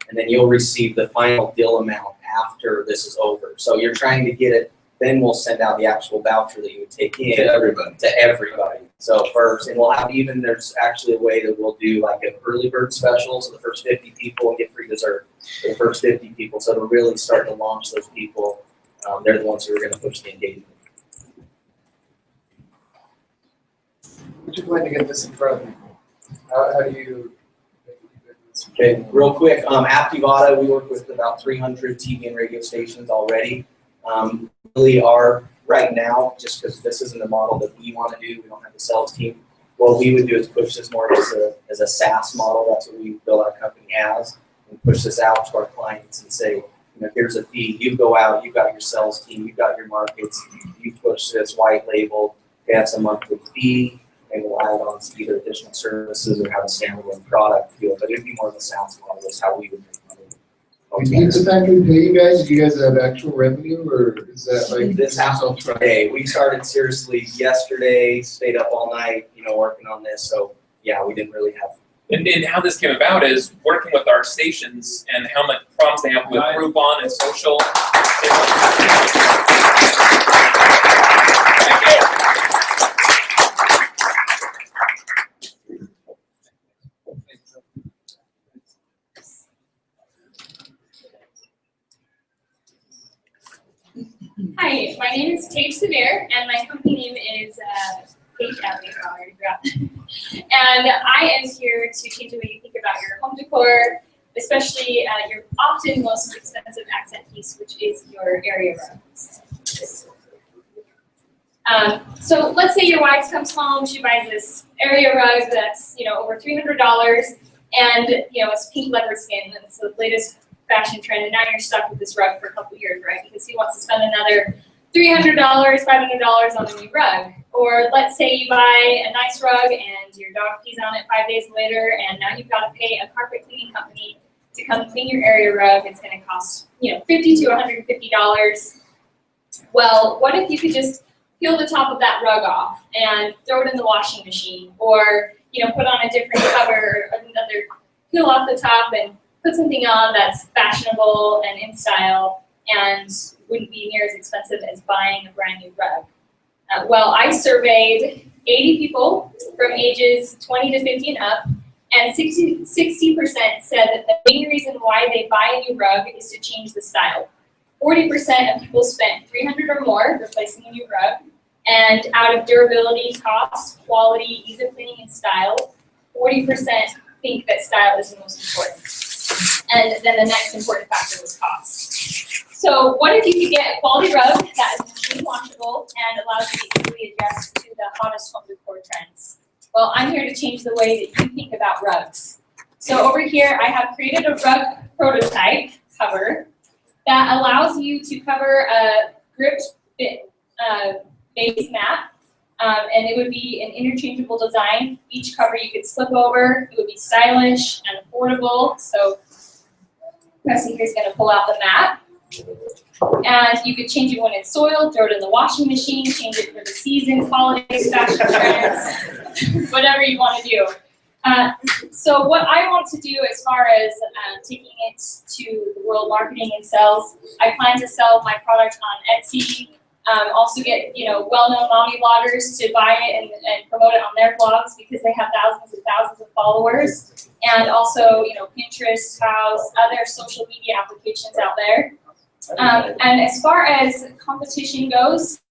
and then you'll receive the final deal amount after this is over. So you're trying to get it, then we'll send out the actual voucher that you would take in. To everybody. So first, and we'll have even, there's actually a way that we'll do like an early bird special, so the first 50 people will get free dessert for the first 50 people. So to really start to launch those people, they're the ones who are going to push the engagement. Would you plan to get this in front of people? How do you make this? Okay, real quick, Aptivada, we work with about 300 TV and radio stations already. Really are right now, just because this isn't a model that we want to do, we don't have a sales team. What we would do is push this more as a SaaS model. That's what we build our company as, and push this out to our clients and say, here's a fee. You go out, you've got your sales team, you've got your markets, you push this white label, that's a monthly fee, and we'll add on to either additional services or have a standalone product deal. But it'd be more of a SaaS model. That's how we would make money. And Pizza Factory pay you guys? Do you guys have actual revenue, or is that like this happened today? We started seriously yesterday, stayed up all night, working on this. So yeah, we didn't really have. And how this came about is working with our stations and how much problems they have with Groupon and social. Hi, my name is Paige Severe, and my company name is Paige Avenue. And I am here to change the way you think about your home decor, especially your often most expensive accent piece, which is your area rugs. So let's say your wife comes home, she buys this area rug that's over $300, and it's pink leopard skin, and it's the latest fashion trend, and now you're stuck with this rug for a couple years, right? Because he wants to spend another $300, $500 on a new rug. Or let's say you buy a nice rug and your dog pees on it 5 days later, and now you've got to pay a carpet cleaning company to come clean your area rug. It's going to cost $50 to $150. Well, what if you could just peel the top of that rug off and throw it in the washing machine, or put on a different cover, another peel off the top and put something on that's fashionable and in style and wouldn't be near as expensive as buying a brand new rug. Well, I surveyed 80 people from ages 20 to 50 and up, and 60% said that the main reason why they buy a new rug is to change the style. 40% of people spent $300 or more replacing a new rug, and out of durability, cost, quality, ease of cleaning, and style, 40% think that style is the most important. And then the next important factor was cost. So what if you could get a quality rug that is machine washable and allows you to easily adjust to the hottest home decor trends? Well, I'm here to change the way that you think about rugs. So over here, I have created a rug prototype cover that allows you to cover a gripped base mat, and it would be an interchangeable design. Each cover you could slip over. It would be stylish and affordable. So Presley here is going to pull out the mat. And you could change it when it's soiled, throw it in the washing machine, change it for the seasons, holidays, fashion trends, whatever you want to do. So what I want to do as far as taking it to the world marketing and sales, I plan to sell my product on Etsy, also get well-known mommy bloggers to buy it and promote it on their blogs because they have thousands and thousands of followers, and also Pinterest, House, other social media applications out there. And as far as competition goes,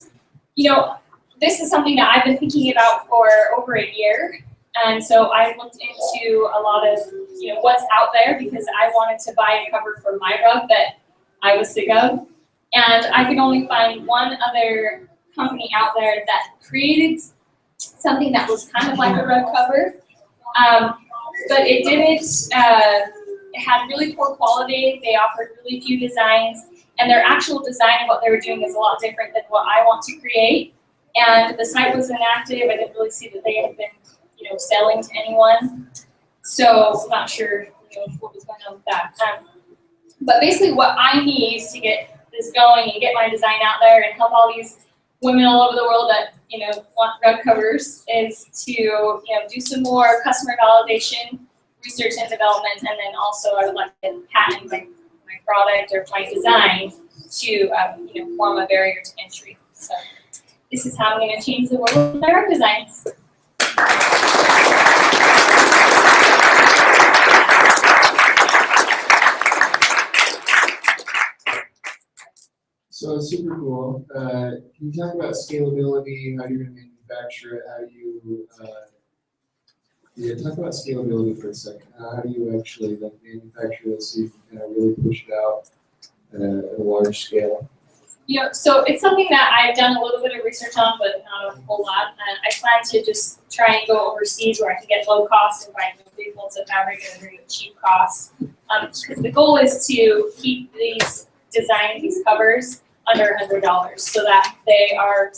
this is something that I've been thinking about for over a year. And so I looked into a lot of, what's out there because I wanted to buy a cover for my rug that I was sick of. And I could only find one other company out there that created something that was kind of like a rug cover. But it didn't, it had really poor quality. They offered really few designs. And their actual design of what they were doing is a lot different than what I want to create. And the site was inactive. I didn't really see that they had been, selling to anyone. So I'm not sure, what was going on with that. But basically what I need to get this going and get my design out there and help all these women all over the world that, want rug covers is to, do some more customer validation research and development, and then also I would like to patent my product or my design to form a barrier to entry. So this is how I'm going to change the world with my art designs. So it's super cool. Can you talk about scalability, how you're gonna manufacture it, how you, talk about scalability for a second. How do you actually like manufacture this so you can kind of really push it out at a large scale? So it's something that I've done a little bit of research on, but not a whole lot. I plan to just try and go overseas where I can get low cost and buy big molds of fabric at a very cheap cost. Because the goal is to keep these designs, these covers, under $100, so that they are a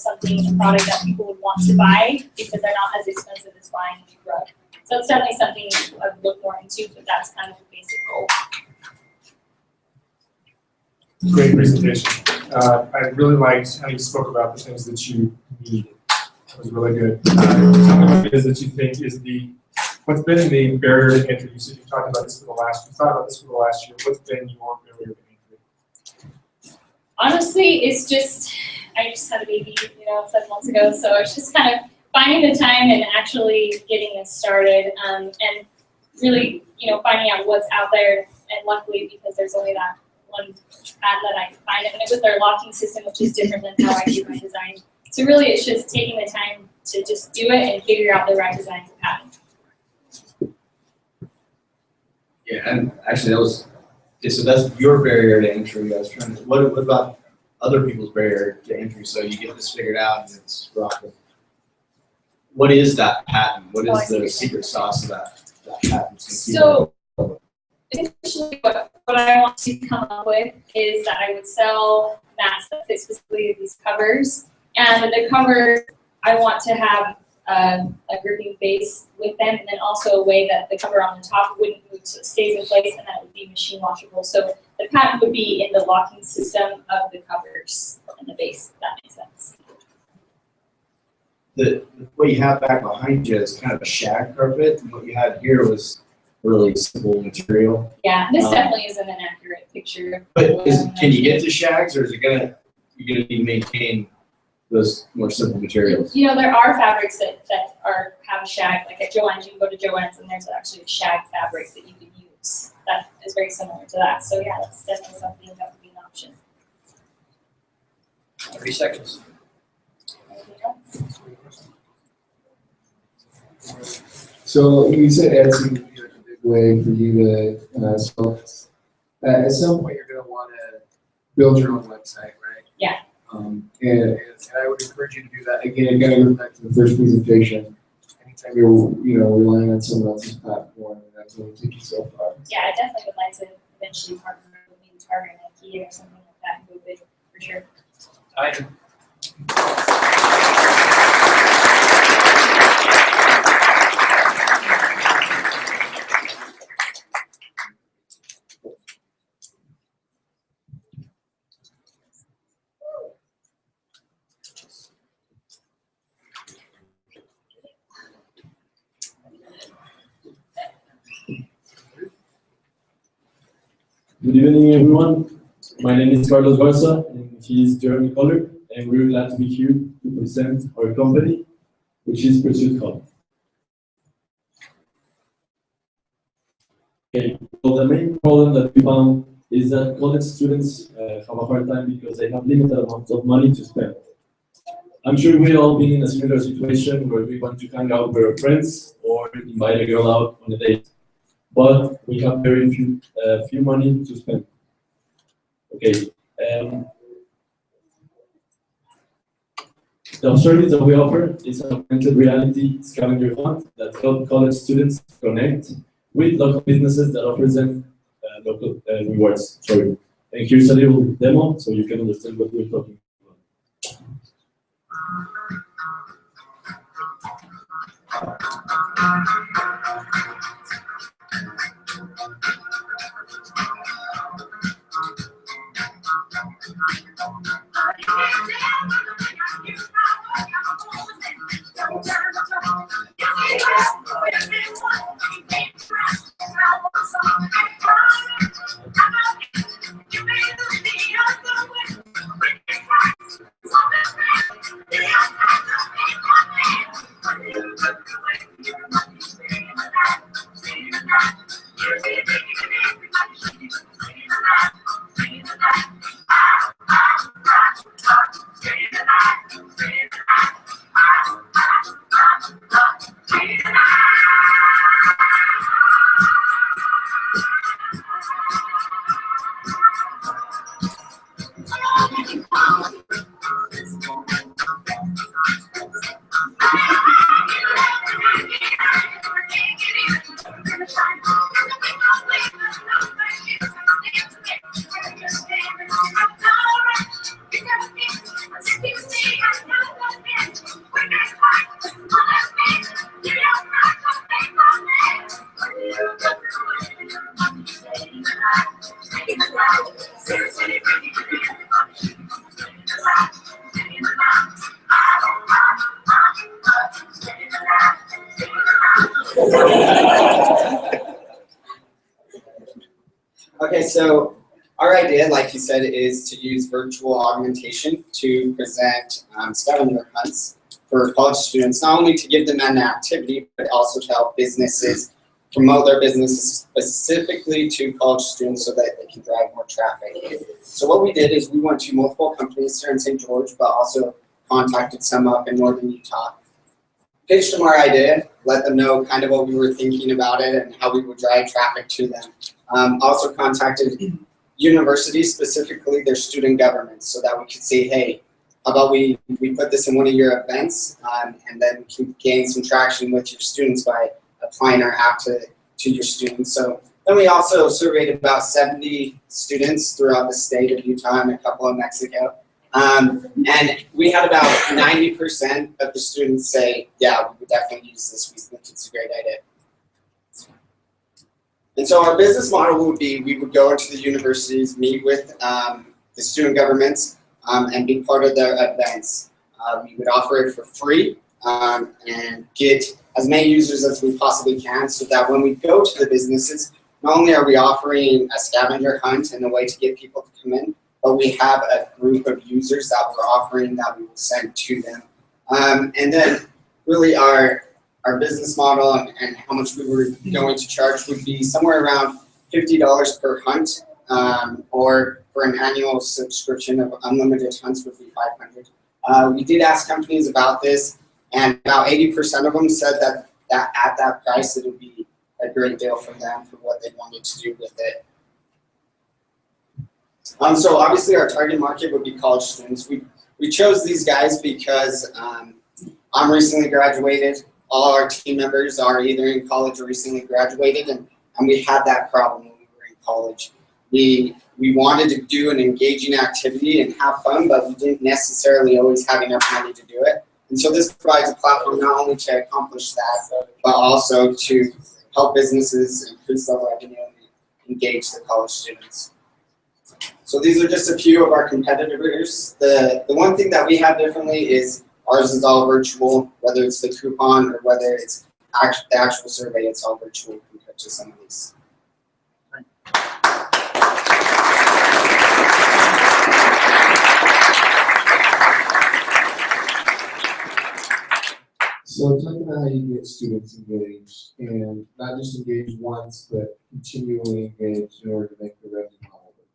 product that people would want to buy because they're not as expensive as buying a rug. So it's definitely something I would look more into, but that's kind of the basic goal. Great presentation. I really liked how you spoke about the things that you need. It was really good. Tell me what it is that you think is what's been the barrier to entry? You said you talked about this for the last, you thought about this for the last year. What's been your barrier to entry? Honestly, it's just, I just had a baby, 7 months ago, so it's just kind of finding the time and actually getting this started, and really, finding out what's out there, and luckily, because there's only that one pad that I can find, and it was their locking system, which is different than how I do my design. So really, it's just taking the time to just do it and figure out the right design to patent. Yeah, and actually so that's your barrier to entry. I was trying to, what about other people's barrier to entry? So you get this figured out and it's rocking. What is that patent? What is the secret sauce of that patent? So essentially what I want to come up with is that I would sell mats that fit specifically these covers. And the cover, I want to have a gripping base with them, and then also a way that the cover on the top wouldn't move, so it stays in place, and that would be machine washable. So the patent would be in the locking system of the covers and the base, if that makes sense. What you have back behind you is kind of a shag carpet, and what you had here was really simple material. Yeah, this definitely isn't an accurate picture. But can you get to shags, or is it you're gonna need to maintain those more simple materials? There are fabrics that have a shag, like at Joann's, you can go to Joann's and there's actually a shag fabric that you can use that is very similar to that. So yeah, that's definitely something that would be an option. 30 seconds. So you said Etsy would be like a big way for you to sell. At some point, you're going to want to build your own website, right? Yeah. And I would encourage you to do that. Again, kind of goes back to the first presentation. Anytime you're relying on someone else's platform, that's only take you so far. Yeah, I definitely would like to eventually partner with maybe Target and IKEA or something like that and go big for sure. Good evening, everyone. My name is Carlos Barza, and he is Jeremy Coller, and we're glad to be here to present our company, which is Pursuit Hub. Okay, well, the main problem that we found is that college students have a hard time because they have limited amounts of money to spend. I'm sure we've all been in a similar situation where we want to hang out with our friends or invite a girl out on a date, but we have very few money to spend. Okay. The service that we offer is an augmented reality scavenger hunt that helps college students connect with local businesses that offers them local rewards. Sorry. And here's a little demo so you can understand what we're talking about. Okay, so our idea, like you said, is to use virtual augmentation to present scavenger hunts for college students, not only to give them an activity, but also to help businesses promote their businesses specifically to college students so that they can drive more traffic. So what we did is we went to multiple companies here in St. George, but also contacted some up in northern Utah. Pitched them our idea, let them know kind of what we were thinking about it and how we would drive traffic to them. Also contacted universities, specifically their student governments, so that we could say, hey, how about we put this in one of your events, and then we can gain some traction with your students by applying our app to your students. So then we also surveyed about 70 students throughout the state of Utah and a couple of Mexico. And we had about 90% of the students say, yeah, we would definitely use this. We think it's a great idea. And so our business model would be, we would go into the universities, meet with the student governments, and be part of their events. We would offer it for free and get as many users as we possibly can, so that when we go to the businesses, not only are we offering a scavenger hunt and a way to get people to come in, but we have a group of users that we're offering that we will send to them. And then really our business model and how much we were going to charge would be somewhere around $50 per hunt, or for an annual subscription of unlimited hunts would be $500. We did ask companies about this, and about 80% of them said that at that price it would be a great deal for them for what they wanted to do with it. So obviously our target market would be college students. We chose these guys because I'm recently graduated. All our team members are either in college or recently graduated, and we had that problem when we were in college. We wanted to do an engaging activity and have fun, but we didn't necessarily always have enough money to do it. And so this provides a platform not only to accomplish that, but also to help businesses increase their revenue and engage the college students. So these are just a few of our competitors. The one thing that we have differently is ours is all virtual, whether it's the coupon or whether it's the actual survey, it's all virtual compared to some of these. So talk about how you get students engaged, and not just engaged once, but continually engaged in order to make the revenue model work.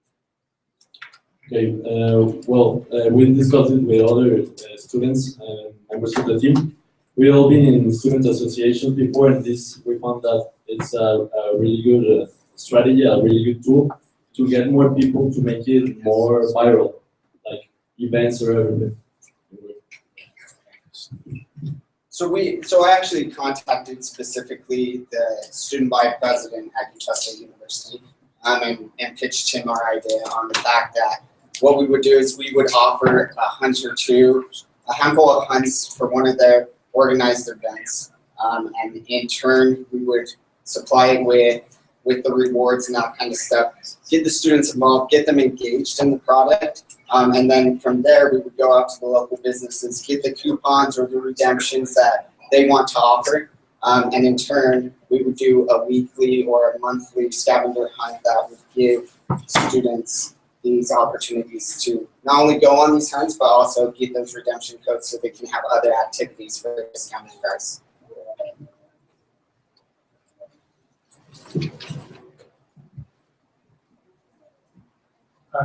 Okay, we discussed it with other students and members of the team. We've all been in student associations before, and we found that it's a really good strategy, a really good tool to get more people, to make it more viral, like events or everything. So I actually contacted specifically the student body president at Utah State University, and pitched him our idea on the fact that what we would do is we would offer a hunt or two, a handful of hunts for one of their organized events, and in turn we would supply it with the rewards and that kind of stuff, get the students involved, get them engaged in the product, and then from there we would go out to the local businesses, get the coupons or the redemptions that they want to offer, and in turn we would do a weekly or a monthly scavenger hunt that would give students these opportunities to not only go on these hunts, but also get those redemption codes so they can have other activities for a discounted price.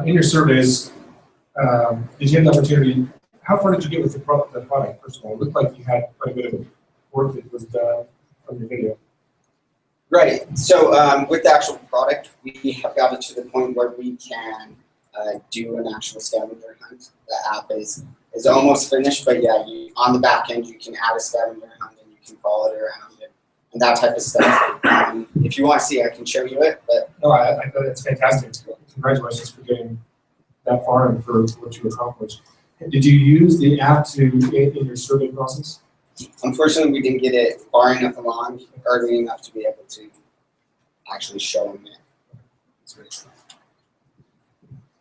In your surveys, did you have the opportunity, how far did you get with the product, first of all? It looked like you had quite a bit of work that was done from your video. Right, so with the actual product, we have got it to the point where we can do an actual scavenger hunt. The app is almost finished, but yeah, on the back end, you can add a scavenger hunt and you can follow it around and that type of stuff. If you want to see, I can show you it, but. No, I thought it's fantastic. Congratulations for getting that far and for what you accomplished. Did you use the app in your survey process? Unfortunately, we didn't get it far enough along, early enough to be able to actually show them it.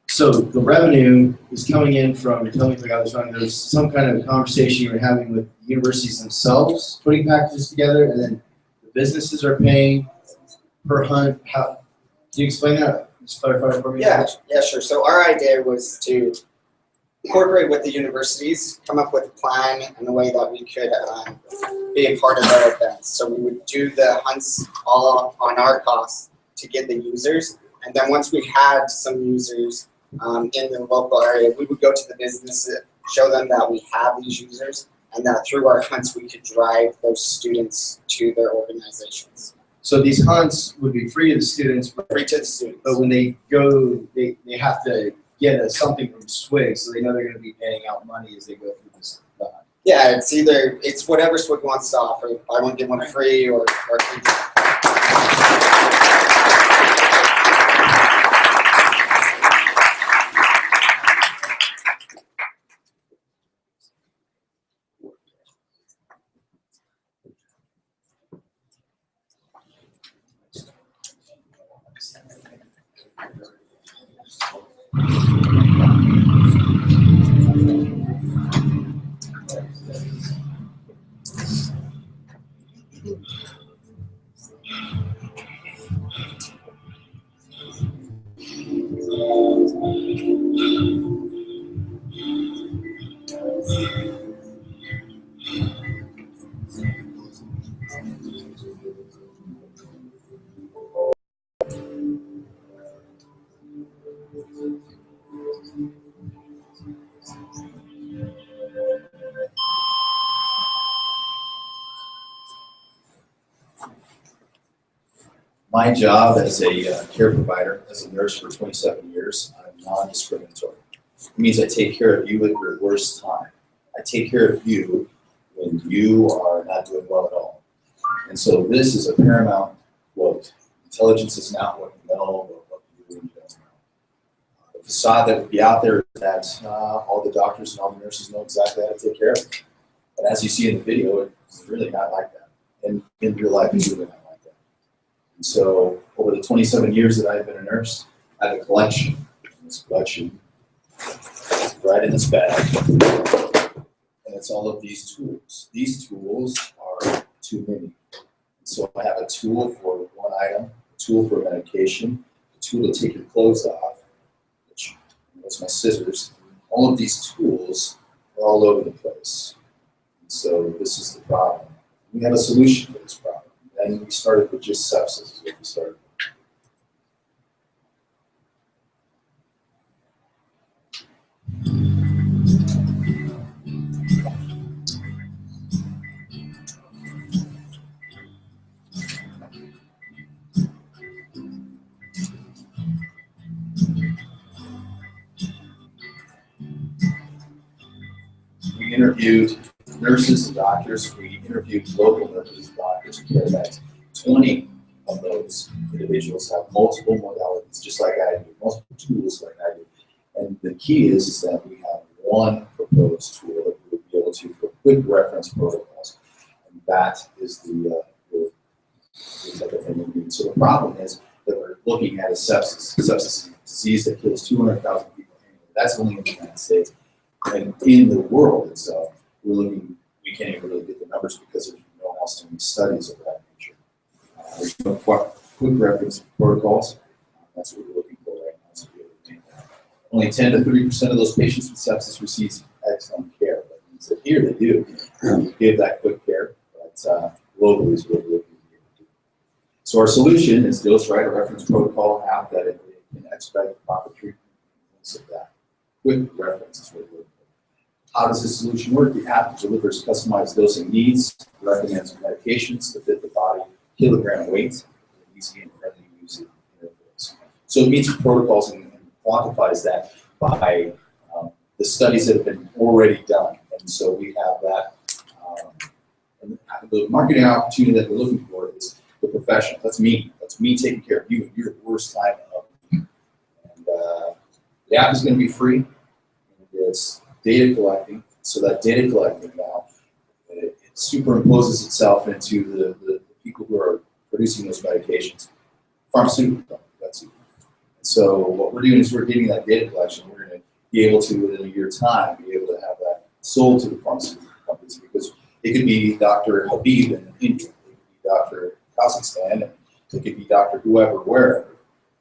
So the revenue is coming in from, tell me if I got this wrong, there's some kind of conversation you were having with universities themselves, putting packages together, and then the businesses are paying per hunt. How, can you explain that? Just clarify for me. Yeah, sure. So our idea was to incorporate with the universities, come up with a plan and a way that we could be a part of their events. So we would do the hunts all on our costs to get the users, and then once we had some users in the local area, we would go to the business, show them that we have these users, and that through our hunts we could drive those students to their organizations. So these hunts would be free to the students, but Free to the students. when they go, they have to get something from SWIG, so they know they're going to be paying out money as they go through this. Yeah, it's whatever SWIG wants to offer. Buy one, get one free, or free. My job as a care provider, as a nurse for 27 years, I'm non-discriminatory. It means I take care of you at your worst time. I take care of you when you are not doing well at all. And so this is a paramount quote. Intelligence is not what you know, but what you really don't know. The facade that would be out there is that all the doctors and all the nurses know exactly how to take care of it. But as you see in the video, it's really not like that. And in real life, it's really not like that. And so over the 27 years that I've been a nurse, I have a collection. And this collection is right in this bag. And it's all of these tools. These tools are too many. So I have a tool for one item, a tool for medication, a tool to take your clothes off, which was my scissors. All of these tools are all over the place. And so this is the problem. We have a solution for this problem. And we started with just sepsis is what we started with. We interviewed nurses and doctors. We interviewed local nurses and doctors and care that 20 of those individuals have multiple modalities, just like I do, multiple tools like I do. And the key is that we have one proposed tool that we would be able to for quick reference protocols. And that is the type of thing we need. So the problem is that we're looking at sepsis. Sepsis is a disease that kills 200,000 people annually. That's only in the United States. And in the world itself, we can't even really get the numbers because there's no one else doing studies of that nature. There's no quick reference protocols. That's what we're looking for right now. To be able to do that. Only 10 to 30% of those patients with sepsis receive excellent care. That means that here they do give that quick care, but globally is what we're looking to be able to do. So our solution is Ghostwriter reference protocol app that it can expedite the proper treatment of that. Quick reference is what we're looking for. How does this solution work? The app delivers customized dosing needs, recommends medications to fit the body, kilogram weight, easy and friendly user interface. So it meets protocols and quantifies that by the studies that have been already done. And so we have that. And the marketing opportunity that we're looking for is the professional. That's me. That's me taking care of you at your worst time of the week. And the app is going to be free. It's data collecting, so that data collecting now, it superimposes itself into the people who are producing those medications. Pharmaceutical company, that's it. So what we're doing is we're getting that data collection. We're going to be able to, within a year's time, be able to have that sold to the pharmaceutical companies, because it could be Dr. Habib in India, it could be Dr. Kazakhstan, and it could be Dr. whoever, wherever.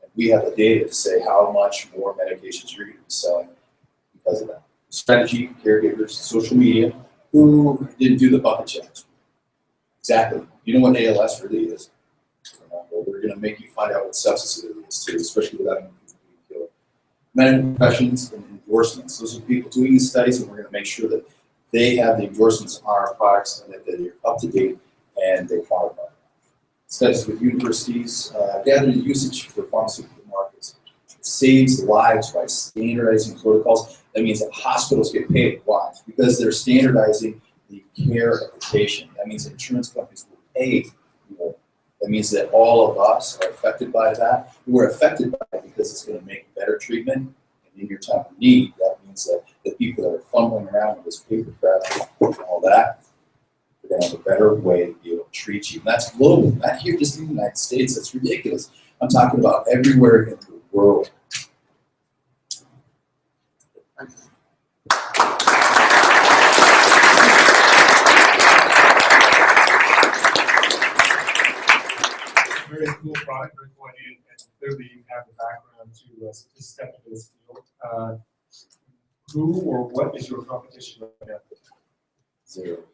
And we have the data to say how much more medications you're going to be selling because of that. Strategy, caregivers, social media, who didn't do the bucket checks. Exactly. You know what ALS really is. Well, we're going to make you find out what sepsis really is too, especially without people being killed. Medical professions and endorsements. Those are people doing these studies, and we're going to make sure that they have the endorsements on our products and that they're up to date and they qualify. Studies with universities, gathering usage for pharmaceutical markets. It saves lives by standardizing protocols. That means that hospitals get paid. Why? Because they're standardizing the care of the patient. That means that insurance companies will pay more. That means that all of us are affected by that. We're affected by it because it's going to make better treatment. And in your time of need, that means that the people that are fumbling around with this paper crap and all that, they're going to have a better way to be able to treat you. And that's global, not here just in the United States. That's ridiculous. I'm talking about everywhere in the world. Very cool product, very cool idea, and clearly you have the background to step into this field. Who or what is your competition right now? Zero.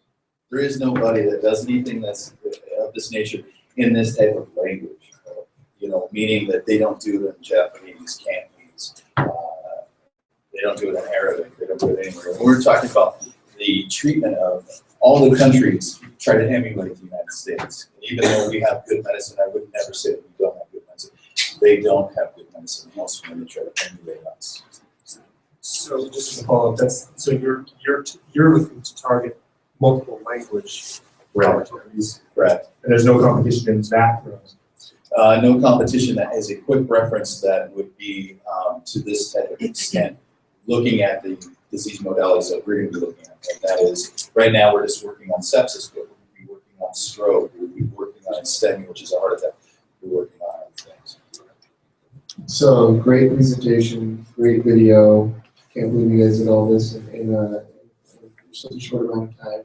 There is nobody that does anything that's of this nature in this type of language. You know, meaning that they don't do it in Japanese, Cantonese. They don't do it in Arabic. They don't do it anywhere. We're talking about the treatment of all the countries try to emulate the United States. And even though we have good medicine, I would never say that we don't have good medicine. They don't have good medicine. Most of them try to emulate us. So just to follow up, so you're looking to target multiple language opportunities. Correct. And there's no competition in that room. No competition that has a quick reference that would be to this type of extent, looking at the disease modalities that we're going to be looking at. And that is, right now we're just working on sepsis, but we'll be working on stroke, we'll be working on STEMI, which is a heart attack, we're working on other things. So great presentation, great video. Can't believe you guys did all this in such a short amount of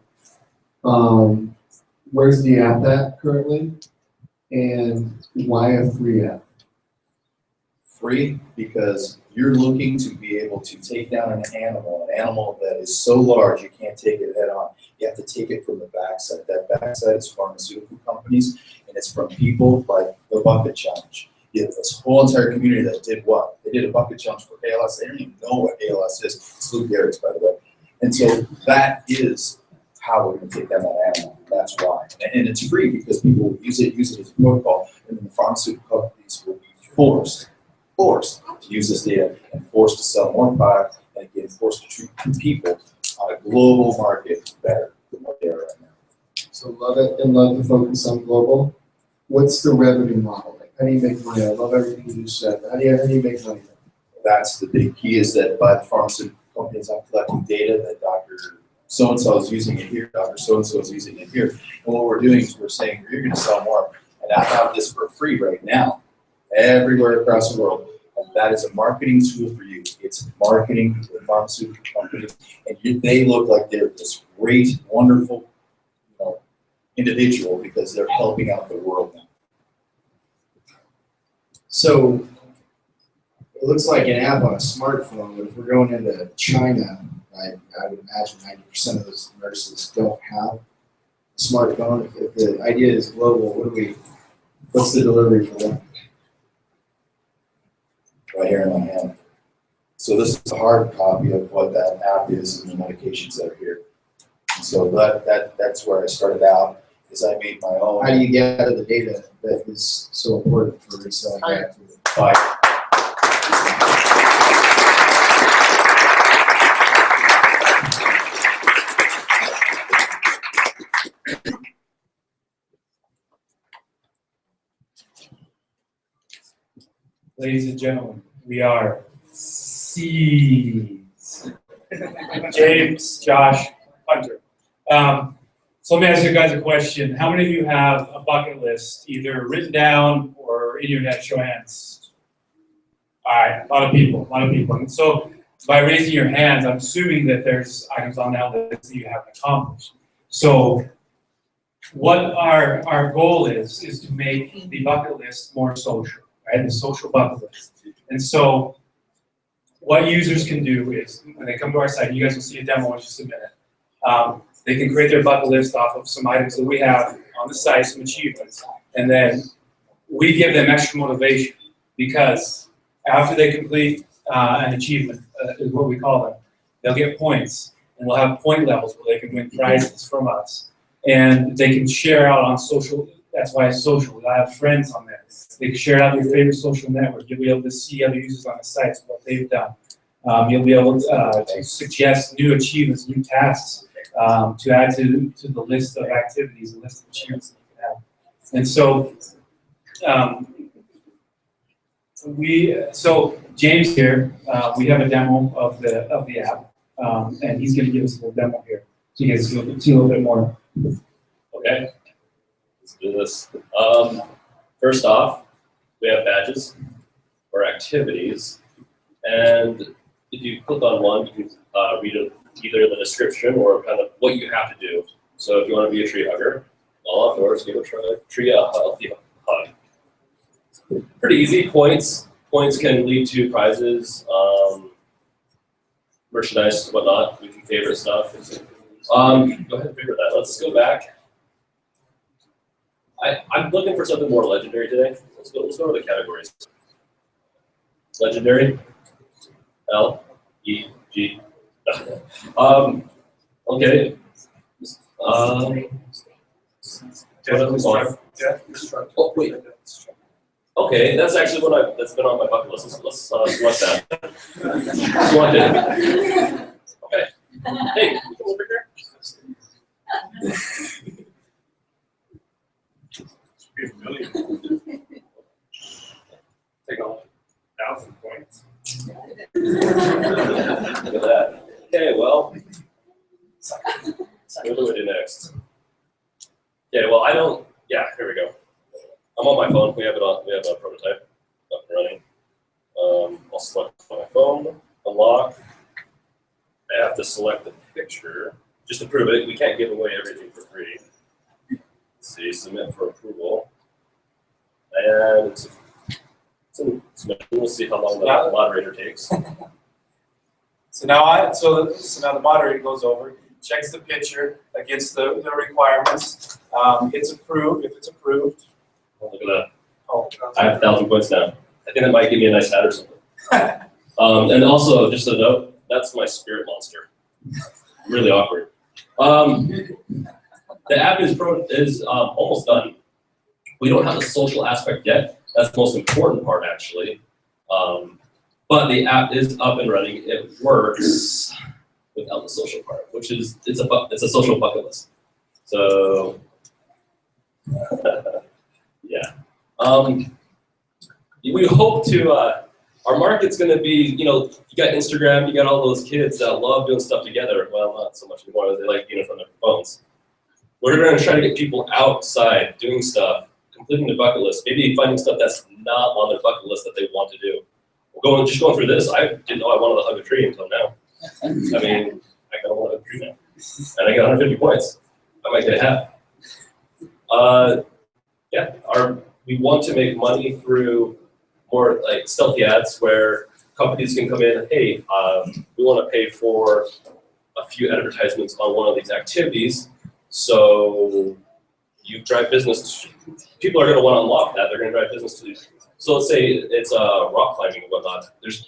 time. Where's the app at currently? And why a free app? Free because you're looking to be able to take down an animal that is so large you can't take it head on. You have to take it from the backside. That backside is pharmaceutical companies, and it's from people like the Bucket Challenge. You have this whole entire community that did what? They did a bucket challenge for ALS. They don't even know what ALS is. It's Lou Gehrig's, by the way. And so that is how we're going to take down that animal. That's why. And it's free because people will use it as a protocol, and then the pharmaceutical companies will be forced to use this data and forced to sell more product, and again, forced to treat people on a global market better than what they are right now. So love it and love to focus on global. What's the revenue model? Like, how do you make money? I love everything you just said. How do you make money? That's the big key, is that by the pharmaceutical companies, I'm collecting data that Dr. So-and-so is using it here, Dr. So-and-so is using it here. And what we're doing is we're saying, you're going to sell more. And I have this for free right now, everywhere across the world. And that is a marketing tool for you. It's marketing to the pharmaceutical companies. And they look like they're this great, wonderful, individual because they're helping out the world now. So it looks like an app on a smartphone, but if we're going into China, I would imagine 90% of those nurses don't have a smartphone. If the idea is global, what's the delivery for them? Right here in my hand. So this is a hard copy of what that app is and the medications that are here. And so that's where I started out, is I made my own. How do you gather the data that is so important for reselling that? Ladies and gentlemen, we are C's. James, Josh, Hunter. So let me ask you guys a question. How many of you have a bucket list, either written down or in your head? Show hands. All right, a lot of people. And so by raising your hands, I'm assuming that there's items on that list that you haven't accomplished. So what our goal is to make the bucket list more social, right? The social bucket list. And so what users can do is, when they come to our site, you guys will see a demo in just a minute. They can create their bucket list off of some items that we have on the site, some achievements, and then we give them extra motivation because after they complete an achievement, is what we call them, they'll get points, and we'll have point levels where they can win prizes from us. And they can share out on social, that's why it's social, I have friends on there. They can share out their favorite social network. You'll be able to see other users on the sites, what they've done. You'll be able to suggest new achievements, new tasks to add to the list of activities, the list of achievements that you can have. And so, so James here, we have a demo of the app, and he's going to give us a little demo here, so you guys can see a little bit more. Okay, let's do this. First off, we have badges or activities, and if you click on one, you can read either the description or kind of what you have to do. So if you want to be a tree hugger, all outdoors, give a tree a healthy hug. Pretty easy. Points can lead to prizes, merchandise, whatnot. We can favorite stuff. Go ahead and favorite that. Let's go back. I'm looking for something more legendary today. Let's go to the categories. Legendary. L, E, G. Okay. Oh, wait. Okay, that's actually that's been on my bucket list. Let's select that. Select it. Okay. Hey, you come over here. Take off 1,000 points. Look at that. Okay, well, what do we do next? Yeah, well, yeah, here we go. I'm on my phone. We have a prototype up and running. I'll select my phone, unlock. I have to select the picture just to prove it. We can't give away everything for free. Let's see, submit for approval. And we'll see how long the moderator takes. So now the moderator goes over, checks the picture against the requirements, hits approve if it's approved. Oh, look at that. Oh, I have 1,000 points now. I think that might give me a nice hat or something. And also, just a note, that's my spirit monster. Really awkward. The app is almost done. We don't have the social aspect yet. That's the most important part, actually. But the app is up and running. It works without the social part, which is it's a social bucket list. So yeah. We hope to. Our market's going to be, you got Instagram, you got all those kids that love doing stuff together. Well, not so much anymore. They like doing it from their phones. We're going to try to get people outside doing stuff, completing their bucket list, maybe finding stuff that's not on their bucket list that they want to do. Just going through this, I didn't know I wanted to hug a tree until now. I mean, I got to hug a tree now. And I got 150 points. I might get a hat. Yeah, we want to make money through more like stealthy ads where companies can come in, hey, we want to pay for a few advertisements on one of these activities. So you drive business. People are going to want to unlock that. They're going to drive business to these. So let's say it's rock climbing and whatnot. There's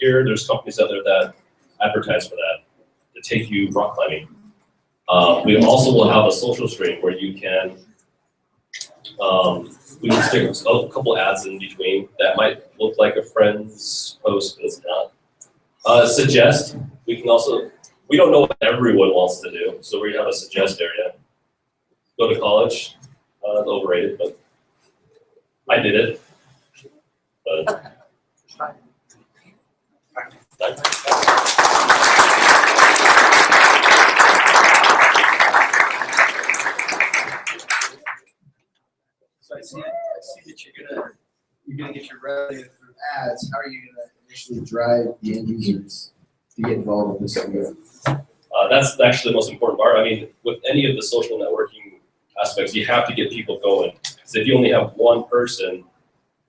companies out there that advertise for that to take you rock climbing. We also will have a social stream where you can we can stick a couple ads in between that might look like a friend's post, but it's not. Suggest, we don't know what everyone wants to do, so we have a suggest area. Go to college, overrated, but I did it. But So I see that you're gonna get your revenue through ads. How are you gonna actually drive the end users to get involved with this idea? That's actually the most important part. I mean, with any of the social networking aspects, you have to get people going. Because if you only have one person,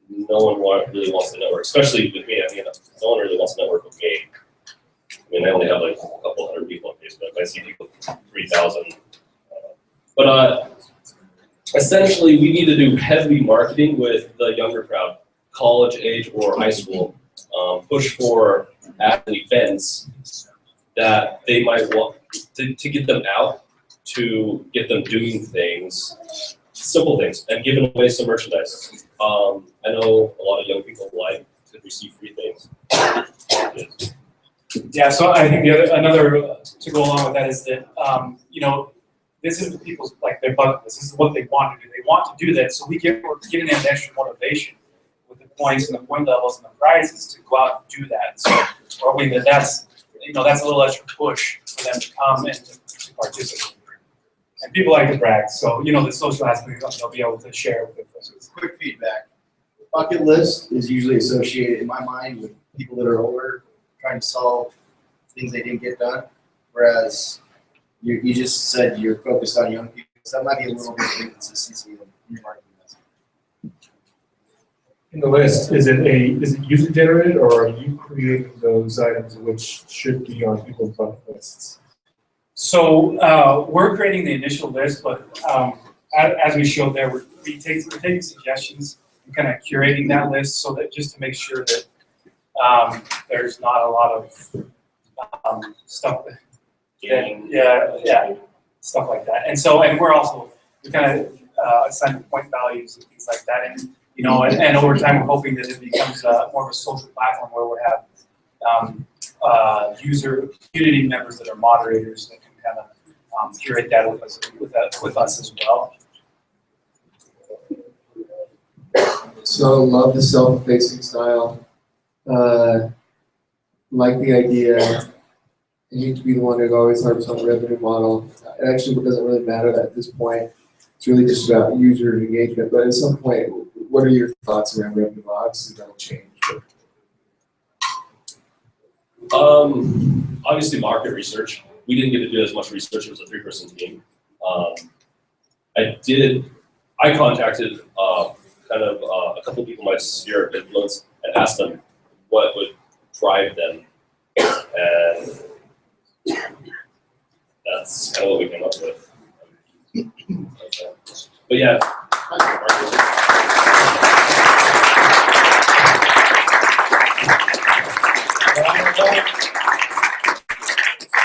no one really wants to network, especially with me. I mean, no one really wants to network with me. I mean, I only have like a couple hundred people on Facebook. I see people 3,000. But essentially, we need to do heavy marketing with the younger crowd, college age or high school. Push for events that they might want to get them out, to get them doing things, simple things, and giving away some merchandise. I know a lot of young people like to receive free things. Yeah, so I think another to go along with that is that this is people's their bucket list. This is what they want to do. They want to do that, so we're giving them extra motivation with the points and the point levels and the prizes to go out and do that. So that's a little extra push for them to come and to participate. And people like to brag, so the social aspect they'll be able to share with their friends. Quick feedback. Bucket list is usually associated in my mind with people that are older, trying to solve things they didn't get done. Whereas you just said you're focused on young people, so that might be a little bit of inconsistency in your marketing message. In the list, is it user generated, or are you creating those items which should be on people's bucket lists? So we're creating the initial list, but as we showed there, we're taking suggestions and kind of curating that list so that just to make sure that there's not a lot of stuff. Stuff like that. And we kind of assign point values and things like that. And over time, we're hoping that it becomes more of a social platform where we have community members that are moderators that can kind of curate that with us as well. So love the self-facing style. Like the idea. I hate to be the one who always harps on the revenue model. It actually doesn't really matter at this point. It's really just about user engagement. But at some point, what are your thoughts around revenue model? Obviously, that'll change. Obviously, market research. We didn't get to do as much research. It was a 3-person team. I contacted a couple of people in my sphere of influence and asked them what would drive them, and that's kind of what we came up with. But yeah.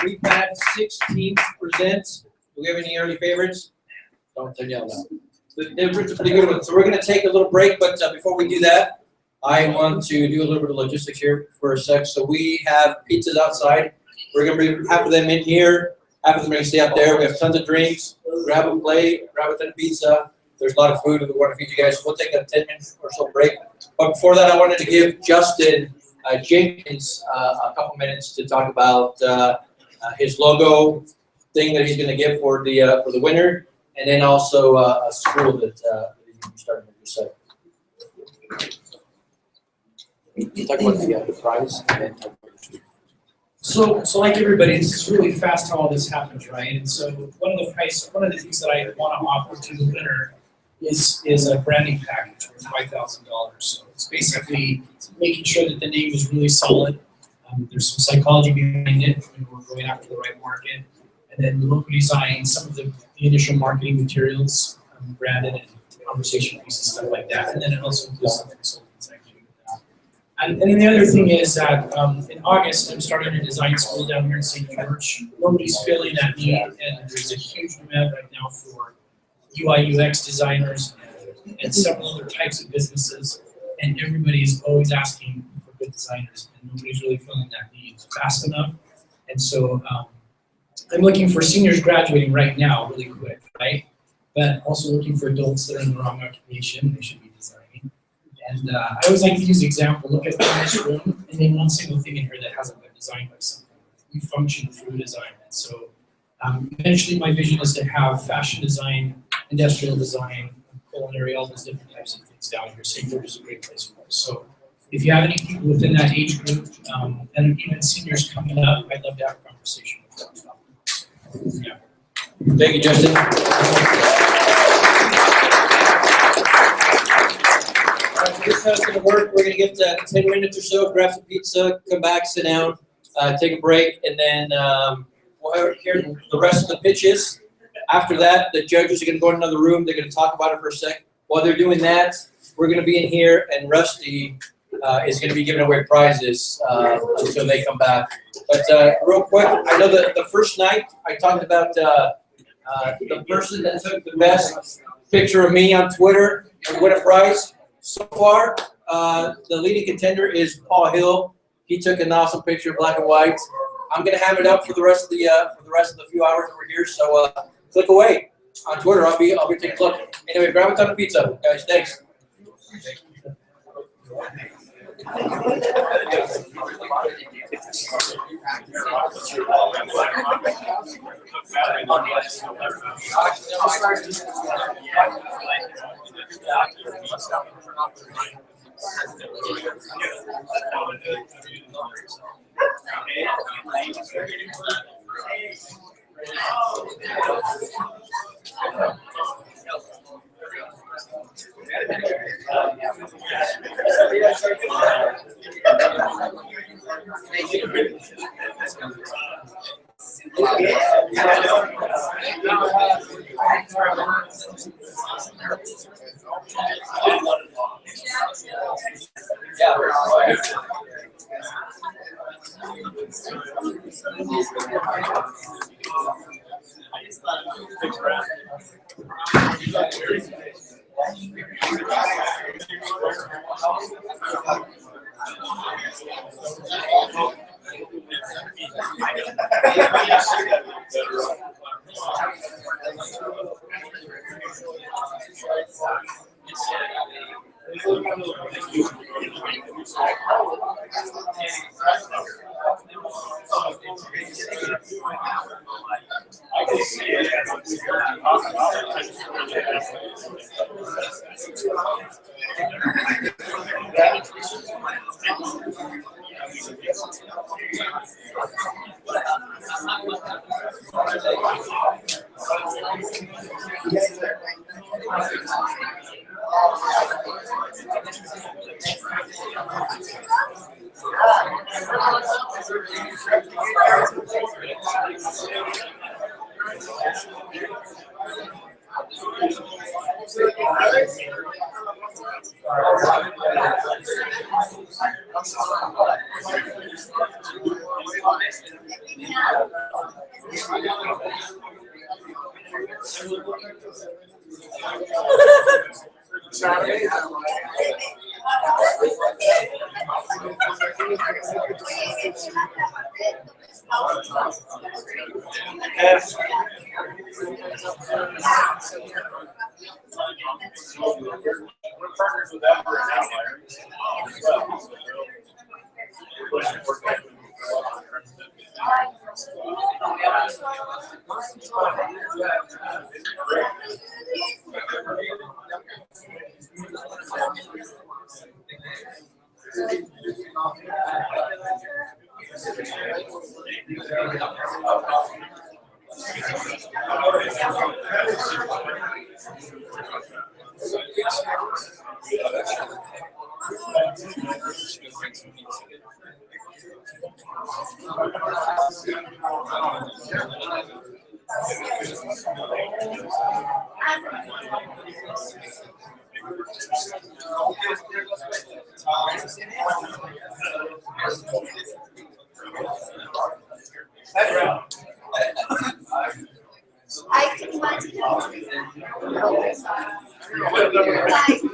We've had 6 teams present. Do we have any early favorites? Don't Danielle know. It's a pretty good one. So we're going to take a little break, but before we do that, I want to do a little bit of logistics here for a sec. So we have pizzas outside. We're going to bring half of them in here. Half of them are going to stay up there. We have tons of drinks. Grab a plate, grab a ton of pizza. There's a lot of food, and we want to feed you guys. So we'll take a 10-minute or so break. But before that, I wanted to give Justin Jenkins a couple minutes to talk about his logo thing that he's going to give for the winner, and then also a school that he's going to be starting to do. Talk about the prize. And then talk about the So like everybody, this is really fast how all this happens, right? And so one of the things that I want to offer to the winner is a branding package worth $5,000. So it's basically making sure that the name is really solid. There's some psychology behind it, and we're going after the right market. And then we look design some of the initial marketing materials, branded and conversation pieces, stuff like that. And then it also includes some consultants actually with that. And then the other thing is that in August, I'm starting a design school down here in St. George. Nobody's filling that need, and there's a huge demand right now for UI UX designers and several other types of businesses. And everybody's always asking for good designers, and nobody's really filling that need fast enough. And so I'm looking for seniors graduating right now, really quick, right? But also looking for adults that are in the wrong occupation. They should be designing. And I always like to use the example, look at this room, and then one single thing in here that hasn't been designed by someone. We function through design. And so eventually my vision is to have fashion design, industrial design, culinary, all those different types of things down here. St. George is a great place for us. So if you have any people within that age group, and even seniors coming up, I'd love to have a conversation with them. Yeah. Thank you, Justin. This is how it's gonna work. We're gonna get 10 minutes or so, grab some pizza, come back, sit down, take a break, and then we'll hear the rest of the pitches. After that, the judges are gonna go in another room. They're gonna talk about it for a sec. While they're doing that, we're gonna be in here, and Rusty is gonna be giving away prizes until they come back. But real quick, I know that the first night I talked about the person that took the best picture of me on Twitter and win a prize. So far, the leading contender is Paul Hill. He took an awesome picture, black and white. I'm gonna have it up for the rest of the few hours that we're here. So click away on Twitter. I'll be taking a look. Anyway, grab a ton of pizza, guys. Thanks. I can imagine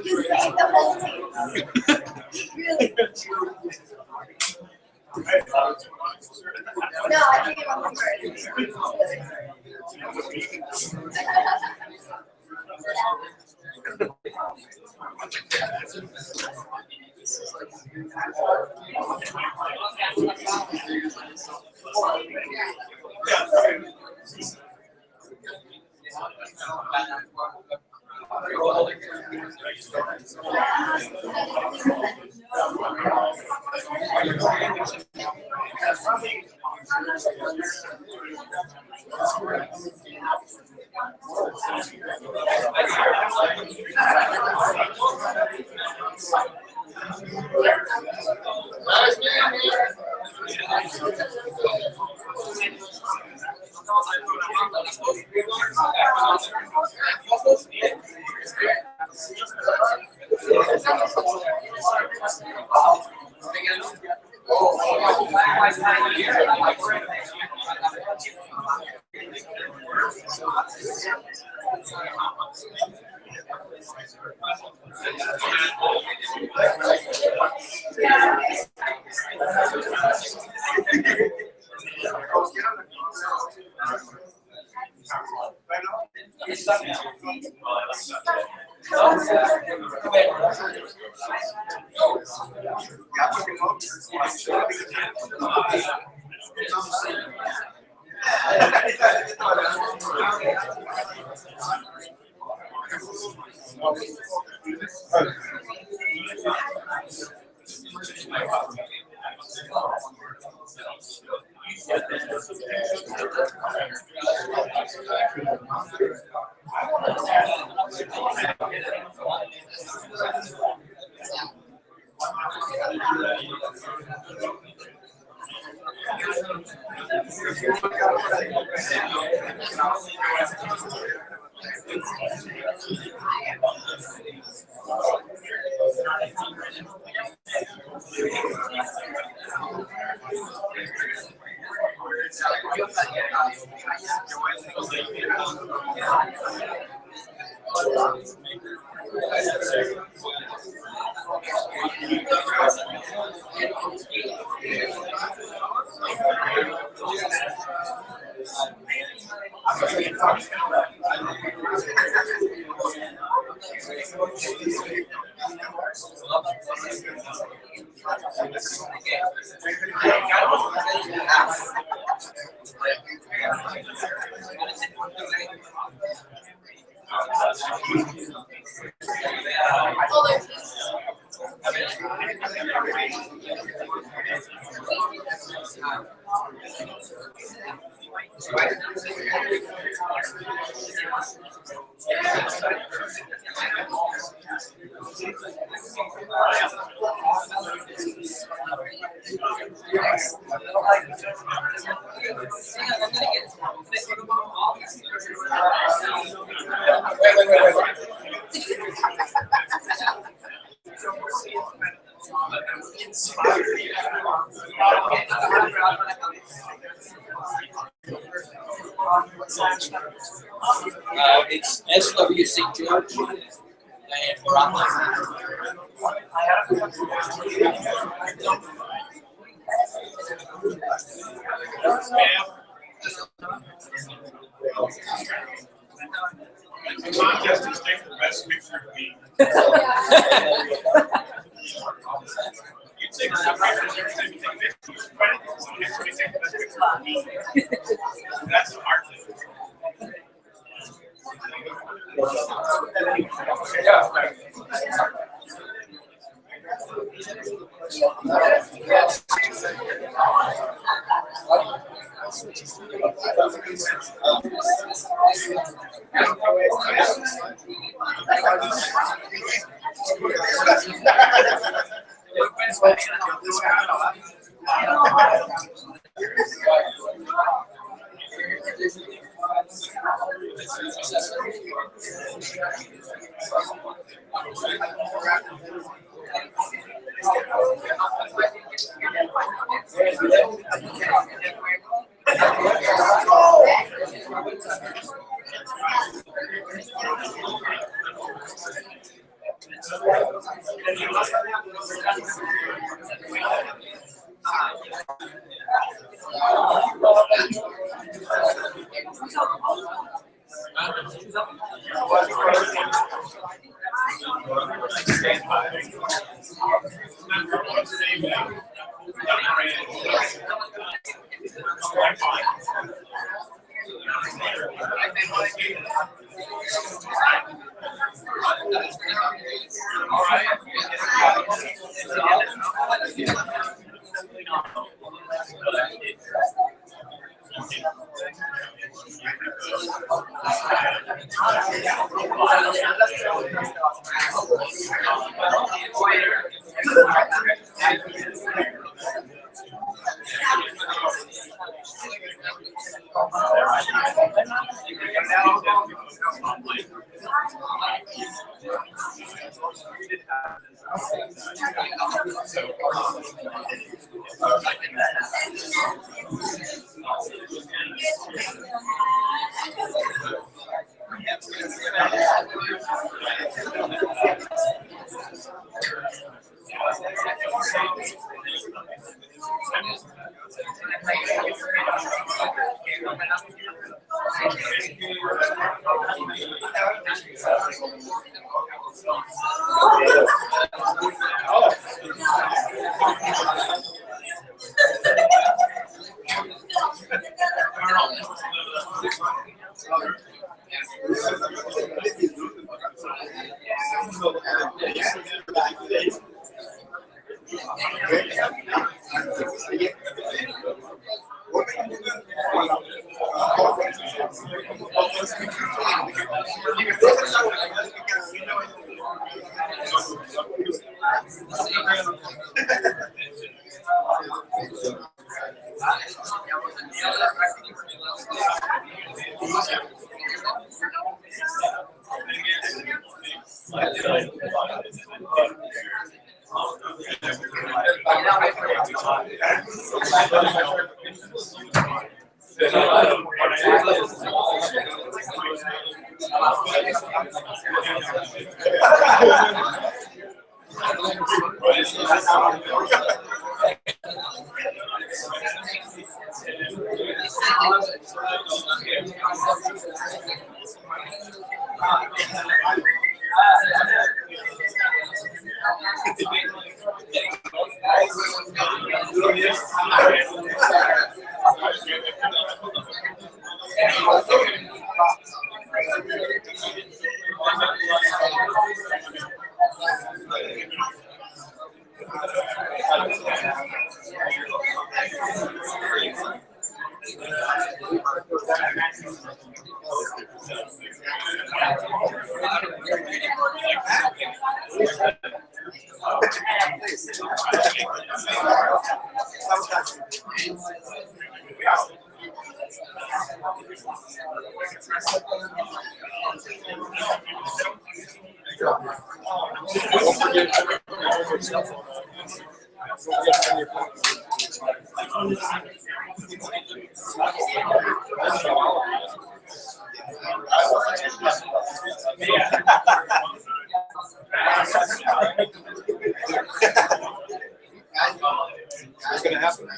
you saved the whole team. Really. No, I think it was It's SWC George, and we're on The contest is take the best picture of me. You take the pictures, every time you take pictures, right? So next time you take the best picture of me. That's the hard thing. What's gonna happen?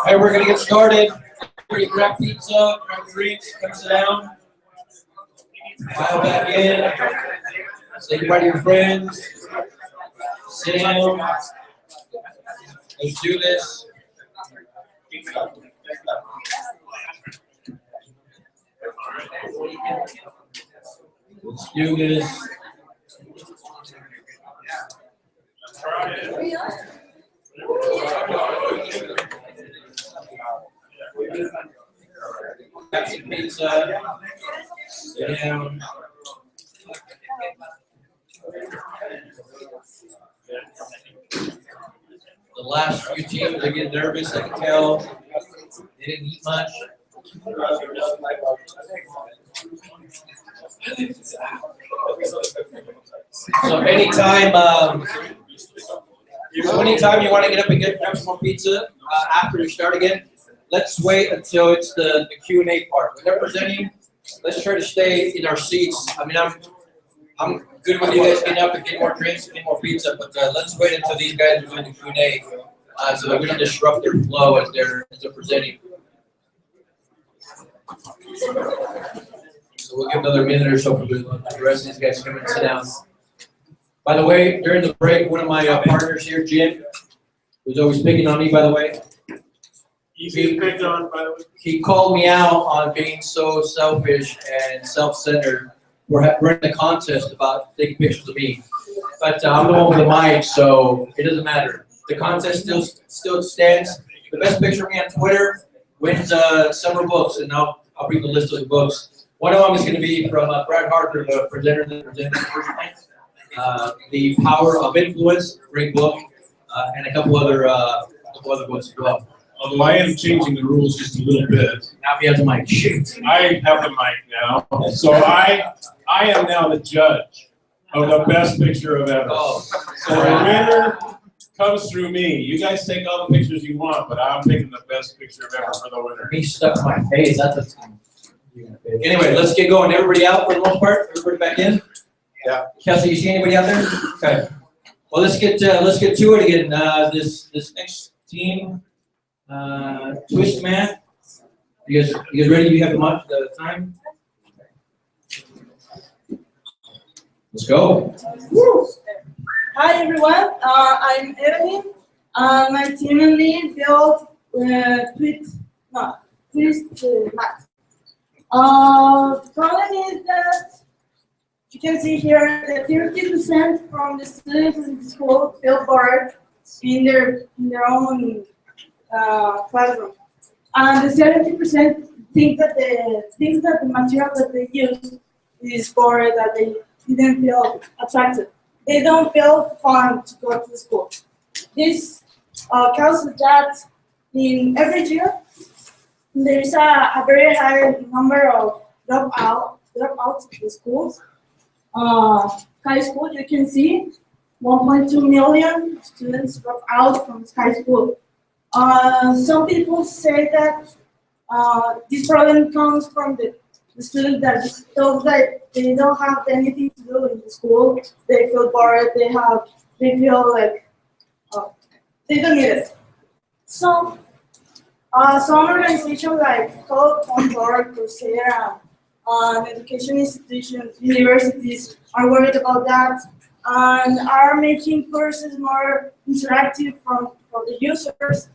Hey, we're gonna get started. Everybody grab pizza, grab drinks, come sit down. File back in. Say goodbye to your friends. Sit down. Let's do this. Let's do this. Grab some pizza. Sit down. The last few teams are getting nervous, I can tell. They didn't eat much. So anytime you want to get up and grab some more pizza after we start again, let's wait until it's the Q&A part. When they're presenting, let's try to stay in our seats. I mean, I'm good with you guys getting up and getting more drinks, getting more pizza, but let's wait until these guys are doing the Q&A so that we don't disrupt their flow as they're presenting. So we'll give another minute or so for the rest of these guys to come and sit down. By the way, during the break, one of my partners here, Jim, who's always picking on me, by the way, Easy to pick on, by the way. He called me out on being so selfish and self-centered. We're in a contest about taking pictures of me. But I'm the one with the mic, so it doesn't matter. The contest still stands. The best picture of me on Twitter wins several books, and I'll read the list of the books. One of them is going to be from Brad Harker, the presenter that presented The Power of Influence, great book, and a couple other books as well. Although I am changing the rules just a little bit. Now he has the mic. Shoot. I have the mic now, so I am now the judge of the best picture of ever. Oh. So the winner comes through me. You guys take all the pictures you want, but I'm picking the best picture of ever for the winner. He stuck my face. That's anyway, let's get going. Everybody out for the most part? Everybody back in? Yeah. Kelsey, you see anybody out there? Okay. Well, let's get to it again. This next team, Twist Man. You guys ready? Do you have the time? Let's go. Hi everyone, I'm Evelyn. My team and me built Twist Mat. The problem is that you can see here that 30% from the students in the school feel bored in their own classroom, and the 70% think that the material that they use is boring, that they didn't feel attracted. They don't feel fun to go to school. This causes that in every year there is a very high number of dropouts in the schools. High school, you can see 1.2 million students drop out from high school. Some people say that this problem comes from the student that feels that they don't have anything to do in the school. They feel bored. They feel like they don't need it. So some organizations like Code.org, Coursera, education institutions, universities are worried about that and are making courses more interactive for the users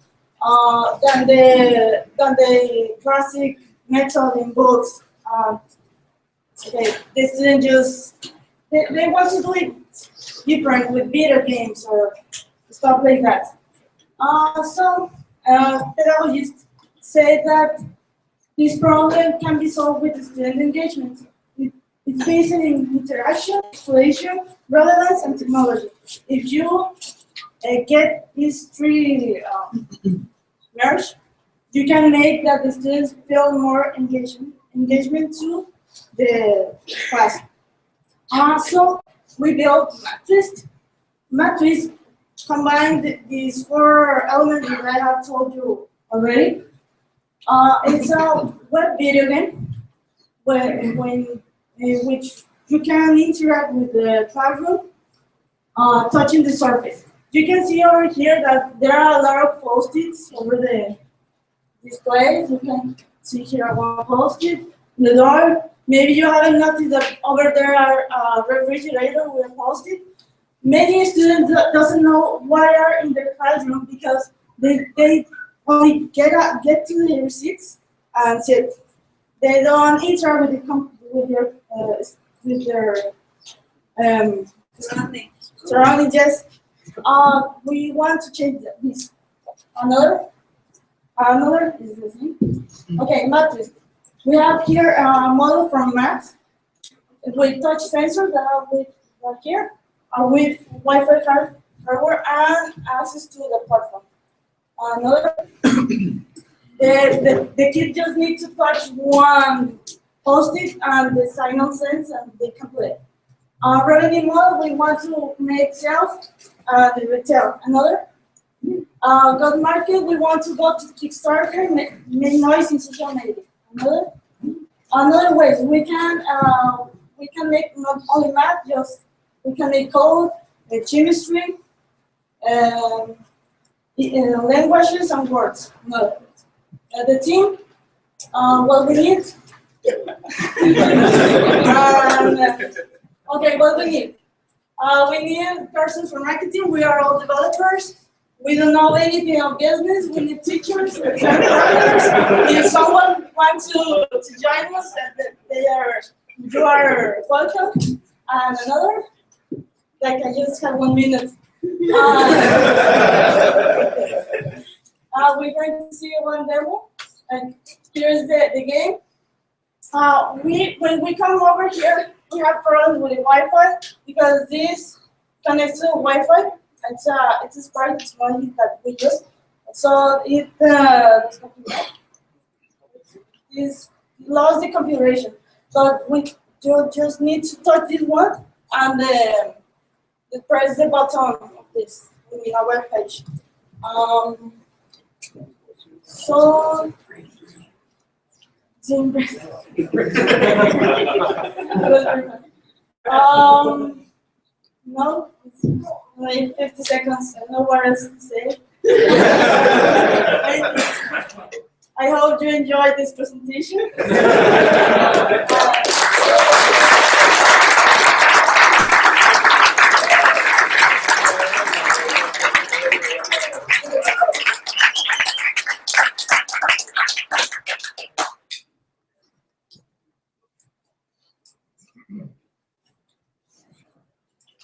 than the classic method in books. Okay, the students just they want to do it different with video games or stuff like that. Some pedagogists say that this problem can be solved with student engagement. It's based in interaction, exploration, relevance, and technology. If you get these three merged, you can make that the students feel more engagement to the class. So we built MatTwist. MatTwist combined these four elements that I have told you already. It's a web video game in which you can interact with the classroom, touching the surface. You can see over here that there are a lot of post-its over the display. You can see here one post-it, the door. Maybe you haven't noticed that over there are a refrigerator with a post-it. Many students doesn't know why are in their classroom because they only get to their seats and sit. They don't interact with their surroundings. Just we want to change this. Another is the same. Okay, MatTwist. We have here a model from Matt with touch sensors that have with here, with Wi-Fi hardware and access to the platform. Another, the kid just needs to touch one post-it and the signal sends and they can play. Revenue model, we want to make sales and retail. Another, go to market, we want to go to Kickstarter, make noise in social media. Another way, we can make not only math, just we can make code, chemistry, languages and words. The team, what we need. Okay, what we need. We need persons for marketing. We are all developers. We don't know anything of business. We need teachers, we need partners. If someone wants to join us, you are welcome. And another, like I just have 1 minute. We're going to see one demo, and here's the game. When we come over here, we have problems with the Wi-Fi because this connects to Wi-Fi. It's a Spark, it's one that we use. So it lost the configuration. So you just need to touch this one and press the button of this in our web page. So no, it's only 50 seconds. I don't know what else to say. I hope you enjoyed this presentation.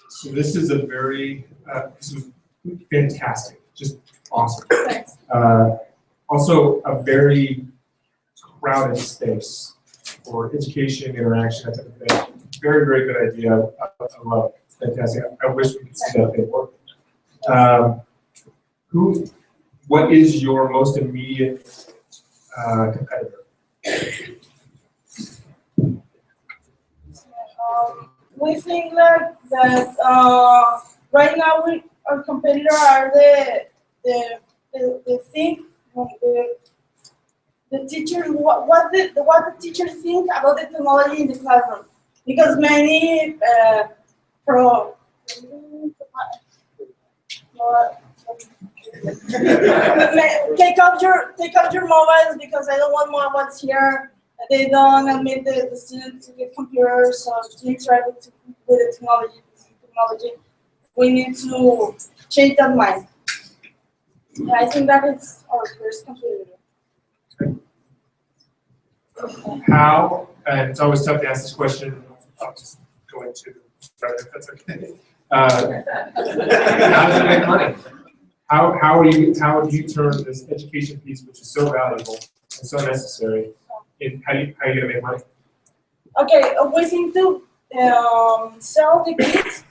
So this is a very, this is fantastic, just awesome. Thanks. Also a very crowded space for education, interaction, that type of thing. Very, very good idea. I love it. Fantastic. I wish we could see that thing work. What is your most immediate competitor? We think that right now our competitor are the thing the teachers what the teachers think about the technology in the classroom, because many take out your mobiles because I don't want mobiles here. They don't admit the students to get computers, so to interact with the technology. We need to change that mind. Yeah, I think that is our first competitor. How, and it's always tough to ask this question, I'll just go into if that's okay. How does it make money? How do you turn this education piece, which is so valuable and so necessary, how are you gonna make money? Okay, we think to sell the kits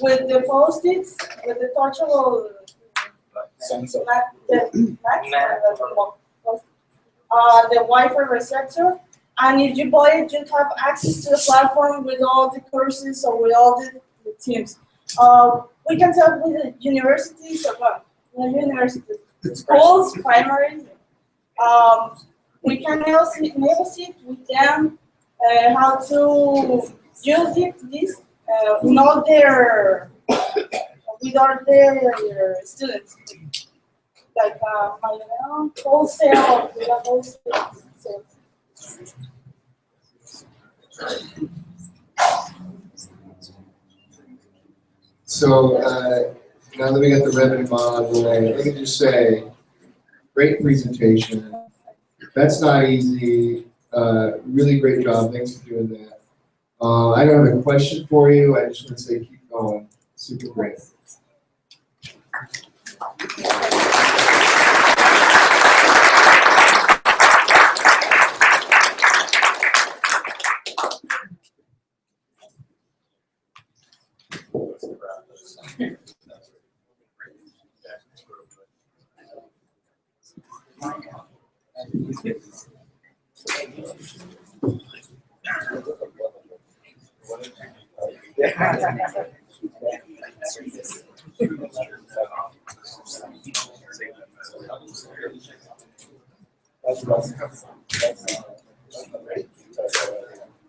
with the post-its, with the touchable the Wi-Fi receptor, and if you buy it, you have access to the platform with all the courses or with all the teams. We can talk with the universities, schools, primaries. We can negotiate with them how to use this with all their students, like wholesale. We have wholesale. So now that we got the revenue model out of the way, let me just say, great presentation. That's not easy. Really great job. Thanks for doing that. I don't have a question for you. I just want to say keep going. Super great.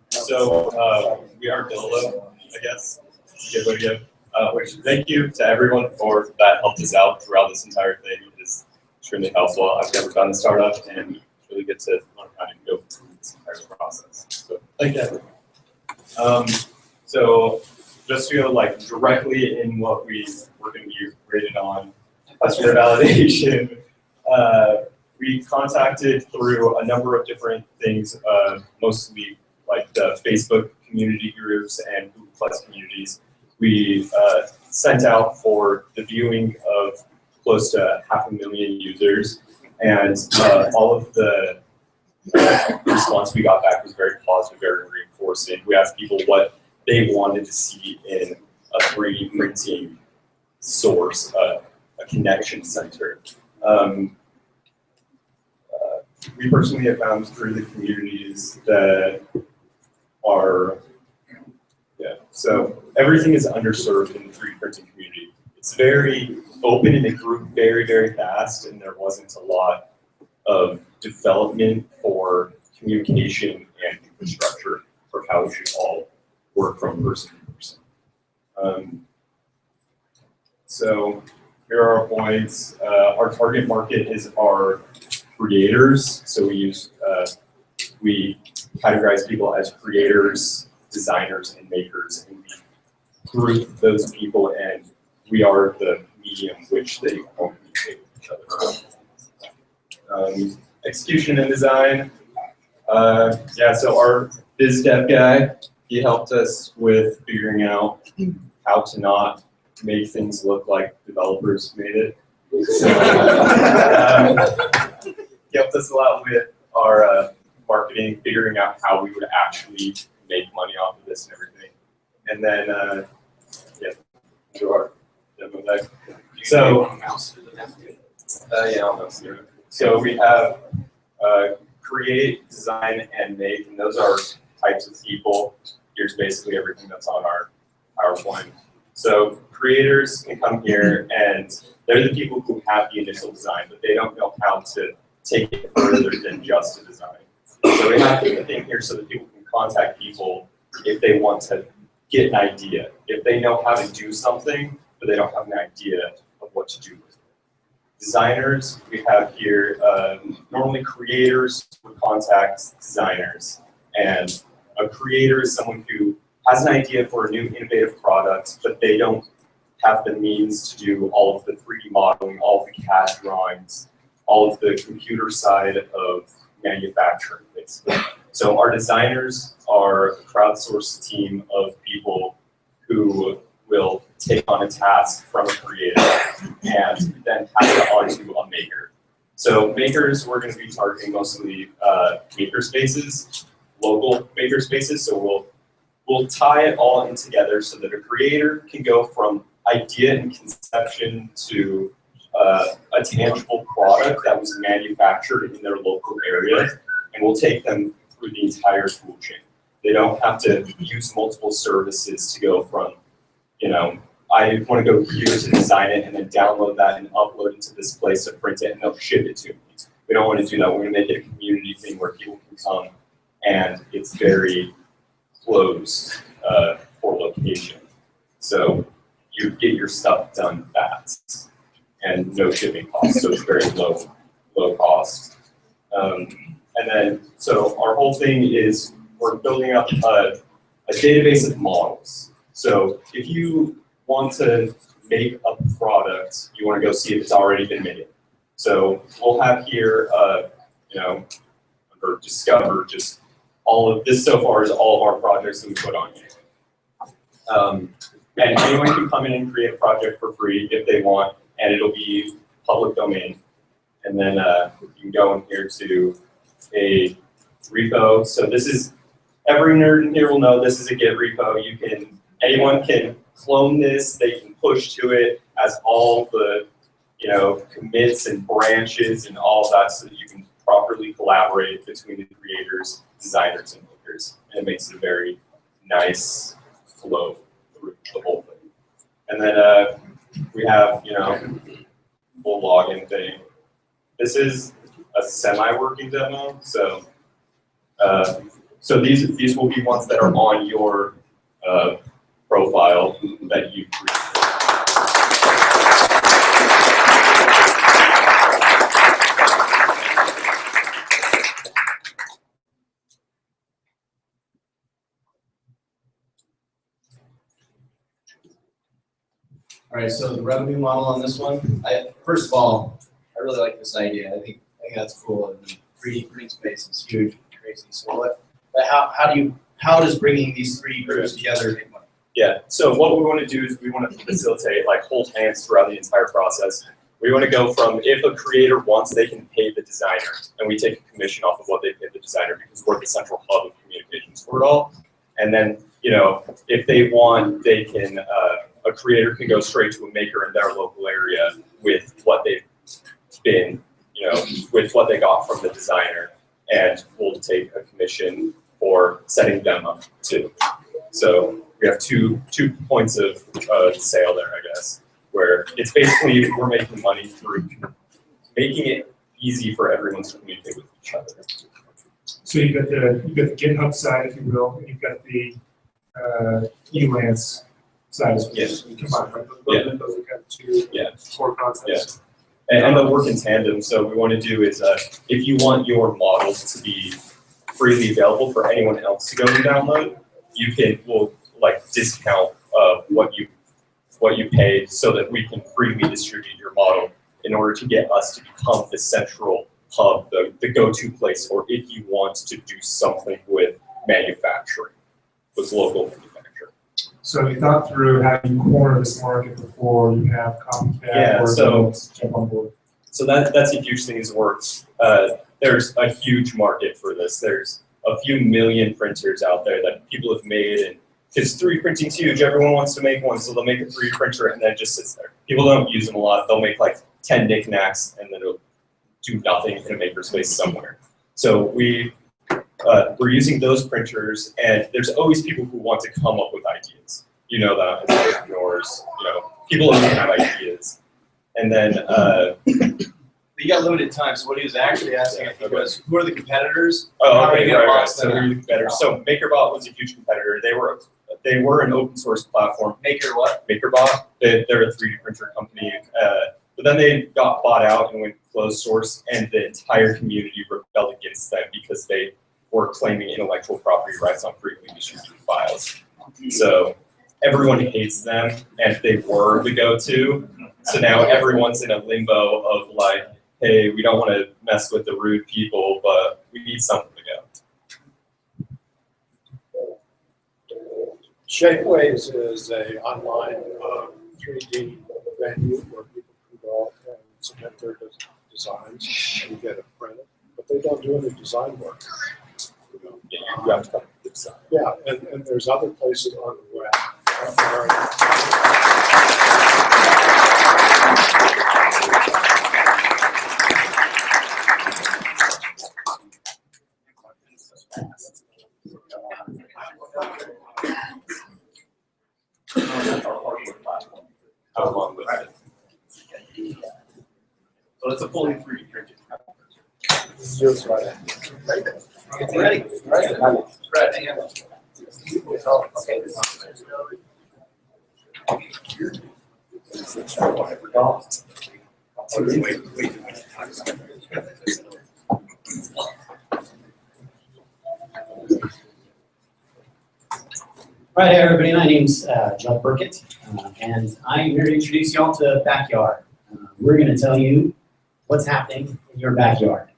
So we are Dolo, I guess. Which thank you to everyone for that helped us out throughout this entire thing. It is extremely helpful. I've never done a startup and really get to learn how to go through this entire process. So thank you everyone. So just to go like directly in what we were going to be rated on, customer validation. We contacted through a number of different things, mostly like the Facebook community groups and Google Plus communities. We sent out for the viewing of close to 500,000 users, and all of the response we got back was very positive, very reinforcing. We asked people what they wanted to see in a 3D printing source, a connection center. We personally have found through the communities that are, so everything is underserved in the 3D printing community. It's very open and it grew very, very fast, and there wasn't a lot of development for communication and infrastructure for how we should all work from person to person. So here are our points. Our target market is our creators. So we categorize people as creators, designers, and makers, and we group those people, and we are the medium which they communicate with each other. Execution and design. So our biz dev guy, he helped us with figuring out how to not make things look like developers made it. So, he helped us a lot with our marketing, figuring out how we would actually make money off of this and everything. And then, to our demo deck. So, almost. So we have create, design, and make, and those are types of people. Here's basically everything that's on our PowerPoint. So creators can come here, and they're the people who have the initial design, but they don't know how to take it further than just a design. So we have the thing here so that people can contact people if they want to get an idea. If they know how to do something, but they don't have an idea of what to do with it. Designers, we have here, normally creators would contact designers. And a creator is someone who has an idea for a new innovative product, but they don't have the means to do all of the 3D modeling, all of the CAD drawings, all of the computer side of manufacturing, basically. So our designers are a crowdsourced team of people who will take on a task from a creator and then pass it on to a maker. So makers, we're going to be targeting mostly maker spaces, local maker spaces. So we'll tie it all in together so that a creator can go from idea and conception to a tangible product that was manufactured in their local area, and we'll take them through the entire tool chain. They don't have to use multiple services to go from, I want to go here to design it and then download that and upload it to this place to print it and they'll ship it to me. We don't want to do that. We're going to make it a community thing where people can come and it's very closed for location. So you get your stuff done fast and no shipping costs, so it's very low cost. And then, so our whole thing is we're building up a database of models. So if you want to make a product, you want to go see if it's already been made. So we'll have here, under Discover, just all of this so far is all of our projects that we put on here. And anyone can come in and create a project for free if they want, and it'll be public domain. And then you can go in here to a repo. So this is, every nerd in here will know this is a Git repo. Anyone can clone this, they can push to it as all the commits and branches and all of that so that you can properly collaborate between the creators, designers, and makers. And it makes it a very nice flow through the whole thing. And then we have, full login thing. This is a semi-working demo, so these will be ones that are on your profile that you create. All right, so the revenue model on this one, first of all, I really like this idea. I think that's cool. And the 3D printing space is huge, and crazy. So but how does bringing these three groups together make money? Yeah, so what we want to do is we want to facilitate, like, hold hands throughout the entire process. We want to go from, if a creator wants, they can pay the designer, and we take a commission off of what they pay the designer because we're the central hub of communications for it all. And then, you know, if they want, they can, a creator can go straight to a maker in their local area with what they've been, you know, with what they got from the designer, and we'll take a commission for setting them up too. So we have two points of sale there, I guess, where it's basically we're making money through making it easy for everyone to communicate with each other. So you've got the GitHub side, if you will, and you've got the Elance side as well. Yes. Combined, right? Yeah. Those are kind of two core concepts. And they'll work in tandem. So what we want to do is, if you want your models to be freely available for anyone else to go and download, we'll like discount what you paid so that we can freely distribute your model in order to get us to become the central hub, the go-to place for if you want to do something with manufacturing, with local manufacturing. So you thought through how you corner this market before you have copycat or jump on board. So that's a huge thing is there's a huge market for this. There's a few million printers out there that people have made, and because 3D printing's huge, everyone wants to make one, so they'll make a 3D printer and then it just sits there. People don't use them a lot. They'll make like 10 knickknacks and then it'll do nothing in a makerspace somewhere. So we're using those printers, and there's always people who want to come up with ideas. You know that as entrepreneurs, you know, people always have ideas. And then You got limited time, so what he was actually asking, I think, was who are the competitors? Oh, How are okay, you gonna right. box So them they're out? better. So MakerBot was a huge competitor. They were an open source platform. Maker what? MakerBot. They're a 3D printer company. But then they got bought out and went closed source, and the entire community rebelled against them because they were claiming intellectual property rights on freely distributed files. So everyone hates them, and they were the go-to. So now everyone's in a limbo of like, hey, we don't want to mess with the rude people, but we need something to go. Shapeways is a online 3D venue where people can go and submit their designs and get it printed, but they don't do any design work. Yeah, you have to come up with design. Yeah, and there's other places on the web. That's our hardware platform. Along with it. So it's a fully 3D printed. This is yours, right? Right there. It's ready. Right. Right. Right, hey everybody, my name's John Burkett, and I'm here to introduce y'all to Backyard. We're going to tell you what's happening in your backyard.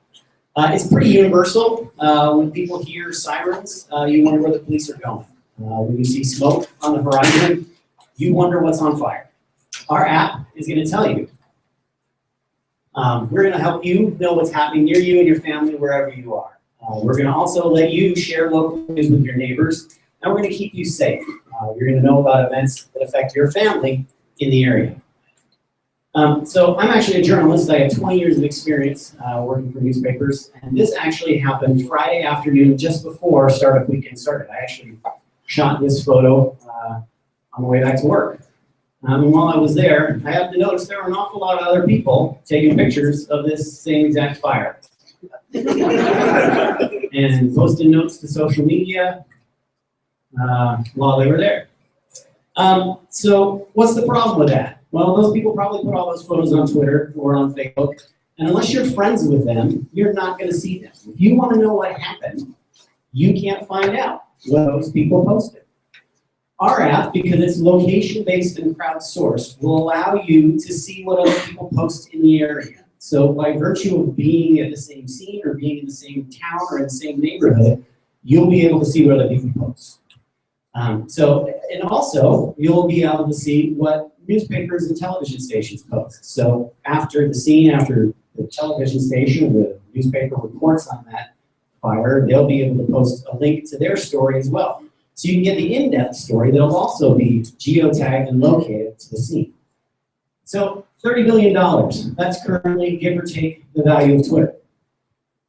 It's pretty universal. When people hear sirens, you wonder where the police are going. When you see smoke on the horizon, you wonder what's on fire. Our app is going to tell you. We're going to help you know what's happening near you and your family wherever you are. We're going to also let you share local news with your neighbors, and we're going to keep you safe. You're going to know about events that affect your family in the area. So I'm actually a journalist. I have 20 years of experience working for newspapers, and this actually happened Friday afternoon just before Startup Weekend started. I actually shot this photo on the way back to work. And while I was there, I happened to notice there were an awful lot of other people taking pictures of this same exact fire. And posting notes to social media while they were there. So what's the problem with that? Well, those people probably put all those photos on Twitter or on Facebook, and unless you're friends with them, you're not going to see them. If you want to know what happened, you can't find out what those people posted. Our app, because it's location-based and crowdsourced, will allow you to see what other people post in the area. So by virtue of being at the same scene or being in the same town or in the same neighborhood, you'll be able to see what other people post. And also, you'll be able to see what newspapers and television stations post. So after the scene, after the television station, the newspaper reports on that fire, they'll be able to post a link to their story as well. So you can get the in-depth story that'll also be geotagged and located to the scene. So $30 billion, that's currently, give or take, the value of Twitter.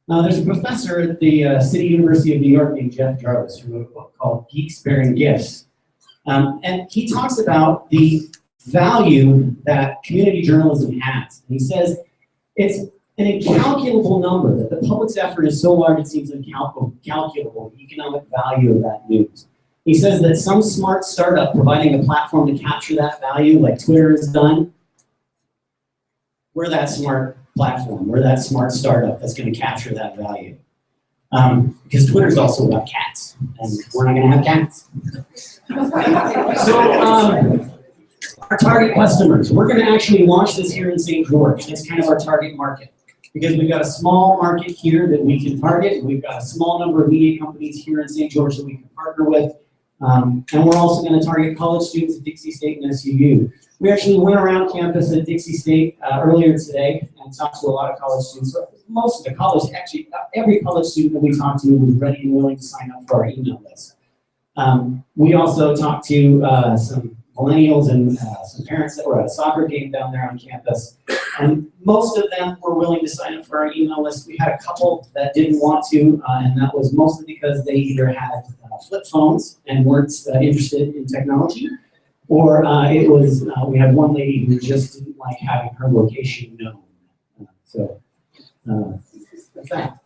Now there's a professor at the City University of New York named Jeff Jarvis who wrote a book called Geeks Bearing Gifts. And he talks about the value that community journalism has. And he says it's an incalculable number, that the public's effort is so large it seems incalculable, the economic value of that news. He says that some smart startup providing a platform to capture that value, like Twitter has done, we're that smart platform, we're that smart startup that's going to capture that value. Because Twitter is also about cats, and we're not going to have cats. So, our target customers, we're going to actually launch this here in St. George. That's kind of our target market. Because we've got a small market here that we can target. We've got a small number of media companies here in St. George that we can partner with. And we're also going to target college students at Dixie State and SUU. We actually went around campus at Dixie State earlier today and talked to a lot of college students. So most of the college, actually every college student that we talked to was ready and willing to sign up for our email list. We also talked to some millennials and some parents that were at a soccer game down there on campus. And most of them were willing to sign up for our email list. We had a couple that didn't want to, and that was mostly because they either had flip phones and weren't interested in technology, or it was, we had one lady who just didn't like having her location known. That's that.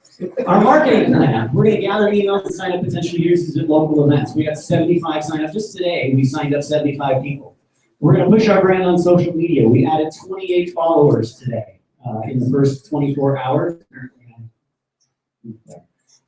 Our marketing plan, we're going to gather emails and sign up potential users at local events. We got 75 sign up. Just today, we signed up 75 people. We're going to push our brand on social media. We added 28 followers today in the first 24 hours.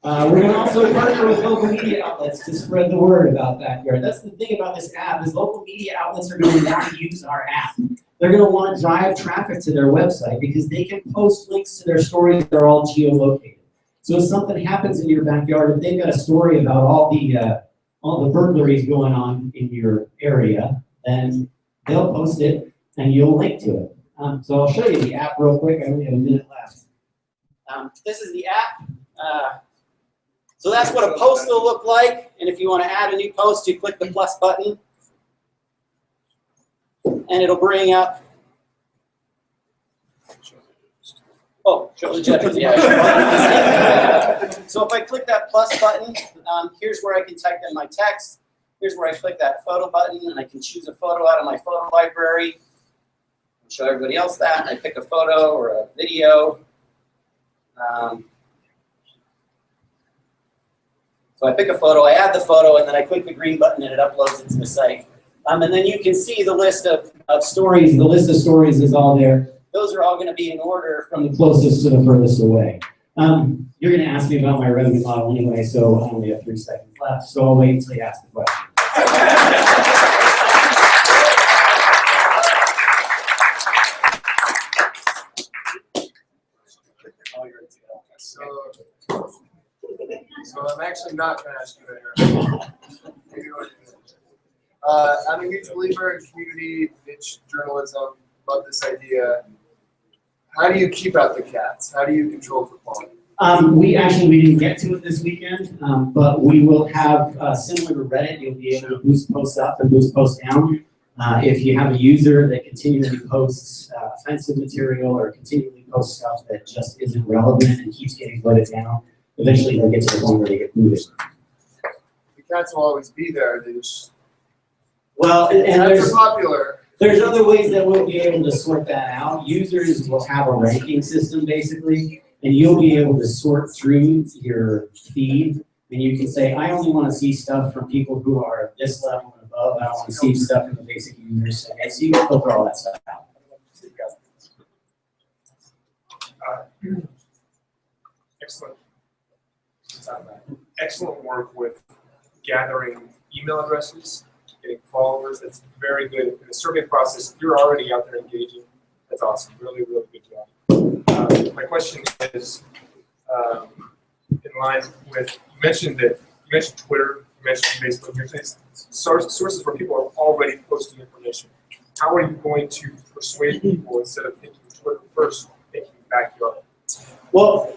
We're going to also partner with local media outlets to spread the word about Backyard. That's the thing about this app, is local media outlets are going to want to use our app. They're going to want to drive traffic to their website because they can post links to their stories that are all geolocated. So if something happens in your backyard, if they've got a story about all the burglaries going on in your area, then they'll post it and you'll link to it. So I'll show you the app real quick. I only have a minute left. This is the app. So that's what a post will look like. And if you want to add a new post, you click the plus button. And it'll bring up. Oh, show the judges, yeah. So if I click that plus button, here's where I can type in my text. Here's where I click that photo button, and I can choose a photo out of my photo library. I'll show everybody else that. And I pick a photo or a video. So I pick a photo, I add the photo, and then I click the green button, and it uploads it to the site. And then you can see the list of stories. The list of stories is all there. Those are all going to be in order from the closest to the furthest away. You're going to ask me about my revenue model anyway, so I only have 3 seconds left, so I'll wait until you ask the question. So I'm actually not going to ask you that. I'm a huge believer in community niche journalism. Love this idea. How do you keep out the cats? How do you control for quality? We didn't get to it this weekend, but we will have, similar to Reddit, you'll be able to boost posts up and boost posts down. If you have a user that continually posts offensive material or continually posts stuff that just isn't relevant and keeps getting voted down, eventually they'll get to the point where they get booted. The cats will always be there. They just well, and cats are popular. There's other ways that we'll be able to sort that out. Users will have a ranking system basically, and you'll be able to sort through your feed, and you can say, I only want to see stuff from people who are at this level and above. I don't want to see stuff from the basic users. So you can filter all that stuff out. Excellent. Excellent work with gathering email addresses getting followers. That's very good. In the survey process, you're already out there engaging. That's awesome. Really, really good job. My question is in line with, you mentioned Twitter, you mentioned Facebook, you mentioned sources where people are already posting information. How are you going to persuade people instead of thinking Twitter first, thinking backyard? Well,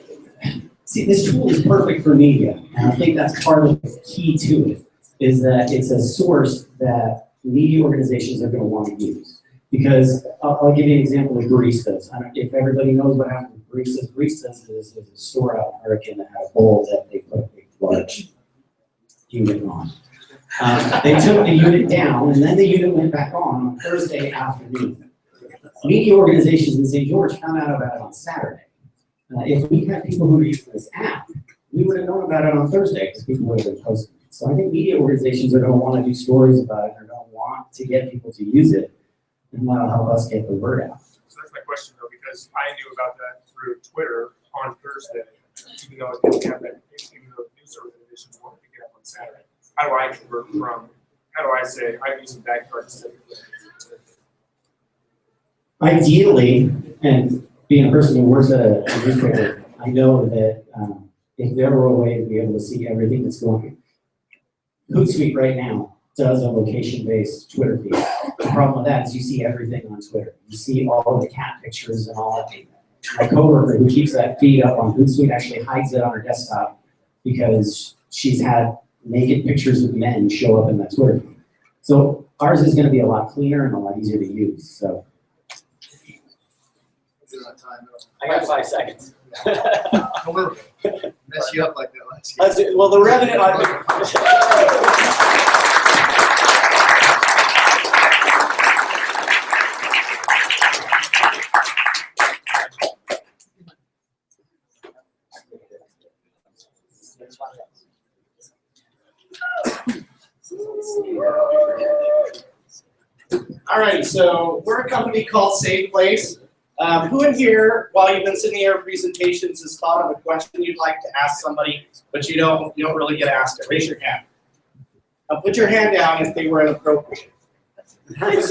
see, this tool is perfect for media, and I think that's part of the key to it, is that it's a source that media organizations are going to want to use. Because I'll give you an example of baristas. I don't know if everybody knows what happened with baristas. Baristas is a store out in Hurricane that had a bowl that they put a big, large unit on. They took the unit down, and then the unit went back on Thursday afternoon. Media organizations in St. George found out about it on Saturday. If we had people who were using this app, we would have known about it on Thursday because people would have been posting it. So I think media organizations are going to want to do stories about it. They're going to want to get people to use it, and that'll help us get the word out. So that's my question though, because I knew about that through Twitter on Thursday, even though I didn't have that, even though the news organizations wanted to get up on Saturday. How do I convert from, how do I say I'm using backyard instead of Ideally, and being a person who works at a newspaper, I know that if there were a way to be able to see everything that's going on, Hootsuite right now does a location-based Twitter feed. The problem with that is you see everything on Twitter. You see all of the cat pictures and all that. My coworker who keeps that feed up on Hootsuite actually hides it on her desktop because she's had naked pictures of men show up in that Twitter feed. So ours is going to be a lot cleaner and a lot easier to use. So. I got 5 seconds. Mess you up like that last year. Well, the revenue. Alrighty, so we're a company called Safe Place. Who in here, while you've been sitting here in presentations, has thought of a question you'd like to ask somebody, but you don't really get asked it? Raise your hand. Put your hand down if they were inappropriate. Because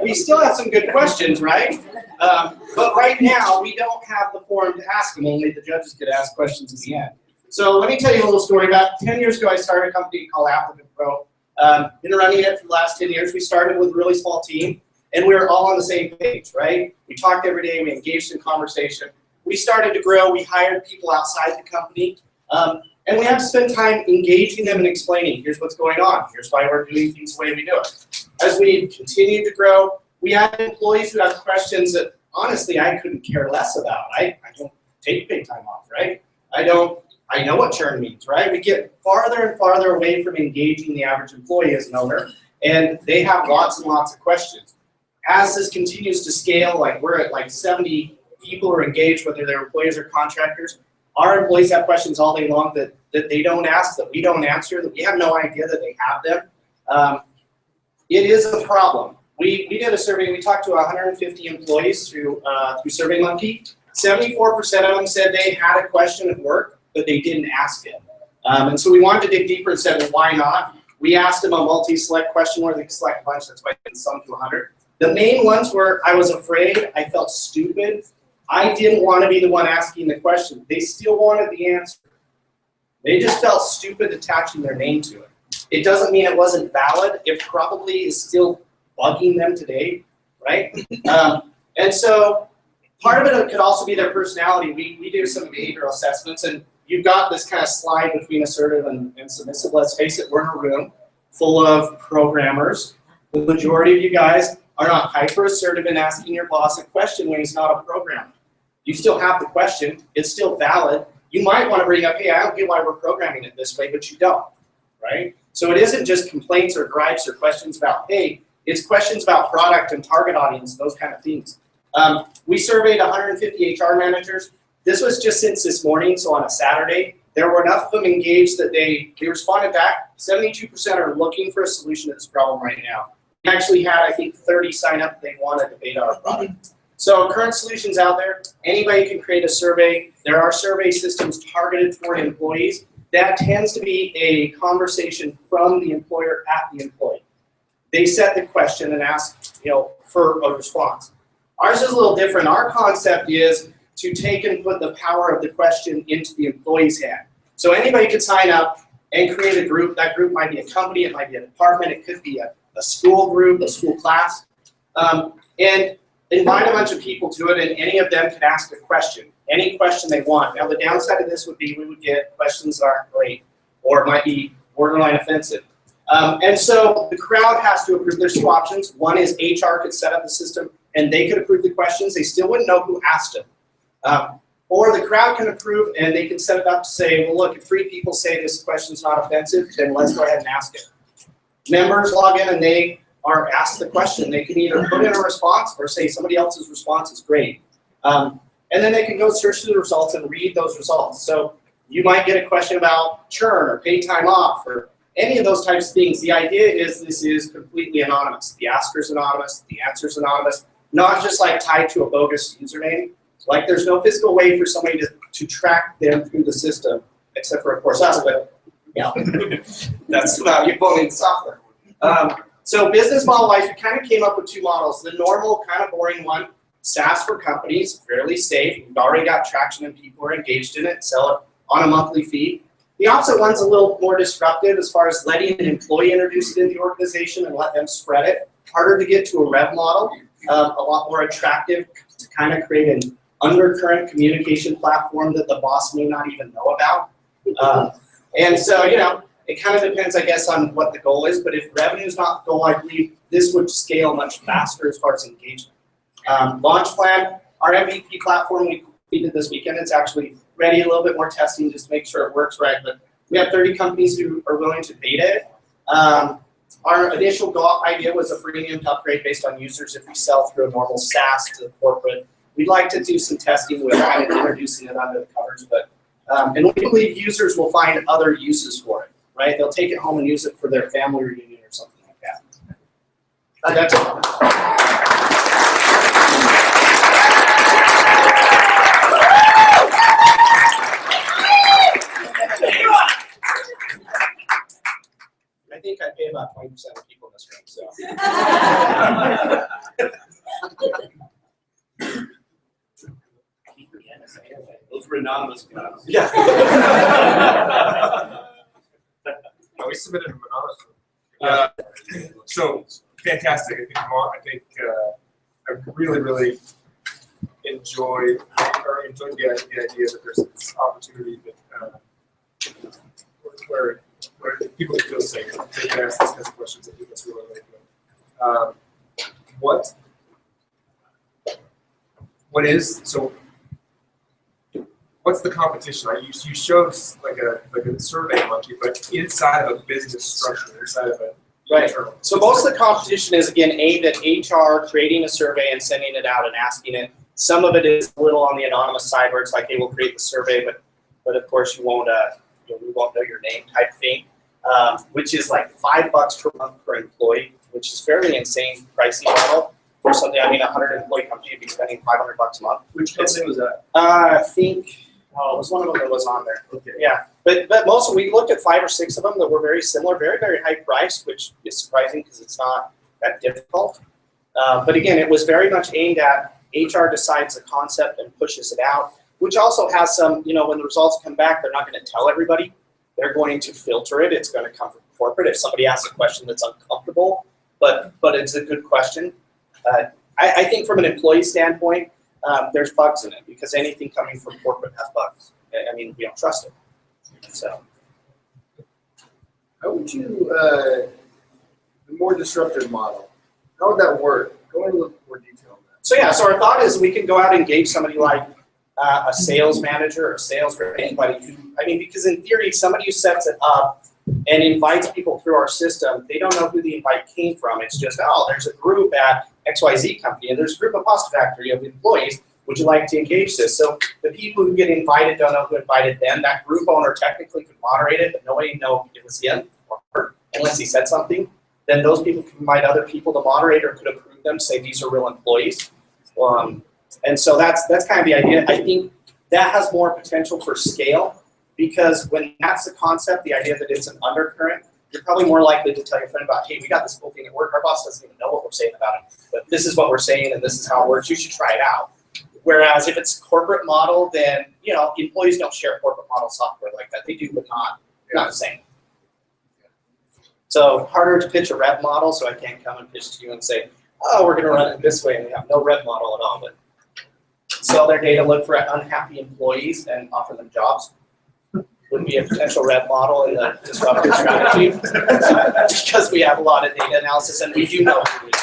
we still have some good questions, right? But right now, we don't have the forum to ask them. Only the judges could ask questions at the end. So let me tell you a little story. About 10 years ago, I started a company called Applicant Pro. Been running it for the last 10 years. We started with a really small team, and we were all on the same page, right? We talked every day. We engaged in conversation. We started to grow. We hired people outside the company. And we have to spend time engaging them and explaining, here's what's going on. Here's why we're doing things the way we do it. As we continued to grow, we had employees who had questions that, honestly, I couldn't care less about. I don't take paid time off, right? I know what churn means, right? We get farther and farther away from engaging the average employee as an owner, and they have lots and lots of questions. As this continues to scale, like we're at like 70 people are engaged, whether they're employees or contractors. Our employees have questions all day long that they don't ask, that we don't answer, that we have no idea that they have them. It is a problem. We did a survey. We talked to 150 employees through SurveyMonkey. 74% of them said they had a question at work, but they didn't ask it. And so we wanted to dig deeper and said, well, why not? We asked them a multi-select question where they could select a bunch. That's why I did some to 100. The main ones were I was afraid, I felt stupid. I didn't want to be the one asking the question. They still wanted the answer. They just felt stupid attaching their name to it. It doesn't mean it wasn't valid. It probably is still bugging them today, right? And so part of it could also be their personality. We do some behavioral assessments, and you've got this kind of slide between assertive and submissive. Let's face it, we're in a room full of programmers. The majority of you guys are not hyper assertive in asking your boss a question when he's not a programmer. You still have the question. It's still valid. You might want to bring up, hey, I don't get why we're programming it this way, but you don't, right? So it isn't just complaints or gripes or questions about pay. It's questions about product and target audience, those kind of things. We surveyed 150 HR managers. This was just since this morning, so on a Saturday. There were enough of them engaged that they responded back. 72% are looking for a solution to this problem right now. We actually had, I think, 30 sign up. They wanted to beta our product. So current solutions out there, anybody can create a survey. There are survey systems targeted toward employees. That tends to be a conversation from the employer at the employee. they set the question and ask, for a response. Ours is a little different. Our concept is to take and put the power of the question into the employee's hand. So anybody could sign up and create a group. That group might be a company, it might be a department, it could be a school group, a school class, and invite a bunch of people to it, and any of them can ask a question, any question they want. Now the downside of this would be we would get questions that aren't great, or it might be borderline offensive. And so the crowd has to approve. There's two options. One is HR could set up the system and they could approve the questions. They still wouldn't know who asked them. Or the crowd can approve and they can set it up to say, well, look, if 3 people say this question's not offensive, then let's go ahead and ask it. Members log in and they are asked the question. They can either put in a response or say somebody else's response is great. And then they can go search through the results and read those results. So you might get a question about churn or pay time off or any of those types of things. The idea is this is completely anonymous. The asker's anonymous, the answer's anonymous, not just like tied to a bogus username. Like there's no physical way for somebody to track them through the system, except for of course us, but yeah, that's about you building software. So business model-wise, we kind of came up with 2 models. The normal, kind of boring one, SaaS for companies, fairly safe. We've already got traction and people are engaged in it, sell it on a monthly fee. The opposite one's a little more disruptive as far as letting an employee introduce it into the organization and let them spread it. Harder to get to a rev model, a lot more attractive to kind of create an undercurrent communication platform that the boss may not even know about. And so, it kind of depends, I guess, on what the goal is, but if revenue is not the goal, I believe this would scale much faster as far as engagement. Launch plan, our MVP platform we completed this weekend. It's actually ready, a little bit more testing just to make sure it works right, but we have 30 companies who are willing to beta it. Our initial idea was a freemium to upgrade based on users if we sell through a normal SaaS to the corporate. We'd like to do some testing with kind of introducing it under the covers, but and we believe users will find other uses for it, right? They'll take it home and use it for their family reunion or something like that. That's it. I think I pay about 20% of people in this room, so. Those were anonymous. Yeah. No, we submitted them anonymously. So fantastic. I really enjoyed the idea that there's this opportunity that where people can feel safe. They can ask these kinds of questions. I think that's really good. What's the competition? Right? You showed like a survey monkey, but inside of a business structure, inside of a right. So most of the competition is again aimed at HR creating a survey and sending it out and asking it. Some of it is a little on the anonymous side where it's like, hey, we'll create the survey, but of course you won't we won't know your name type thing, which is like $5 per month per employee, which is fairly insane pricing model for something. I mean, a 100-employee company would be spending $500 a month. Which company was that? I think it was one of them that was on there. Okay. Yeah, but most we looked at 5 or 6 of them that were very similar, very high priced, which is surprising because it's not that difficult. But again, it was very much aimed at HR decides the concept and pushes it out, which also has some, when the results come back, they're not going to tell everybody. They're going to filter it. It's going to come from corporate. If somebody asks a question that's uncomfortable, but it's a good question. I think from an employee standpoint, there's bugs in it because anything coming from corporate has bugs. I mean, we don't trust it. So, how would you, the more disruptive model, how would that work? Go into a little more detail on that. So yeah, so our thought is we can go out and engage somebody like a sales manager or sales rep, anybody who, because in theory, somebody who sets it up and invites people through our system, they don't know who the invite came from. It's just, there's a group at XYZ company, and there's a group of Pasta Factory of employees. Would you like to engage this? So the people who get invited don't know who invited them. That group owner technically could moderate it, but nobody knows it was him or her unless he said something. Then those people can invite other people. The moderator could approve them, say these are real employees. And so that's kind of the idea. I think that has more potential for scale because when that's the concept, the idea that it's an undercurrent, you're probably more likely to tell your friend about, hey, we got this cool thing at work. Our boss doesn't even know what we're saying about it, but this is what we're saying and this is how it works. You should try it out. Whereas if it's corporate model, then employees don't share corporate model software like that. They do, but not the same. So harder to pitch a rev model, so I can't come and pitch to you and say, oh, we're going to run it this way, and we have no rev model at all. But sell their data, look for unhappy employees, and offer them jobs would be a potential rev model in the disruptive strategy because we have a lot of data analysis and we do know who it is.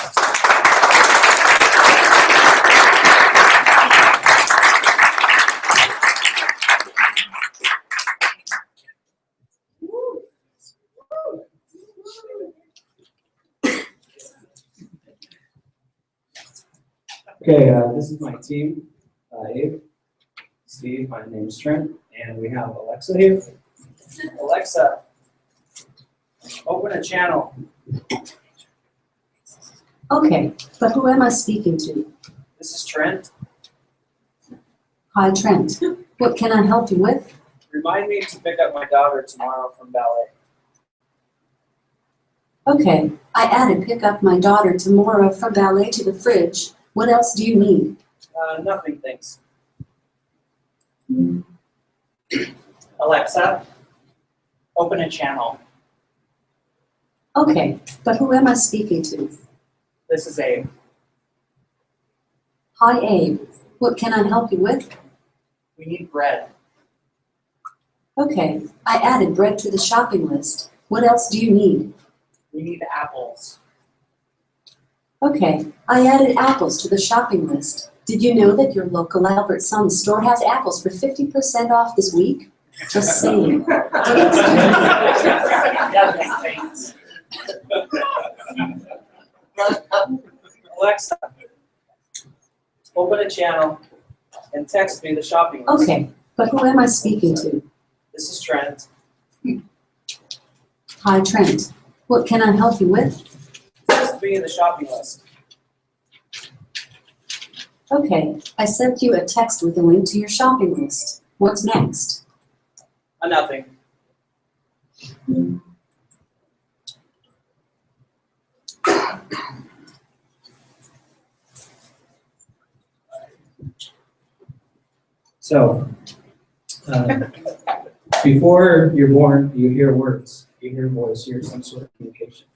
Okay, this is my team. Abe, Steve, my name is Trent, and we have Alexa here. Alexa, open a channel. Okay, but who am I speaking to? This is Trent. Hi, Trent. What can I help you with? Remind me to pick up my daughter tomorrow from ballet. Okay, I added pick up my daughter tomorrow from ballet to the fridge. What else do you need? Nothing, thanks. Alexa, open a channel. Okay, but who am I speaking to? This is Abe. Hi, Abe. What can I help you with? We need bread. Okay, I added bread to the shopping list. What else do you need? We need apples. Okay, I added apples to the shopping list. Did you know that your local Albertsons store has apples for 50% off this week? Just saying. Alexa, open a channel and text me the shopping list. Okay, but who am I speaking to? This is Trent. Hi, Trent. What can I help you with? Text me the shopping list. Okay, I sent you a text with a link to your shopping list. What's next? Nothing. So, before you're born, you hear words, you hear voice, you hear some sort of communication.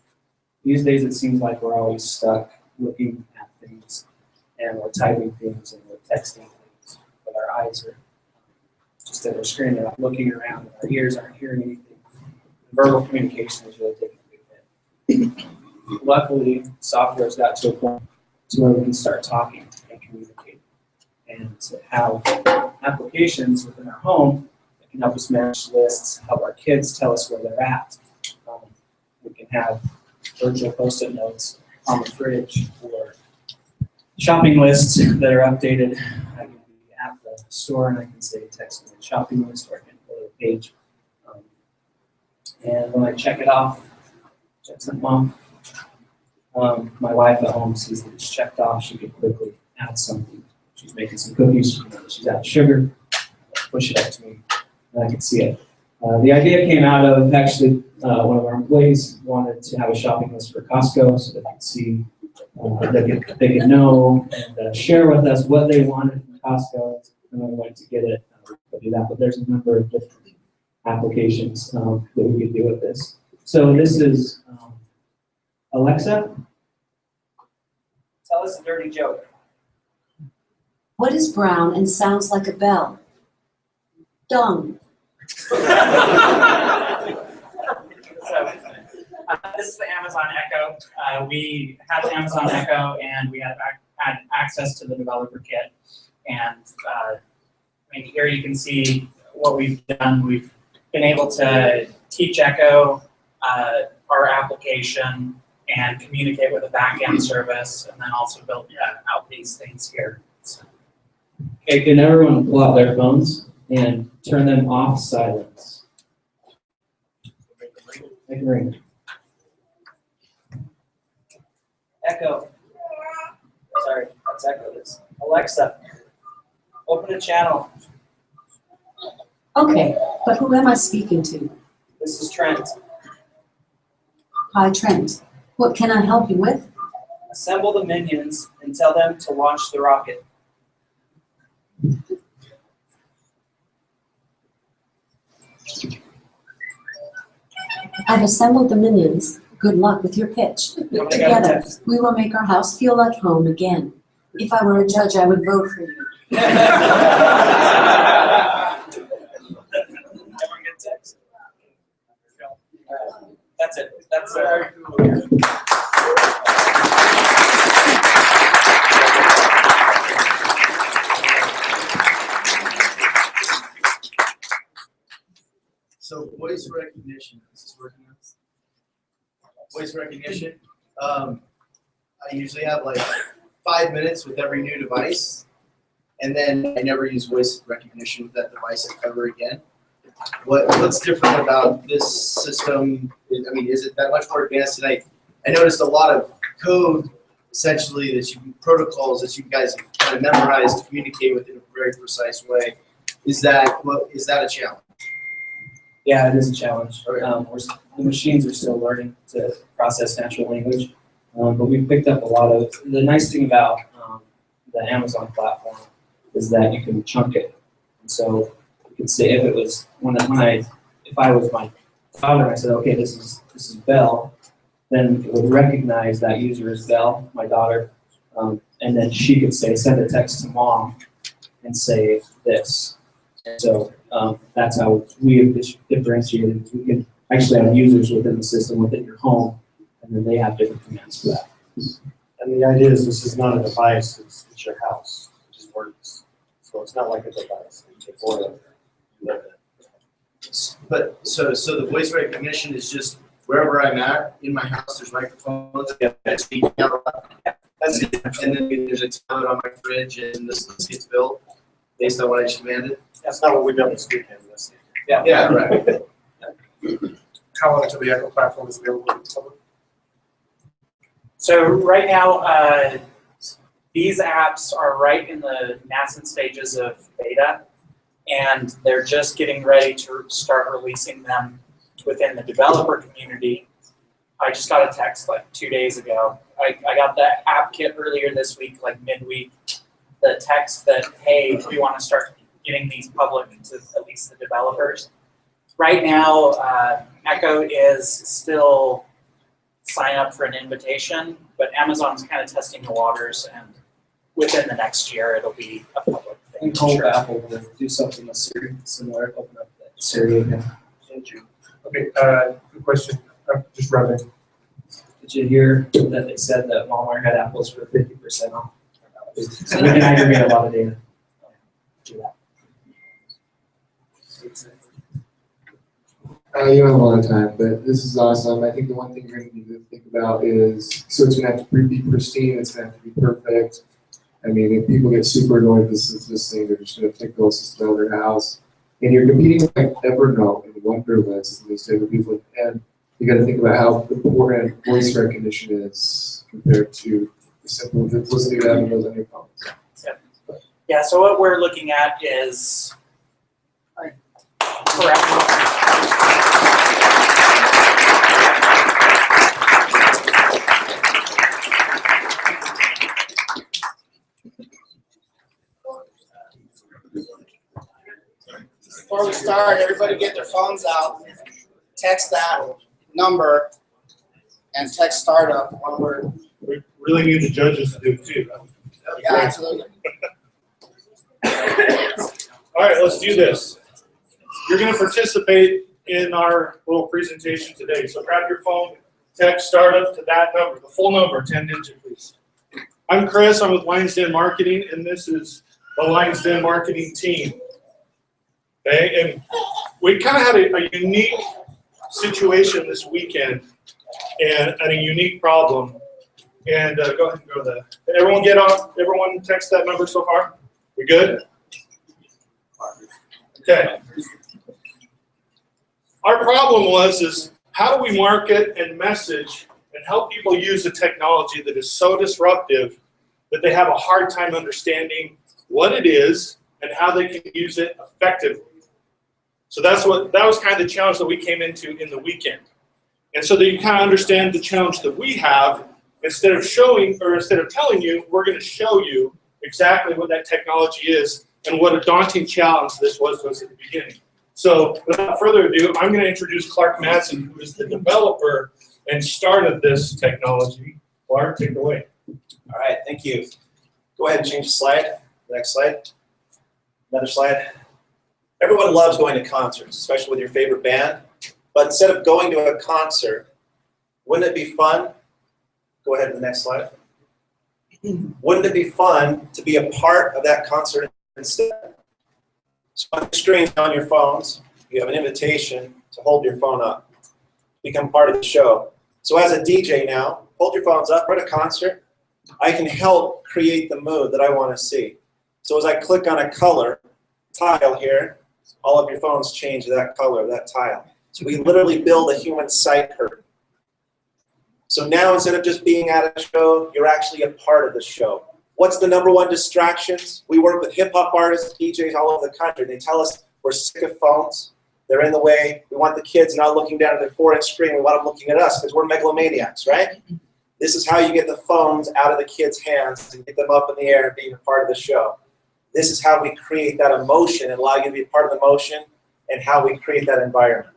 These days it seems like we're always stuck looking at things, and we're typing things, and we're texting things, but our eyes are just at our screen, they're not looking around, and our ears aren't hearing anything. Verbal communication is really taking a big hit. Luckily, software's got to a point to where we can start talking and communicating, and to have applications within our home that can help us manage lists, help our kids tell us where they're at. We can have virtual post-it notes on the fridge or shopping lists that are updated. I can be at the store and I can say text me a shopping list, or I can go to the page. And when I check it off, check something off, my wife at home sees that it's checked off. She can quickly add something. She's making some cookies, she's adding sugar, push it up to me, and I can see it. The idea came out of actually one of our employees wanted to have a shopping list for Costco so they could see, they could know and share with us what they wanted from Costco, and then we went to get it. We'll do that, but there's a number of different applications that we could do with this. So this is Alexa. Tell us a dirty joke. What is brown and sounds like a bell? Dung. This is the Amazon Echo. We had the Amazon Echo, and we had access to the developer kit. And here you can see what we've done. We've been able to teach Echo our application and communicate with a back-end service, and then also build out these things here. So. Okay, can everyone pull out their phones and turn them off silence? Make them ring. Echo. Sorry, that's Echo. This. Alexa, open a channel. Okay, but who am I speaking to? This is Trent. Hi Trent, what can I help you with? Assemble the minions and tell them to launch the rocket. I've assembled the minions. Good luck with your pitch. Together, we will make our house feel like home again. If I were a judge, I would vote for you. Everyone get text? That's it. That's So voice recognition, is this working now? Voice recognition, I usually have like 5 minutes with every new device, and then I never use voice recognition with that device ever again. What's different about this system? I mean, is it that much more advanced? And I noticed a lot of code, essentially, protocols that you guys have kind of memorized to communicate with in a very precise way. Is that a challenge? Yeah, it is a challenge. The machines are still learning to process natural language, but we've picked up a lot of. The nice thing about the Amazon platform is that you can chunk it, and so you can say if it was if I was my father, and I said, okay, this is Belle, then it would recognize that user as Belle, my daughter, and then she could say send a text to mom and say this. So that's how we have differentiated. We can actually have users within the system within your home, and then they have different commands for that. And the idea is this is not a device, it's your house. It just works. So it's not like a device. You take one of them. But so the voice recognition is just wherever I'm at in my house, there's microphones. That's it. And then there's a tablet on my fridge, and this gets built based on what I just commanded. That's not what we built this weekend. Yeah, right. How long until the Echo platform is available to the public? So right now, these apps are right in the nascent stages of beta, and they're just getting ready to start releasing them within the developer community. I just got a text like 2 days ago. I got the app kit earlier this week, like midweek. The text that, hey, we want to start getting these public to at least the developers. Right now, Echo is still sign up for an invitation, but Amazon's kind of testing the waters, and within the next year, it'll be a public thing. We hope Apple will do something with Siri similar, open up that Siri again. Thank you. Okay, good question. I'm just rubbing. Did you hear that they said that Walmart had apples for 50% off? So we can aggregate a lot of data. Do that. You don't have a lot of time, but this is awesome. I think the one thing you're going to need to think about is, so it's going to have to be pristine, it's going to have to be perfect. I mean, if people get super annoyed with this thing, they're just going to take the whole system out of their house. And you're competing with like Evernote and Wonderlist and these type of people. And you got to think about how important voice recognition is compared to the simple simplicity of having those on your phones. Yeah, so what we're looking at is correct. Before we start, everybody get their phones out, text that number, and text startup one word. We really need the judges to do it too. Yeah, absolutely. All right, let's do this. You're going to participate in our little presentation today. So grab your phone, text startup to that number, the full number, 10-digit, please. I'm Chris. I'm with Lions Den Marketing, and this is the Lions Den Marketing team. Okay, and we kind of had a unique situation this weekend and a unique problem. And go ahead and go to that. Did everyone get on? Everyone text that number so far? We good? Okay. Our problem is how do we market and message and help people use a technology that is so disruptive that they have a hard time understanding what it is and how they can use it effectively. So that was kind of the challenge that we came into in the weekend. And so that you kind of understand the challenge that we have, instead of showing, or instead of telling you, we're going to show you exactly what that technology is and what a daunting challenge this was to us at the beginning. So without further ado, I'm going to introduce Clark Madsen, who is the developer and started this technology. Clark, take it away. All right, thank you. Go ahead and change the slide. The next slide. Another slide. Everyone loves going to concerts, especially with your favorite band. But instead of going to a concert, wouldn't it be fun? Go ahead to the next slide. Wouldn't it be fun to be a part of that concert instead? So on the screens on your phones, you have an invitation to hold your phone up, become part of the show. So as a DJ now, hold your phones up. We're at a concert. I can help create the mood that I want to see. So as I click on a color tile here, all of your phones change that color, that tile. So we literally build a human sight curtain. So now instead of just being at a show, you're actually a part of the show. What's the #1 distractions? We work with hip-hop artists, DJs all over the country. They tell us we're sick of phones. They're in the way. We want the kids not looking down at their 4-inch screen. We want them looking at us because we're megalomaniacs, right? This is how you get the phones out of the kids' hands and get them up in the air and being a part of the show. This is how we create that emotion and allow you to be a part of the motion and how we create that environment.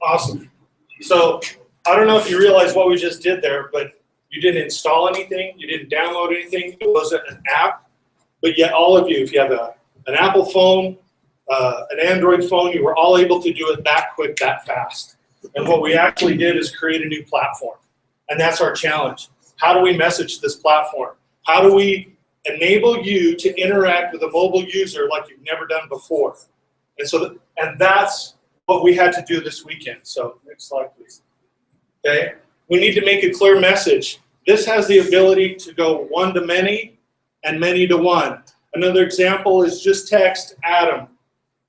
Awesome. So I don't know if you realize what we just did there, but you didn't install anything, you didn't download anything, it wasn't an app, but yet all of you, if you have an Apple phone, an Android phone, you were all able to do it that quick, that fast. And what we actually did is create a new platform. And that's our challenge. How do we message this platform? How do we enable you to interact with a mobile user like you've never done before? And that's what we had to do this weekend. So next slide, please. Okay, we need to make a clear message. This has the ability to go one to many and many to one. Another example is just text Adam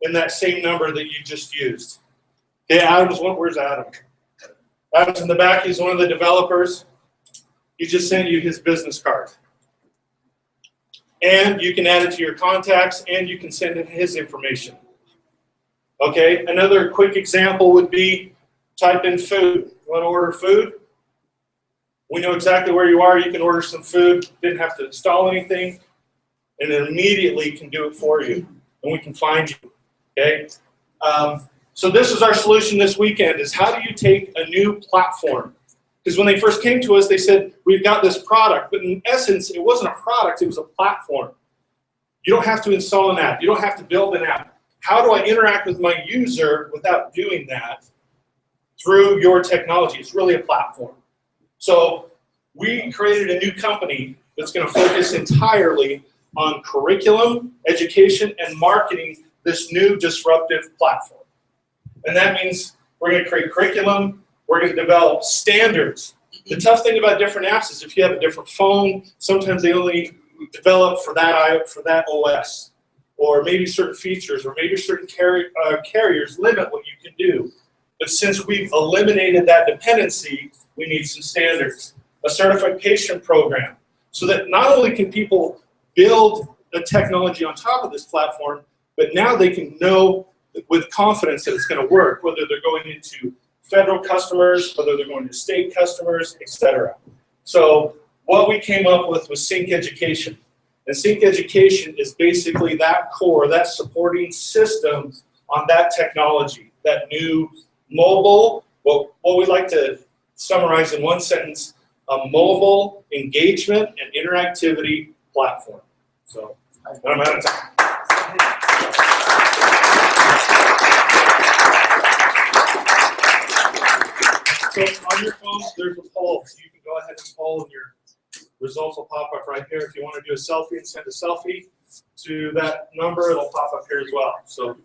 in that same number that you just used. Okay, Adam's one. Where's Adam? Adam's in the back. He's one of the developers. He just sent you his business card. And you can add it to your contacts, and you can send in his information. Okay, another quick example would be type in food. You want to order food? We know exactly where you are. You can order some food. Didn't have to install anything. And it immediately can do it for you. And we can find you. Okay? So this is our solution this weekend, is how do you take a new platform? Because when they first came to us, they said, we've got this product. But in essence, it wasn't a product. It was a platform. You don't have to install an app. You don't have to build an app. How do I interact with my user without doing that through your technology? It's really a platform. So we created a new company that's going to focus entirely on curriculum, education, and marketing this new disruptive platform. And that means we're going to create curriculum, we're going to develop standards. The tough thing about different apps is if you have a different phone, sometimes they only develop for that OS. Or maybe certain features, or maybe certain carriers limit what you can do. But since we've eliminated that dependency, we need some standards. A certification program, so that not only can people build the technology on top of this platform, but now they can know with confidence that it's going to work, whether they're going into federal customers, whether they're going to state customers, etc. So what we came up with was Sync Education. And Sync Education is basically that core, that supporting system on that technology, that new mobile, what we like to summarize in one sentence, a mobile engagement and interactivity platform. So I'm out of time. So on your phones, there's a poll. So you can go ahead and poll, and your results will pop up right here. If you want to do a selfie and send a selfie to that number, it'll pop up here as well. So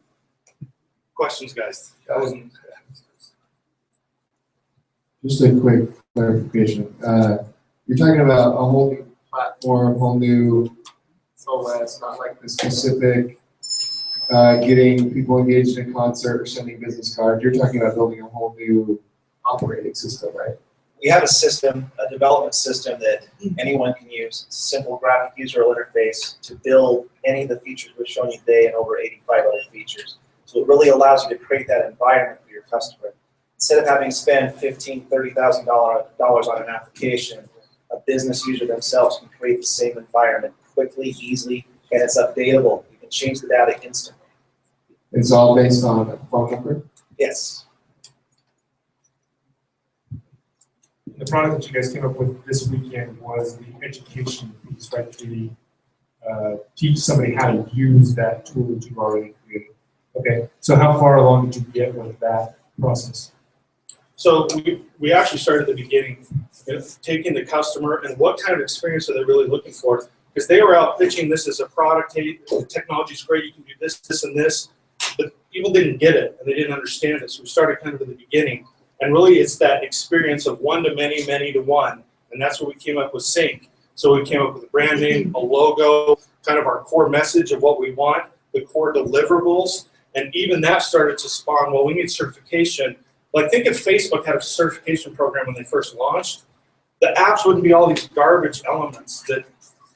questions, guys? That wasn't. Just a quick clarification. You're talking about a whole new platform, whole new OS, not like the specific getting people engaged in a concert or sending business cards. You're talking about building a whole new operating system, right? We have a system, a development system that anyone can use. It's a simple graphic user interface to build any of the features we've shown you today and over 85 other features. So it really allows you to create that environment for your customer. instead of having to spend $15,000-$30,000 on an application, a business user themselves can create the same environment quickly, easily, and it's updatable. You can change the data instantly. It's all based on a phone number? Yes. The product that you guys came up with this weekend was the education piece, right? To teach somebody how to use that tool that you've already created. Okay, so how far along did you get with that process? So we actually started at the beginning, taking the customer and what kind of experience are they really looking for? Because they were out pitching this as a product, hey, the technology's great, you can do this, this, and this, but people didn't get it and they didn't understand it. So we started kind of at the beginning. And really it's that experience of one to many, many to one. And that's what we came up with Sync. So we came up with a brand name, a logo, kind of our core message of what we want, the core deliverables. And even that started to spawn, well, we need certification. Like think if Facebook had a certification program when they first launched, the apps wouldn't be all these garbage elements that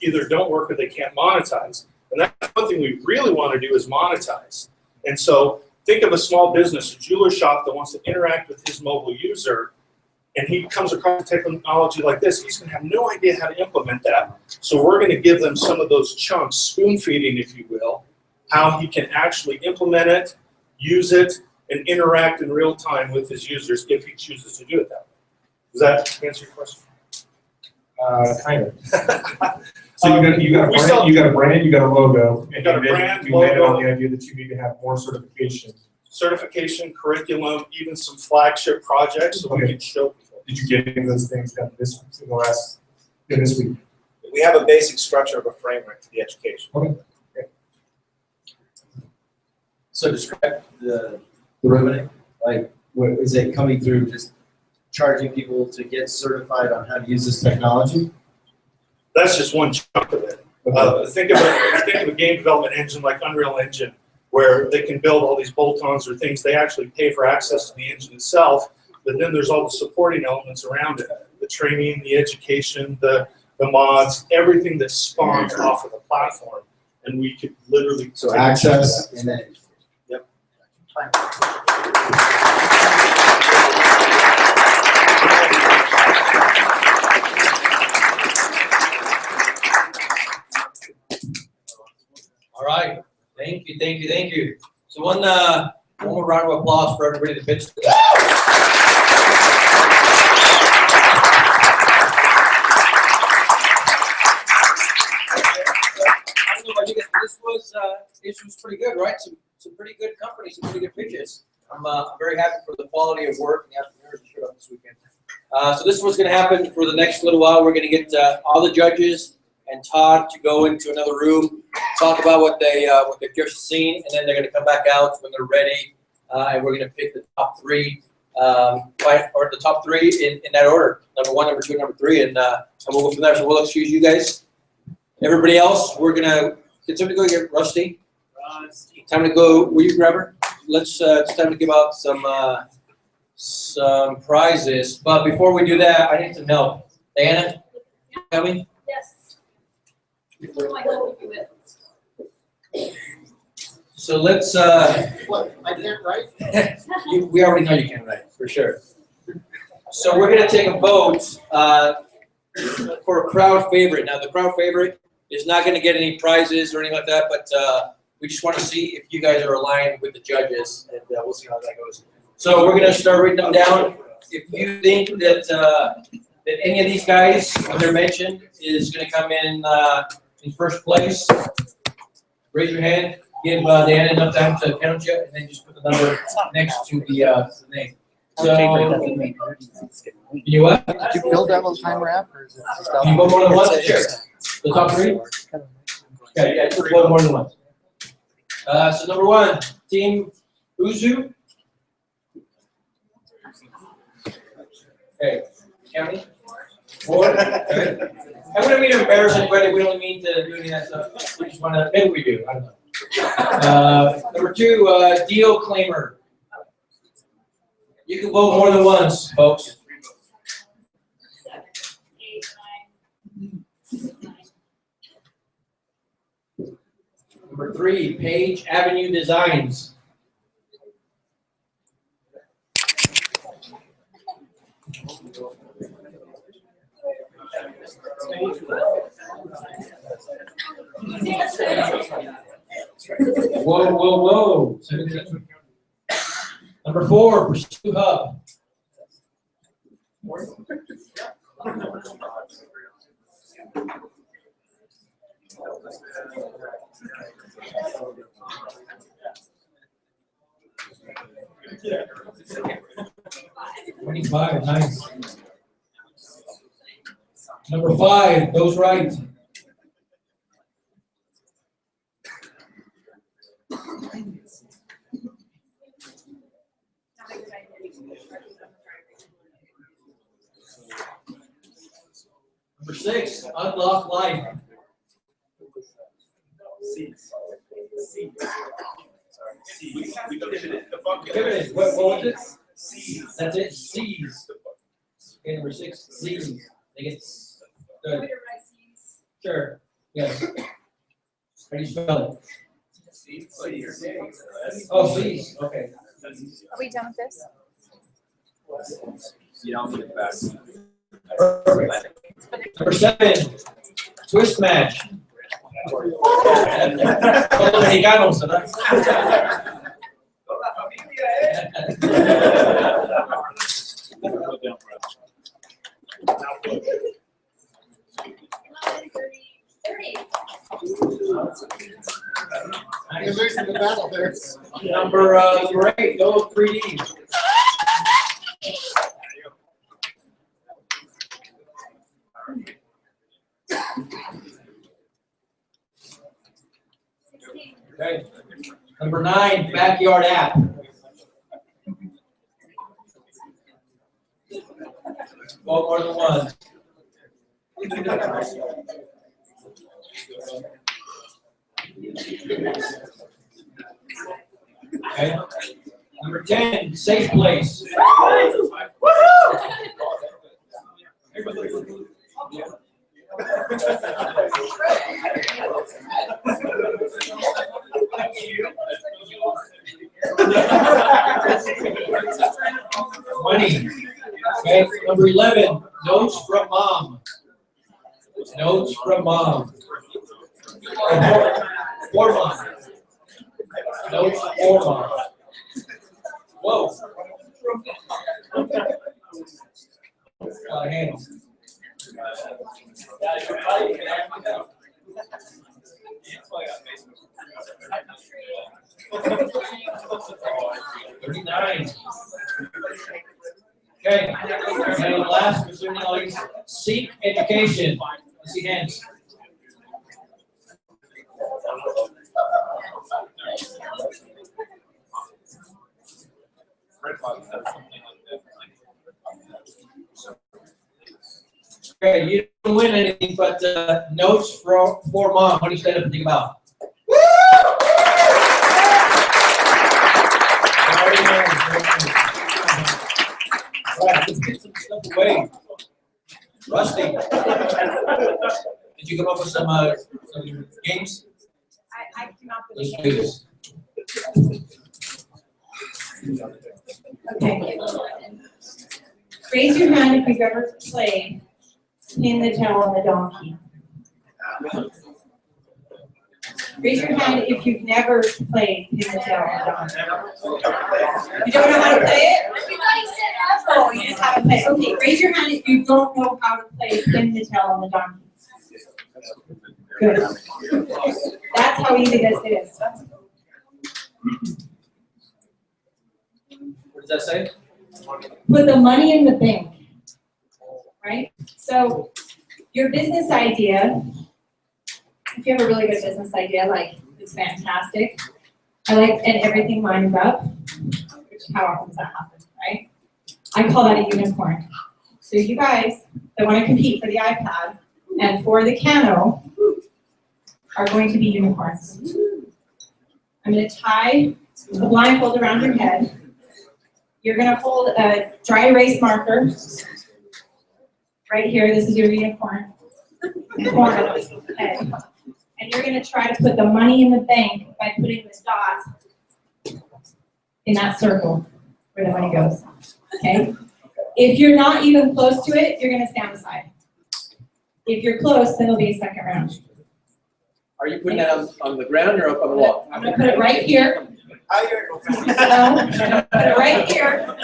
either don't work or they can't monetize. And that's one thing we really want to do is monetize. And so think of a small business, a jeweler shop that wants to interact with his mobile user, and he comes across technology like this, he's going to have no idea how to implement that. So we're going to give them some of those chunks, spoon feeding, if you will, how he can actually implement it, use it, and interact in real time with his users if he chooses to do it that way. Does that answer your question? Kind of. So you got a brand, you got a logo, and you landed on the idea that you need to have more certification. Certification, curriculum, even some flagship projects so we can show people. Did you get any of those things done this week? We have a basic structure of a framework to the education. Okay. So describe the revenue, like what is it coming through just charging people to get certified on how to use this technology? That's just one chunk of it. Think of a game development engine like Unreal Engine, where they can build all these bolt-ons or things. They actually pay for access to the engine itself, but then there's all the supporting elements around it. The training, the education, the mods, everything that spawns off of the platform. And we could literally... So access and then... Yep. All right, thank you, thank you, thank you. So one more round of applause for everybody that pitched. I don't know about you guys, but this was pretty good, right? Some pretty good companies, some pretty good pitches. I'm very happy for the quality of work and the entrepreneurs that showed up this weekend. So this is what's going to happen for the next little while. We're going to get all the judges and Todd to go into another room, talk about what they've just seen, and then they're going to come back out when they're ready, and we're going to pick the top three, or the top three in that order: number 1, number 2, number 3, and we'll go from there. So we'll excuse you guys. Everybody else, we're gonna get somebody to go get Rusty. Time to go. Will you grab her? It's time to give out some prizes. But before we do that, I need some help. Diana, help me. Yes. What do I help you with? So let's. What? I can't write? We already know you can write, for sure. So we're going to take a vote for a crowd favorite. Now, the crowd favorite is not going to get any prizes or anything like that, but we just want to see if you guys are aligned with the judges, and we'll see how that goes. So we're going to start writing them down. If you think that that any of these guys, when they're mentioned, is going to come in first place, raise your hand. Give Diana enough time to count you, and then just put the number next to the name. So, you what? Did you build that little timer app, or is it just out? You vote more than once? Sure. The top three? Okay, yeah, just vote more than once. So number 1, Team Uzu. Okay, county. 4. Okay. I'm gonna mean to embarrass anybody. We don't mean to do any of that stuff. We just wanna, maybe we do, I don't know. Number 2, Deal Claimer. You can vote more than once, folks. Number 3, Page Avenue Designs. Whoa, whoa, whoa. Number 4, Pursue Hub. $25, nice. Number 5, Goes Right. Number 6, Unlock Life. Pivoted. What was it? C's. That's it. C's. Okay, number 6, C's. They get good. Sure. Yes. How do you spell it? Oh, C's. Okay. Are we done with this? Perfect. Number 7, Twist Match. Todos mexicanos, ¿verdad? You're losing the battle there. Number 8, Go 3D. Okay. Number 9, Backyard App. Well, more than one. Okay. Number 10, Safe Place. Money. Okay, number 11, Notes from Mom. Notes from Mom. For Mom. Notes for Mom. Whoa. A lot of hands. $39. Okay, and last, presuming all these, Seek Education. Let's see hands. Okay, you didn't win anything, but Notes for Mom. What do you stand up and think about? All right, let's get some stuff away. Rusty, did you come up with some games? I came up with Let's do this. Okay. Raise your hand if you've ever played Pin the Tail on the Donkey. Raise your hand if you've never played Pin the Tail on the Donkey. You don't know how to play it? Everybody said ever. Oh, you just haven't played. Okay, raise your hand if you don't know how to play Pin the Tail on the Donkey. Good. That's how easy this is. What does that say? Put the money in the bank, right? So your business idea, if you have a really good business idea, like it's fantastic, and everything lines up, how often does that happen, right? I call that a unicorn. So you guys that want to compete for the iPad and for the Kano are going to be unicorns. I'm going to tie a blindfold around your head. You're going to hold a dry erase marker right here. This is your unicorn. Okay. And you're going to try to put the money in the bank by putting the dot in that circle where the money goes. Okay? If you're not even close to it, you're gonna stand aside. If you're close, then it'll be a second round. Are you putting that on the ground or up on the wall? I'm gonna put it right here. No, I'm gonna put it right here.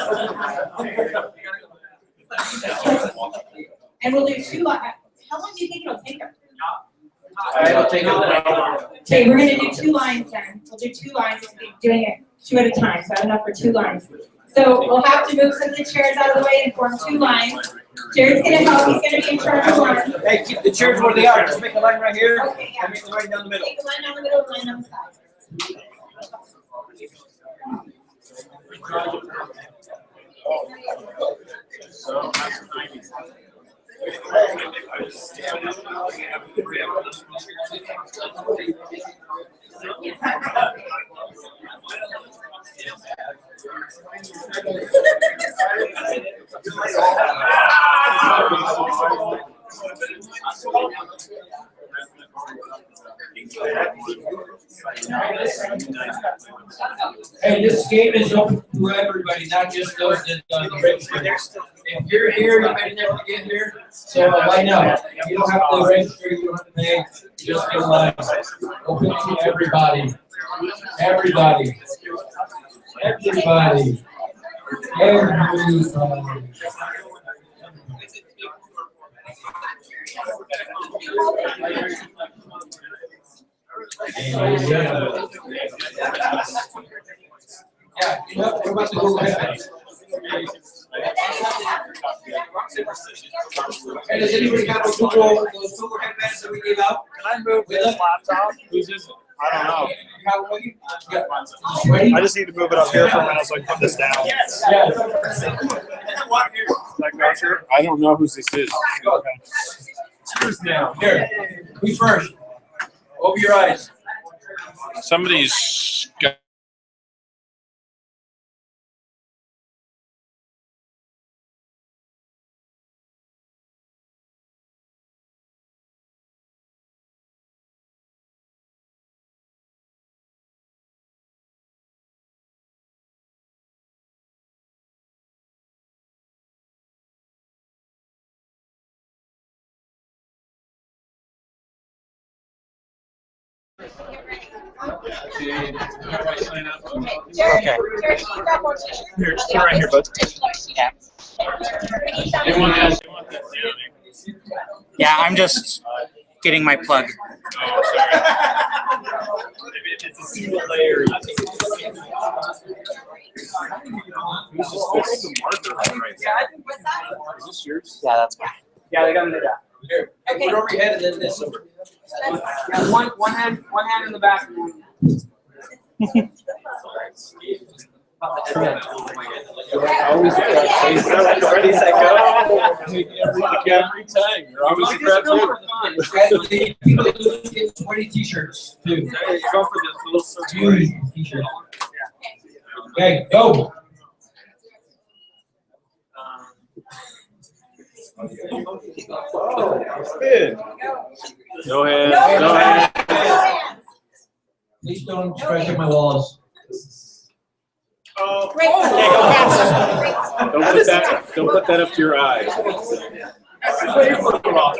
And we'll do two, how long do you think it'll take us? I'll take it. Okay, we're gonna do 2 lines then. We'll do 2 lines, we'll be doing it 2 at a time, so I have enough for 2 lines. So we'll have to move some of the chairs out of the way and form 2 lines. Jared's gonna help, he's gonna be in charge of one. Hey, keep the chairs where they are, just make a line right here. Okay, yeah. And make a line down the middle. Take a line down the middle, line on the side. Hey, this game is open to everybody, not just those that register. If you're here, you may never get here, so line up. You don't have to register, you don't have to pay, just get a line. Open to everybody. Everybody. Everybody. Everybody. Yeah, we're about to go ahead. Hey, does anybody have those Google headbands that we gave out? Can I move this laptop? I don't know. Ready? I just need to move it up here for a minute so I can put this down. Yes. I don't know whose this is. Who's now? Here, who's first? Open your eyes. Somebody's got. Okay. Here, just put it right here, bud. Yeah, I'm just getting my plug. It's a single layer. Is this yours? Yeah, that's mine. Yeah, they got it down. Here, put it over your head and then this over. Yeah, one hand in the back. Always a crap face. Ready, set, go. Every time. You're always a crap face. People get sweaty t-shirts too. Go for this little circle. T-shirts. Okay, go. Spin. No hands. No hands. Please don't scratch my walls. Oh. Great. Don't put that up to your eyes. So hold it on.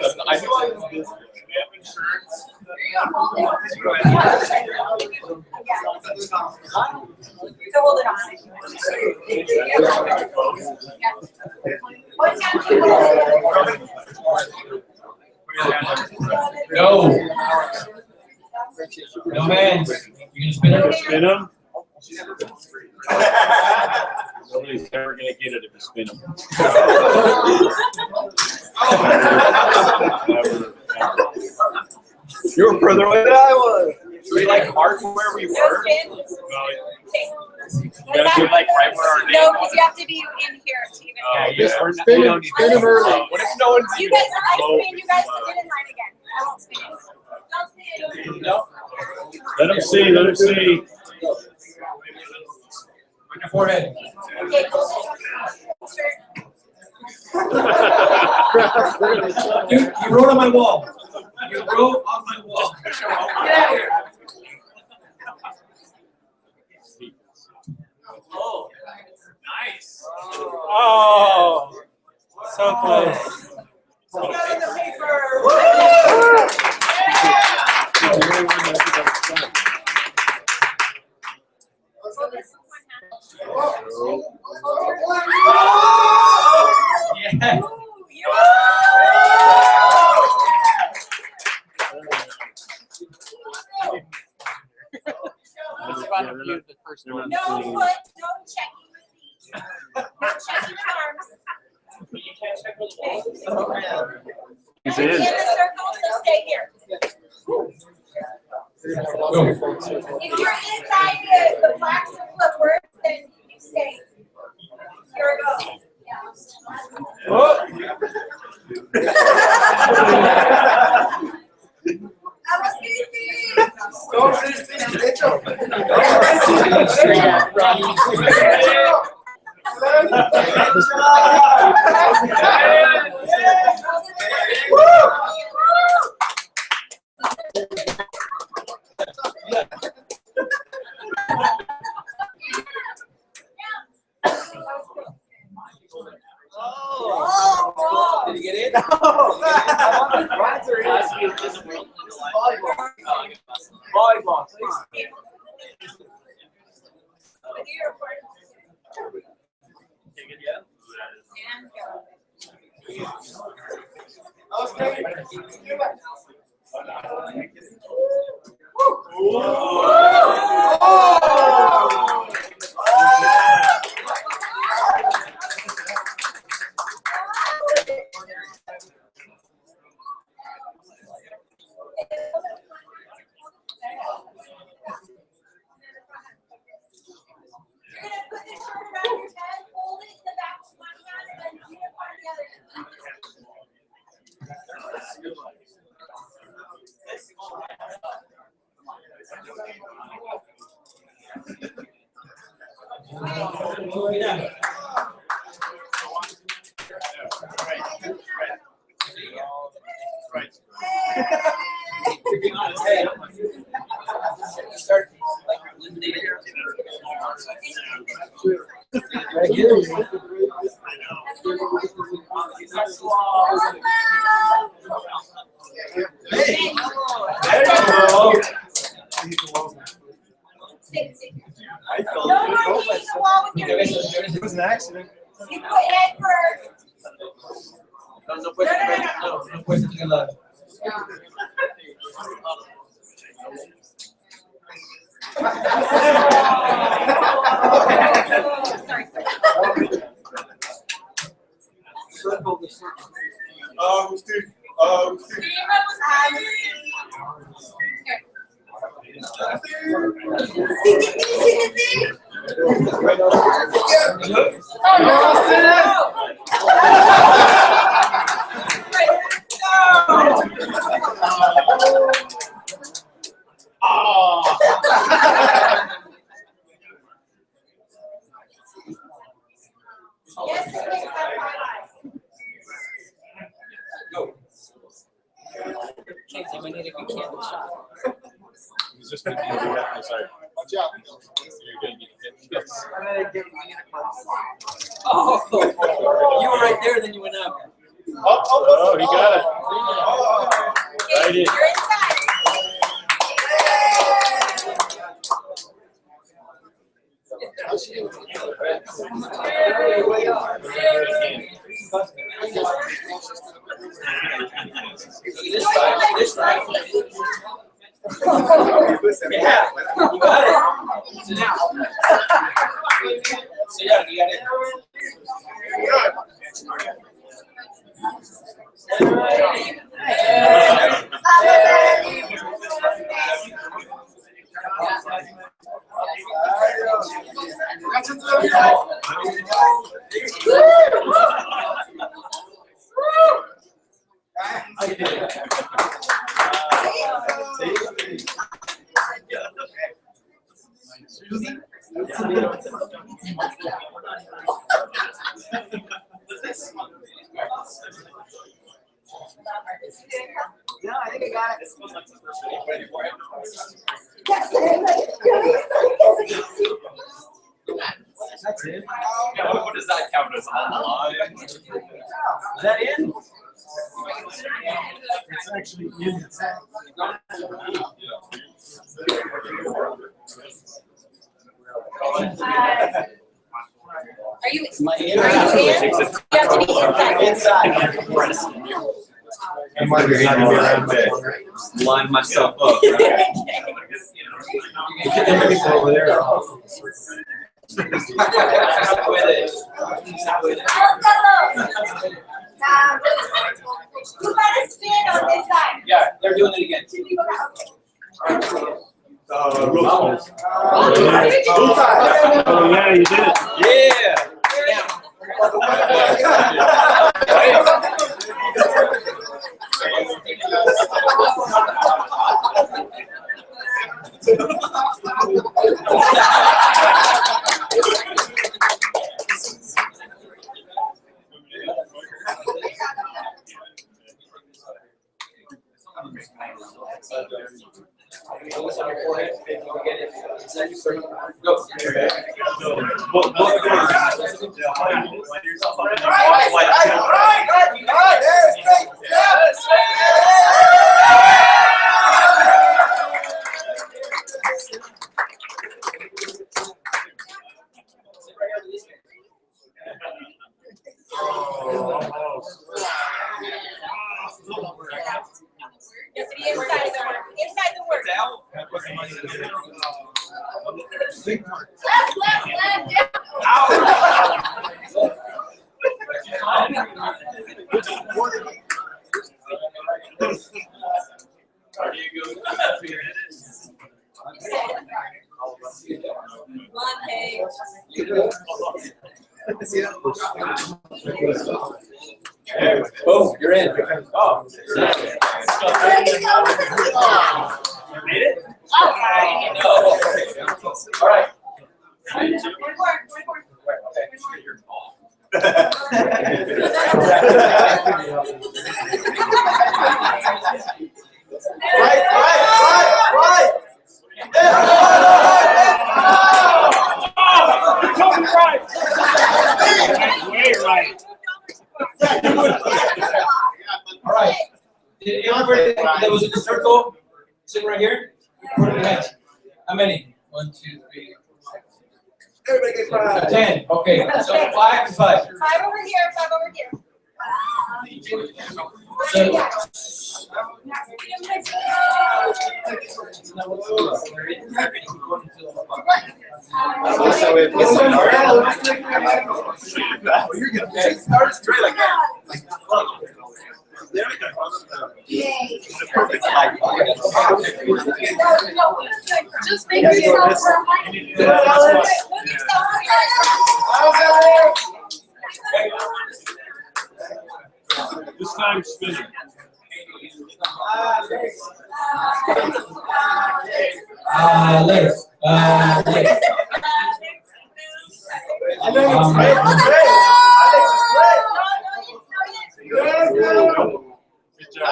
No. No man. You can spin it. Spin them. Nobody's ever gonna get it if you spin them. You were further away than I was. Should we like mark where we were? You gotta do like right where our name No, was. because you have to be in here to even. Spin them early. What if no one's You even guys, I close? spin, you guys get in line again. I won't spin it. Don't spin. No. Let them see, let them see. On your forehead. Okay, hold it. You wrote on my wall. You wrote on my wall. Get out of here. Oh, nice. Oh. So close. We got in the paper. Yeah. No foot, no checking receipts. No checking arms. He's You're in. in the circle, so stay here. If you're inside the black circle of words, then you stay. Here we go. I was Did you get it? Volleyball, You're gonna put this shirt around your head, hold it in the back of one hand, and then put it on the other. Start like eliminating. No more hitting the wall with your feet. It was an accident. You put head first. No puestos en la. Yes, it makes that five eyes. Casey, we need a good candle shot. He's just thinking of that. I'm sorry. Watch out. You're gonna get hit. Oh, you were right there, then you went up. Oh, he got it. Right in. You're inside. This side. Yeah, you got it. Sit down. Sit down, you got it. Yeah, I think I got it. Yes. What does that count as online? Is that in? It's actually in the text. Are you in? You have to be inside. I'm line myself up. Over there. Who got a spin on this side? Yeah, they're doing it again. Two people got, okay. Oh, yeah, you did it. You have to be inside the work. Inside the work. Boom, you're in. Oh. You made it? No. All right. All right. Did everybody that was in the circle sitting right here? Put it in. How many? 1, 2, 3. Everybody get quiet. 10. Okay. So 5 and 5. 5 over here, 5 over here. Start straight like that. Just make yourself This time spinning. Let's. I know it's great. Good job.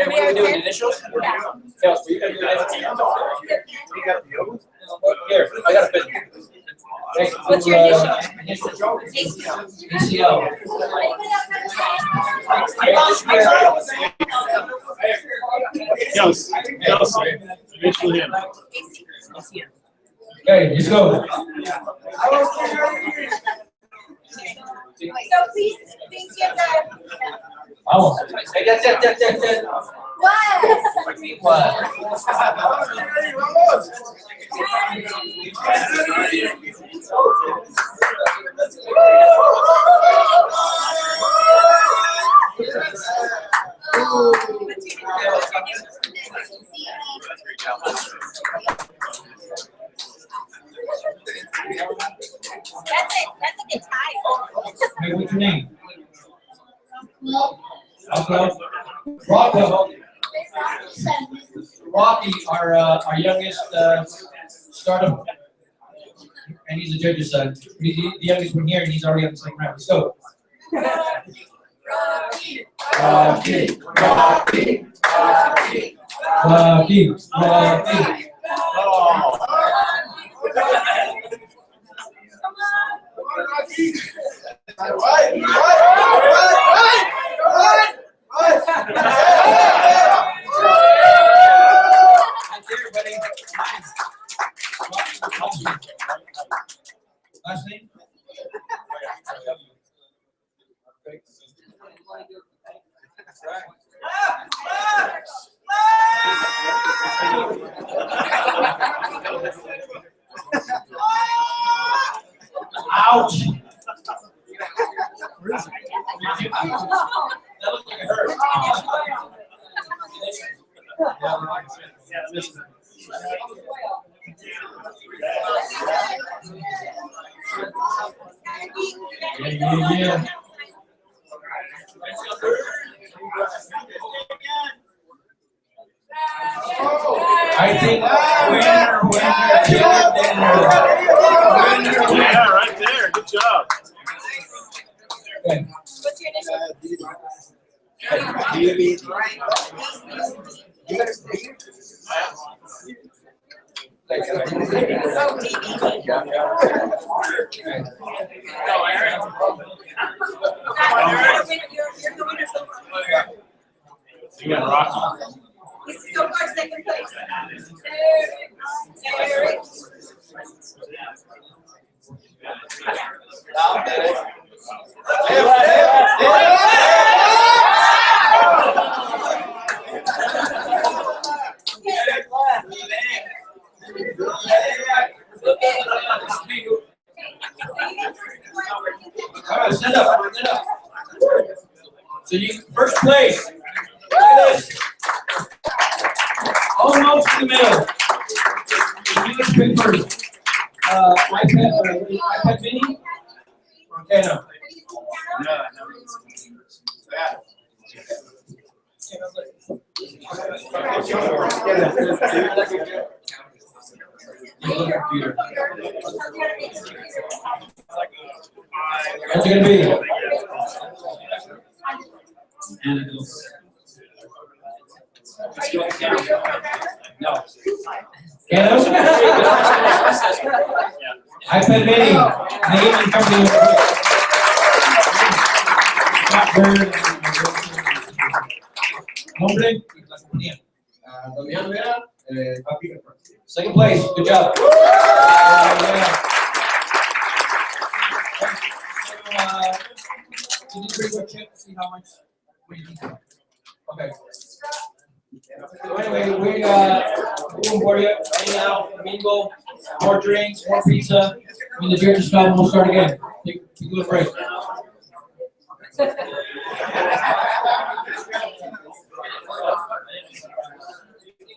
Okay, what are we doing? Initials? Yes, you gotta do that. Here, I got a pen. What's your initial? ACL. Kelsey, initial him. Okay, let's go. So please give the. Vamos. Hey, that. What? That's it. That's a good time. Hey, what's your name? Rocco. Rocky, our youngest startup, and he's a judge's son. He's the youngest one here, and he's already on the second round. Let's go. Rocky, Rocky, Rocky, Rocky. Last name? Ouch! That looks like it hurt. Yeah. I think winner. Yeah, right there. Good job. Okay. What's your initial? You got Rocky. He's so far second place. Eric. All right, stand up, stand up. So you, first place. Look at this. Almost in the middle. You let's pick first. iPad mini? Okay, no. What's it gonna be? No. iPad mini. Name and company. Nombre. Damián Vera, Papi. Second place. Good job. Can you bring your check to see how much we need? Okay. So anyway, we room for you. Hang out, mingle, more drinks, more pizza. When the beer is done, we'll start again. Take a little break.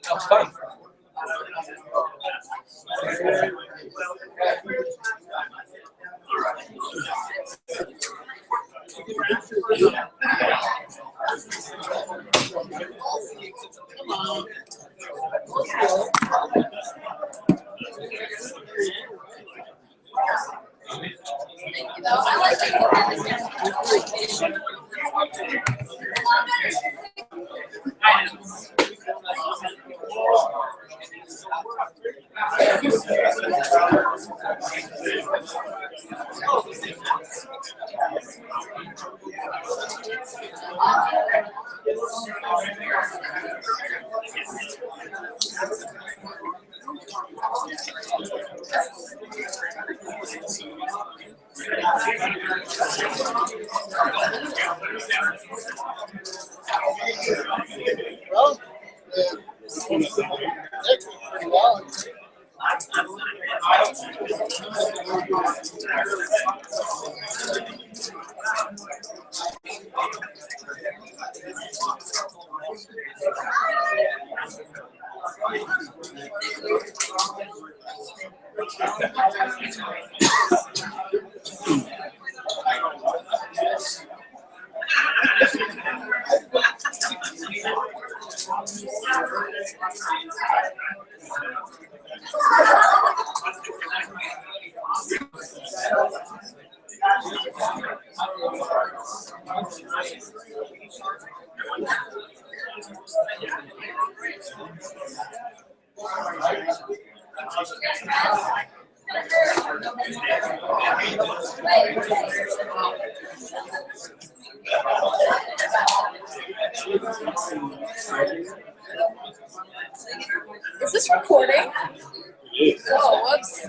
That's fine. Is this recording? Oh, whoops.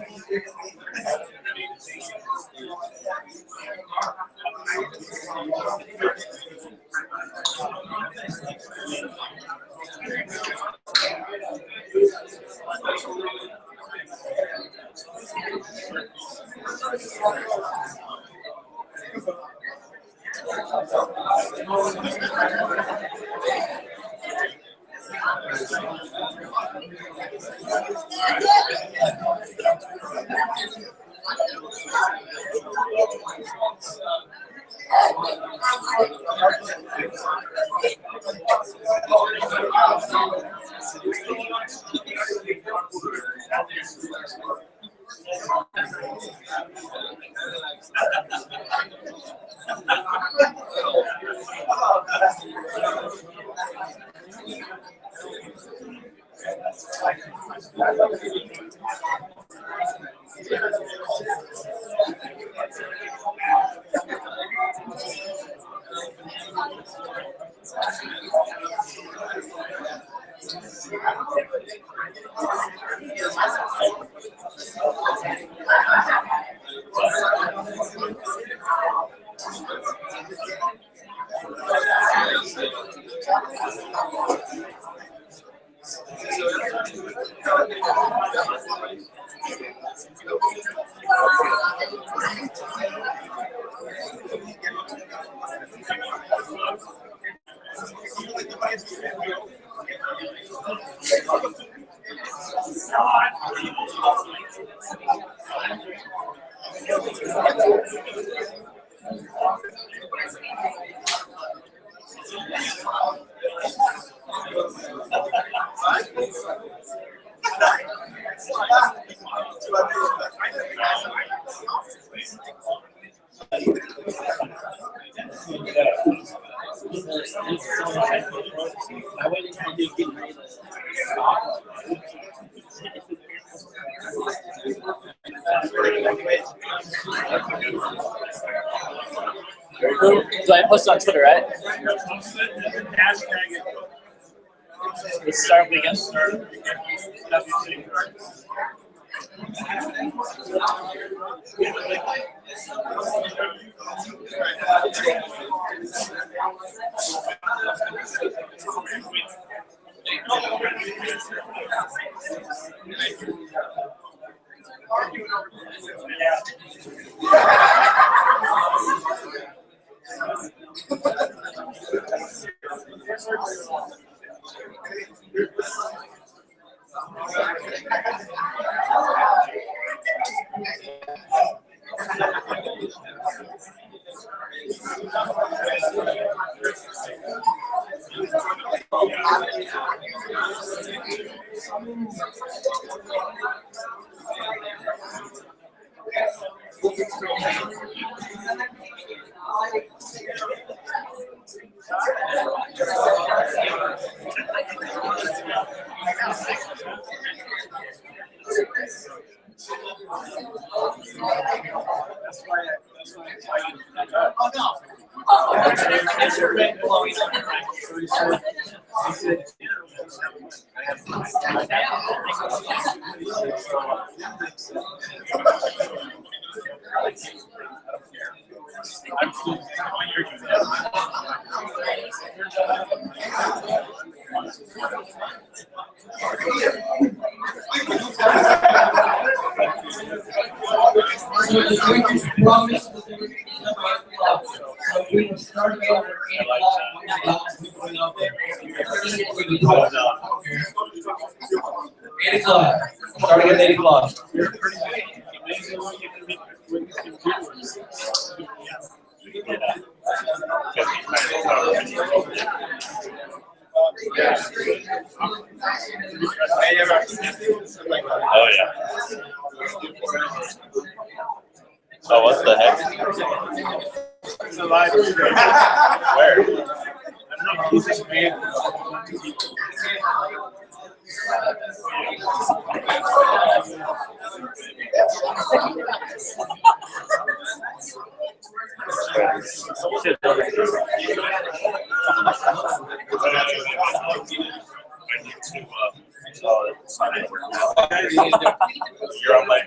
So I posted on Twitter, right? Let's start weekend. Starting at 8 o'clock. Oh, yeah. So what the heck? Where? I need to You're on mic.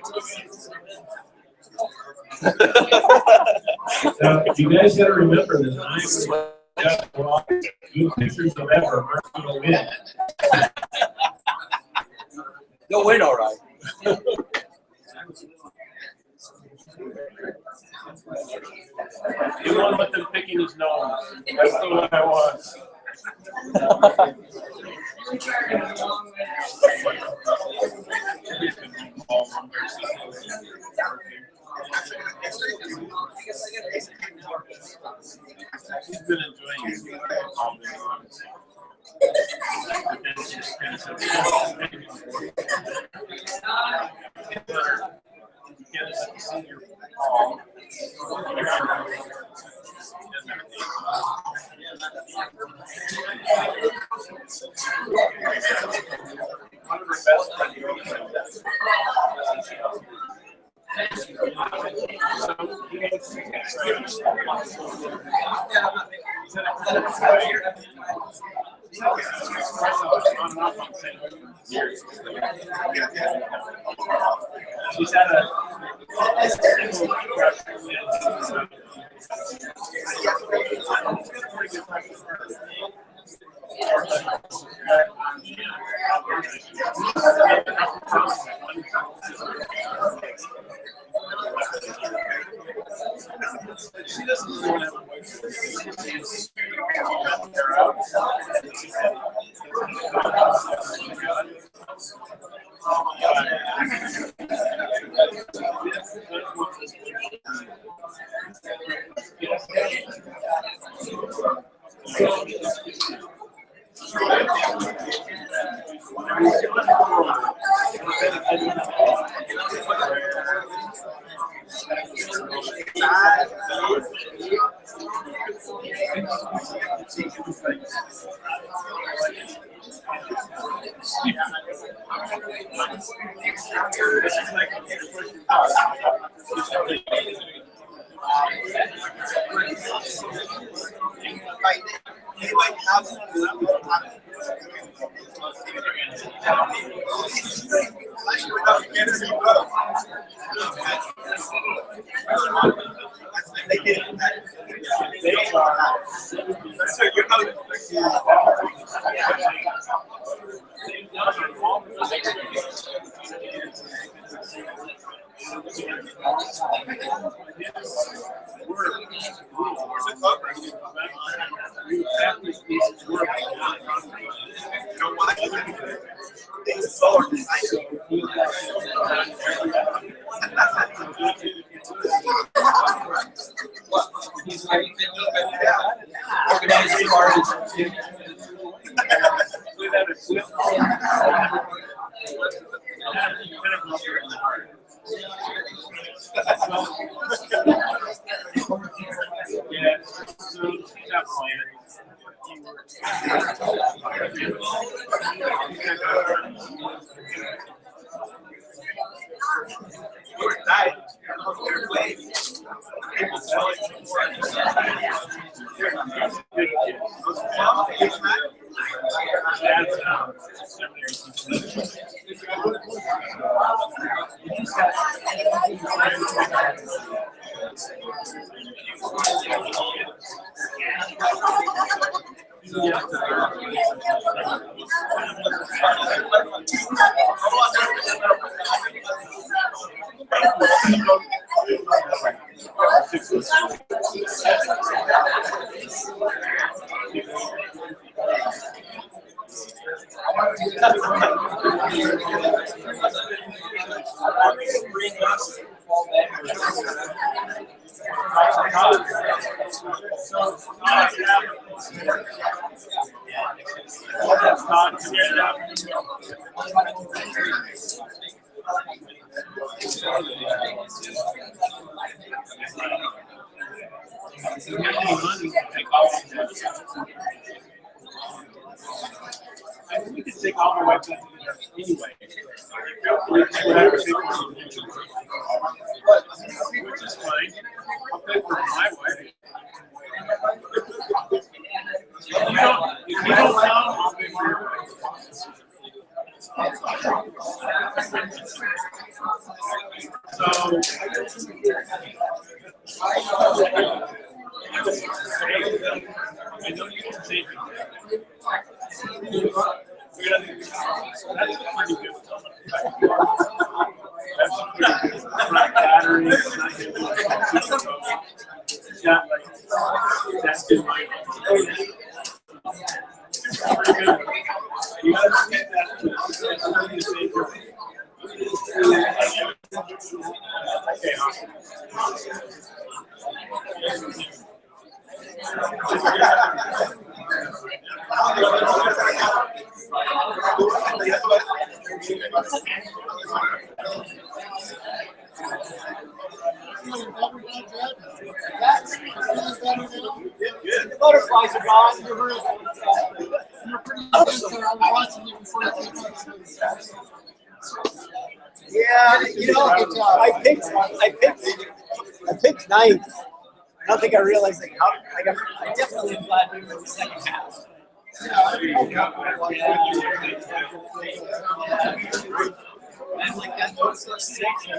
Now, you guys gotta remember that I'm just good pictures of ever aren't gonna win. You'll win, all right. You want what they're picking is known. That's the one I want. He's been enjoying it. But then it's just kind of something. You can't see your ball. She's had a she doesn't really want to have a we could take all the way back anyway. Which is fine. I'll pay for my wife. If you don't come, I'll pay for your wife. I know you can take yeah, that's good. You gotta get The butterflies are gone. You're Yeah, you know, I picked ninth. I don't think I realized like how I definitely am glad we were in the second half. And like that those first six. I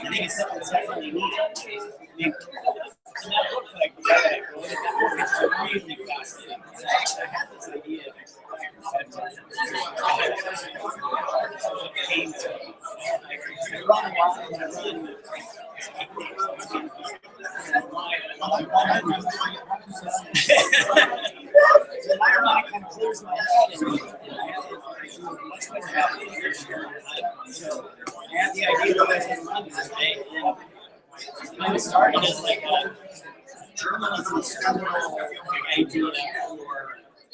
think it's something that's definitely needed. Really fascinating. I had this idea came to I run a lot and the higher money kind of clears my head and much better about I had the idea that I was going to run today, and I was started as like a journalism school idea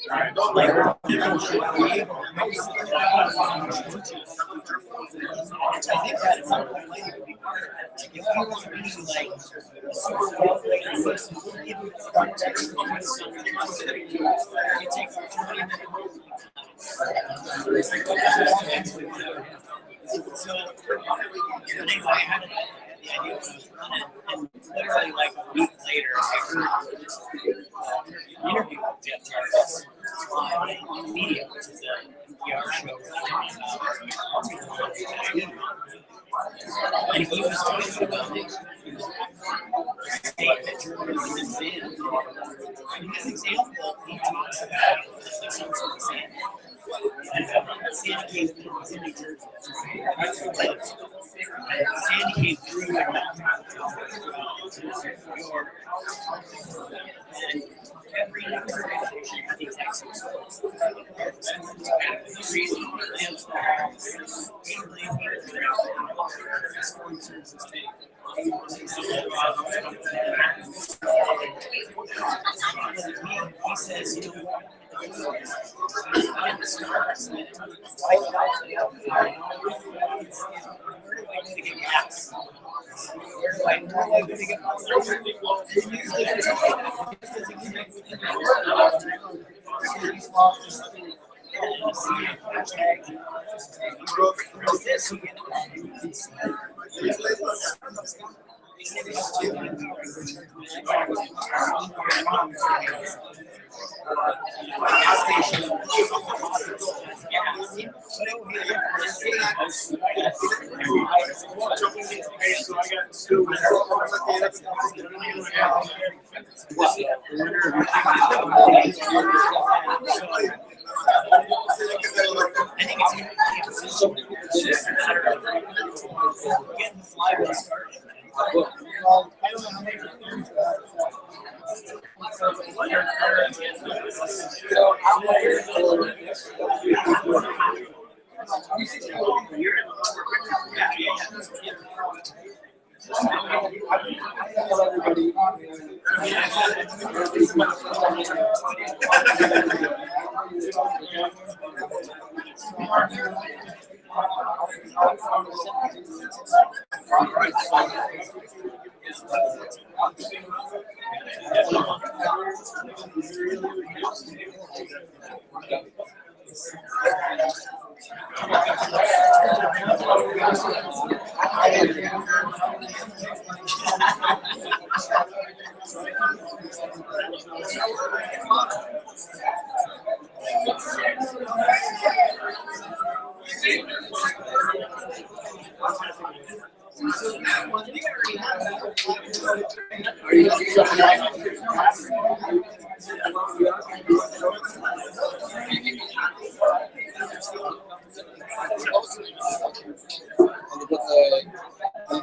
for like people should be able to make something which I think that at some point later would be harder. If you want to be like super well written person, even if it's text, you take 20 minutes. So, anyway, I had the idea when I was running, and literally like a week later, I heard an interview with Jeff Jarvis on Media, which is a NPR show. And he was talking about it. The state that journalism is in. And his example, he talks about like some sort of Sandy. Sandy came through, was in New Jersey. That's where he lives. And Sandy came through and and every news organization had these exits. He says, you know what?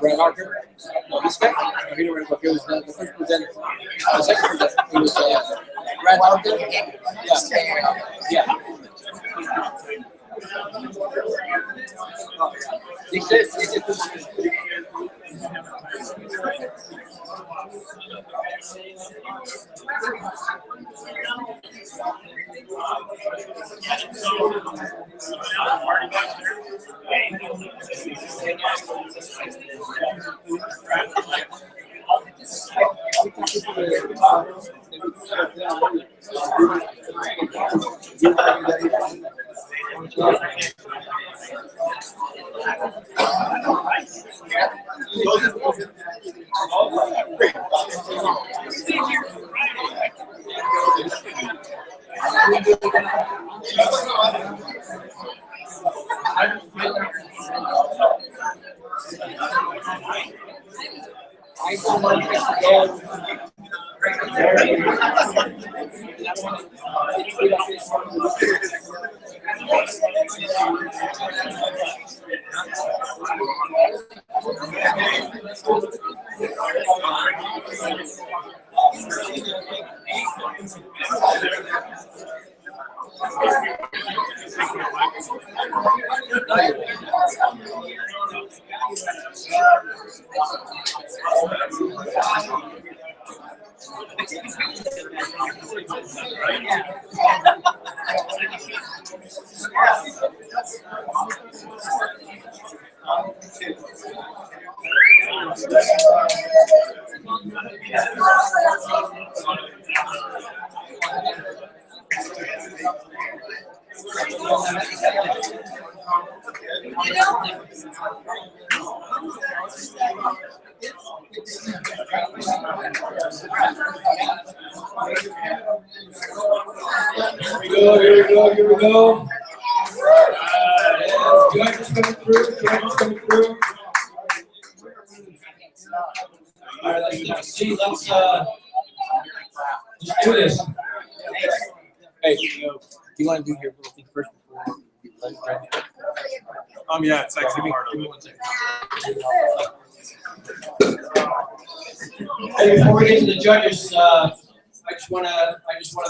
Brad Harker, no, this guy. No, he didn't write a book. It was the first presenter. The second presenter. It was Brad Harker. Yeah. He said Here we go. Judges coming through. All right, let's see. Let's do this. Hey, do you want to do your little thing first before you let it? Yeah, it's actually part of it. Hey, before we get to the judges, I just want to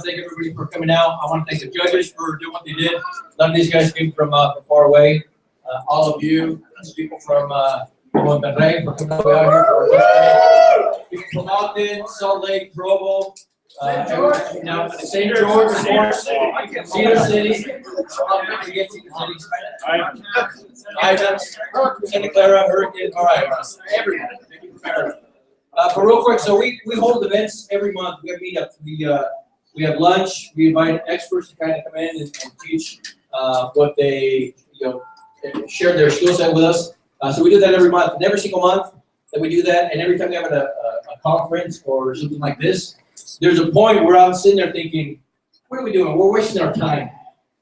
thank everybody for coming out. I want to thank the judges for doing what they did. None of these guys came from far away. All of you, people from Monterrey, for coming out here. People from Ogden, Salt Lake, Provo, St. George, Cedar City, Ida, Santa Clara, Hurricane. All right, everyone. Thank you for coming. But real quick, so we hold events every month. We have meetups. We have lunch. We invite experts to kind of come in and teach what they share their skill set with us. So we do that every month. And every single month that we do that, and every time we have a conference or something like this, there's a point where I'm sitting there thinking, what are we doing? We're wasting our time.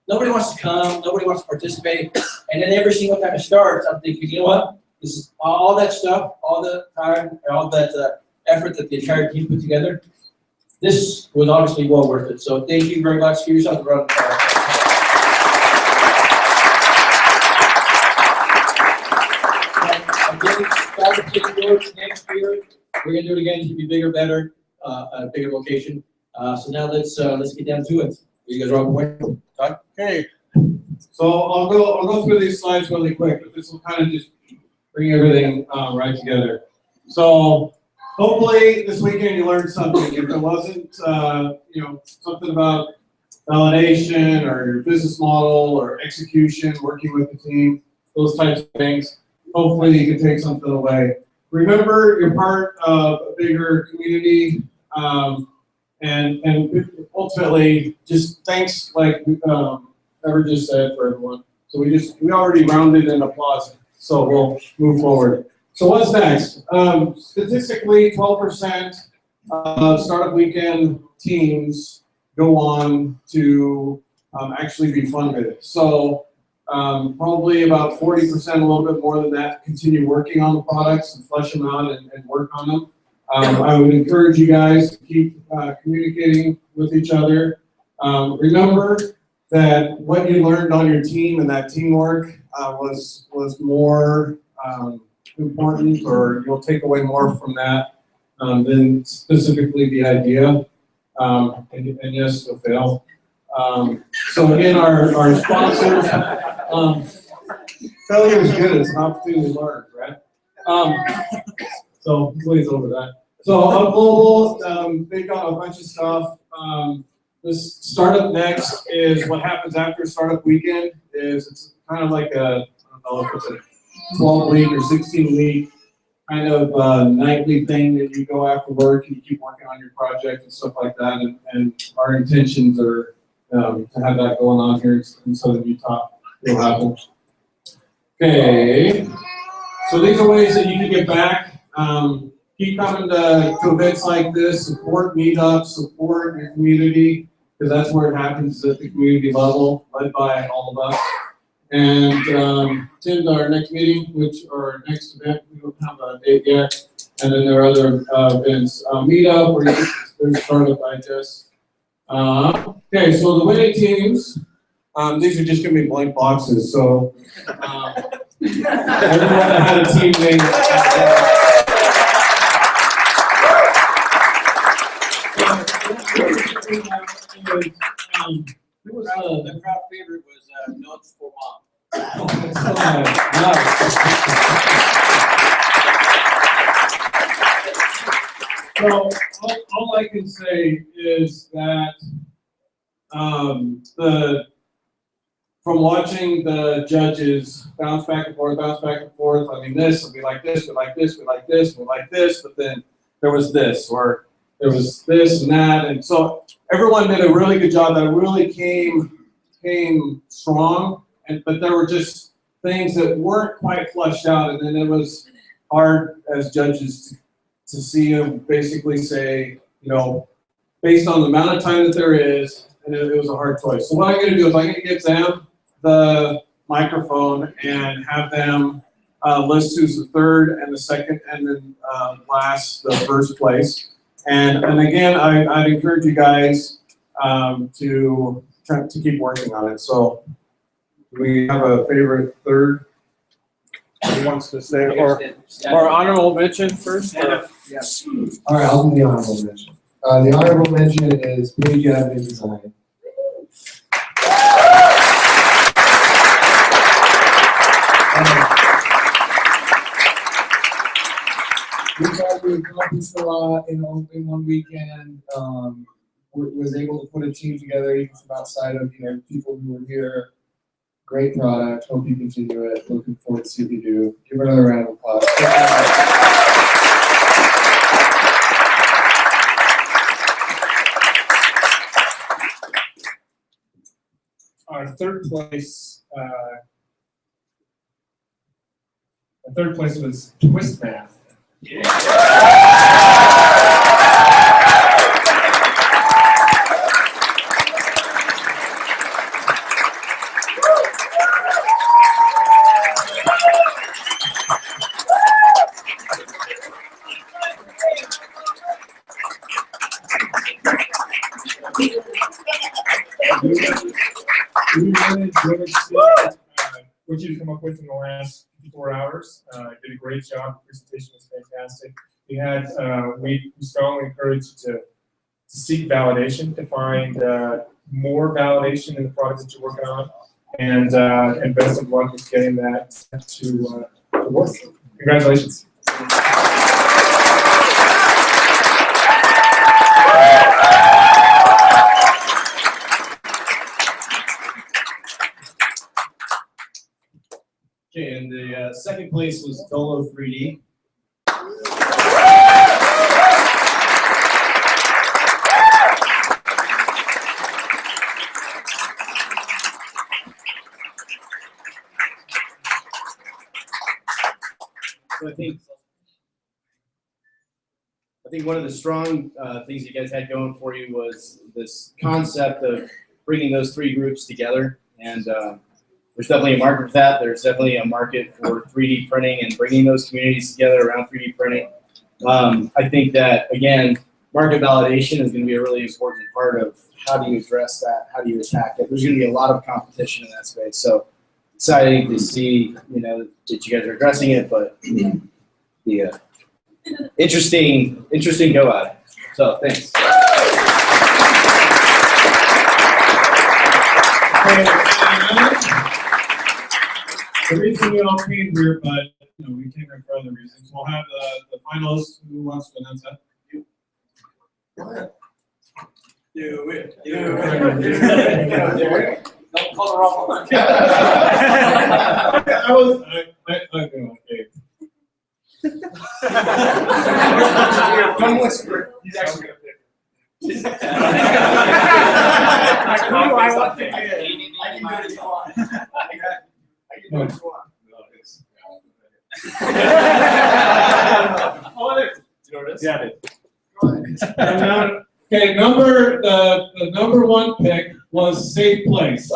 Nobody wants to come. Nobody wants to participate. And then every single time it starts, I'm thinking, you know what? This is all that stuff, all the time, all that effort that the entire team put together. This was obviously well worth it. So thank you very much. Give yourself a round of applause. Next year, we're gonna do it again to be bigger, better, a bigger location. So now let's get down to it. You guys are on point. Todd? Okay. So I'll go through these slides really quick, but this will kind of just bring everything right together. So hopefully this weekend you learned something. If there wasn't, something about validation or your business model or execution, working with the team, those types of things, hopefully you can take something away. remember, you're part of a bigger community, and ultimately, just thanks, like Ever just said, for everyone. So we already rounded in applause, so we'll move forward. So what's next? Statistically, 12% of Startup Weekend teams go on to actually be funded. So probably about 40%, a little bit more than that, continue working on the products and flesh them out and work on them. I would encourage you guys to keep communicating with each other. Remember that what you learned on your team and that teamwork was more important, or you'll take away more from that than specifically the idea. And yes, it'll fail. So again, our sponsors, failure is good. It's an opportunity to learn, right? So please over that. So Global, they've got a bunch of stuff. This Startup Next is what happens after Startup Weekend. It's kind of like I don't know if it's a 12-week or 16-week kind of nightly thing that you go after work and you keep working on your project and stuff like that. And our intentions are to have that going on here in Southern Utah. It'll happen. Okay. So these are ways that you can get back. Keep coming to events like this, support meetups, support your community, because that's where it happens at the community level, led by all of us. And attend our next meeting, our next event, we don't have a date yet. And then there are other events. Meetup, where there's Startup Digest. Okay, so the winning teams, these are just gonna be blank boxes, so everyone that had a team name. The crowd favorite was Notes for Mom. So all I can say is that from watching the judges bounce back and forth, I mean, this will be like this, we like this, we like this, we like this, but then there was this, or there was this and that, and so everyone did a really good job. That really came strong, but there were just things that weren't quite fleshed out, and then it was hard as judges to see them basically say, based on the amount of time that there is, and it was a hard choice. So what I'm going to do is I'm going to give them the microphone and have them list who's the third and the second, and then last, the first place. And again, I'd encourage you guys to keep working on it. So do we have a favorite third? Who wants to say, or honorable mention first? Yes. All right, I'll do the honorable mention. The honorable mention is Page Avenue Design. We thought we accomplished a lot in one weekend. Was able to put a team together even from outside of people who were here. Great product. Hope you continue it. Looking forward to see what you do. Give her another round of applause. Our third place was Twist Math. What you come up with in the last 4 hours. Did a great job. The presentation was fantastic. We strongly encourage you to seek validation, to find more validation in the products that you're working on, and best of luck with getting that to work. Congratulations. Okay, and the second place was Dolo 3D. think one of the strong things you guys had going for you was this concept of bringing those three groups together. And there's definitely a market for that. There's definitely a market for 3D printing and bringing those communities together around 3D printing. I think that, again, market validation is going to be a really important part of how do you address that, how do you attack it. There's going to be a lot of competition in that space. So exciting to see, that you guys are addressing it, but the interesting go at it. So thanks. The reason we all came here, but we came here for other reasons. We'll have the finalists. Who wants to announce that? You. Go ahead. Do it. Don't call the wrong one. Okay. Don't whisper. He's actually gonna pick. I want to pick it. I can do it if you want. I can do it if you want. Yeah, okay, the number one pick was Safe Place.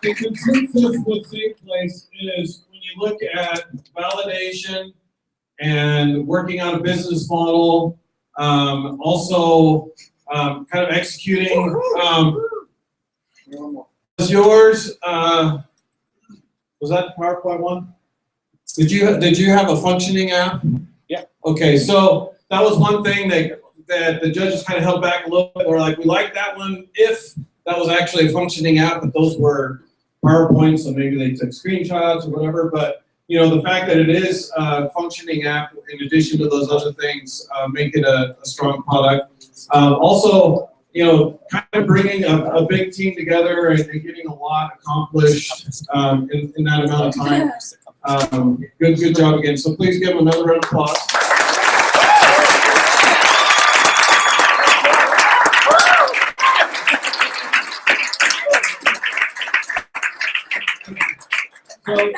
The consensus with Safe Place is when you look at validation and working on a business model, also kind of executing. Was yours? Was that the PowerPoint one? Did you have a functioning app? Yeah. Okay, so that was one thing that the judges kind of held back a little bit. Or like, we like that one if that was actually a functioning app, but those were PowerPoint, so maybe they took screenshots or whatever. But the fact that it is a functioning app, in addition to those other things, make it a strong product. Also, kind of bringing a big team together and getting a lot accomplished in that amount of time. Good job again. So please give them another round of applause.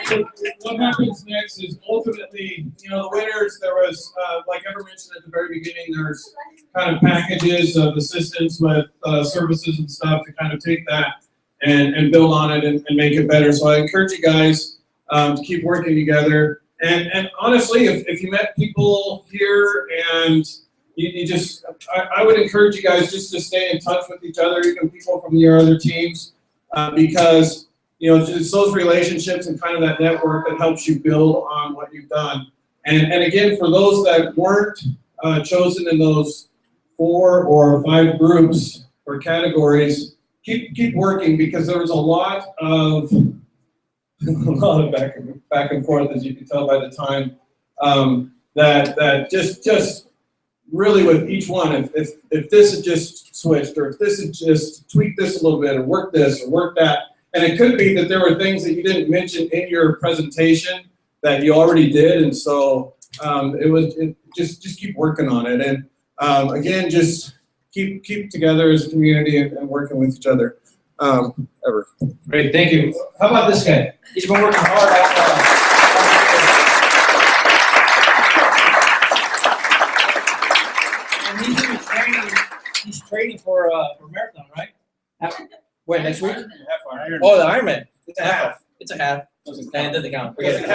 So what happens next is ultimately, the winners, there was, like Ever mentioned at the very beginning, there's kind of packages of assistance with services and stuff to kind of take that and build on it and make it better. So I encourage you guys to keep working together. And honestly, if you met people here and you just, I would encourage you guys just to stay in touch with each other, even people from your other teams, because it's those relationships and kind of that network that helps you build on what you've done. And again, for those that weren't chosen in those 4 or 5 groups or categories, keep working, because there was a lot of back and forth, as you can tell by the time, that just really with each one, if this had just switched, or if this had just tweaked this a little bit, or worked this or worked that. And it could be that there were things that you didn't mention in your presentation that you already did, and so just keep working on it. And again, just keep together as a community and working with each other. Ever. Great, thank you. How about this guy? He's been working hard and he's even training. He's training for marathon, right? Wait, next week? Oh, the Ironman. It's a half. It's a half. It doesn't count. Forget it.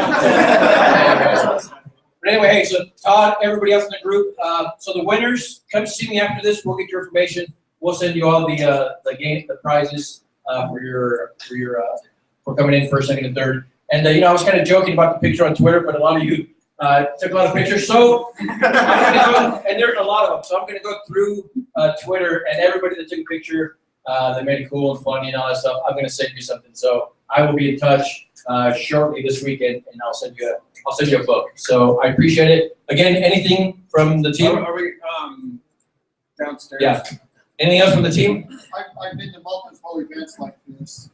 But anyway, hey, so Todd, everybody else in the group, so the winners, come see me after this. We'll get your information. We'll send you all the prizes for coming in first, second, and third. And I was kind of joking about the picture on Twitter, but a lot of you took a lot of pictures. So I'm gonna go, and there's a lot of them. So I'm going to go through Twitter, and everybody that took a picture, they made it cool and funny and all that stuff. I'm going to send you something. So I will be in touch shortly this weekend, and I'll send you a book. So I appreciate it. Again, anything from the team? Are we downstairs? Yeah. Anything else from the team? I've been to multiple events like this.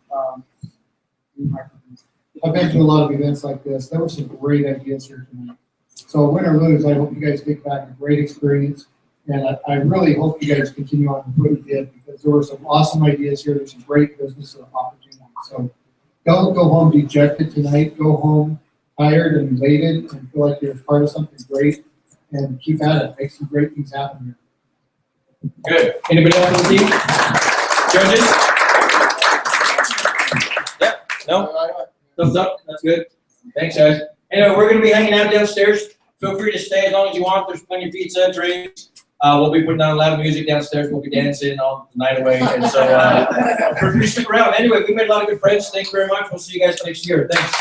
I've been to a lot of events like this. There were some great ideas here tonight. So win or lose, I hope you guys take back a great experience. And I really hope you guys continue on with what you did, because there were some awesome ideas here. There's some great business opportunities. So don't go home dejected tonight. Go home tired and elated and feel like you're part of something great, and keep at it. Make some great things happen here. Good. Anybody else on the team? Judges? Yep. No? Thumbs up. That's good. Thanks, guys. Anyway, we're going to be hanging out downstairs. Feel free to stay as long as you want. There's plenty of pizza, drinks. We'll be putting on loud music downstairs. We'll be dancing all the night away. And so, feel free to stick around. Anyway, we made a lot of good friends. Thank you very much. We'll see you guys next year. Thanks.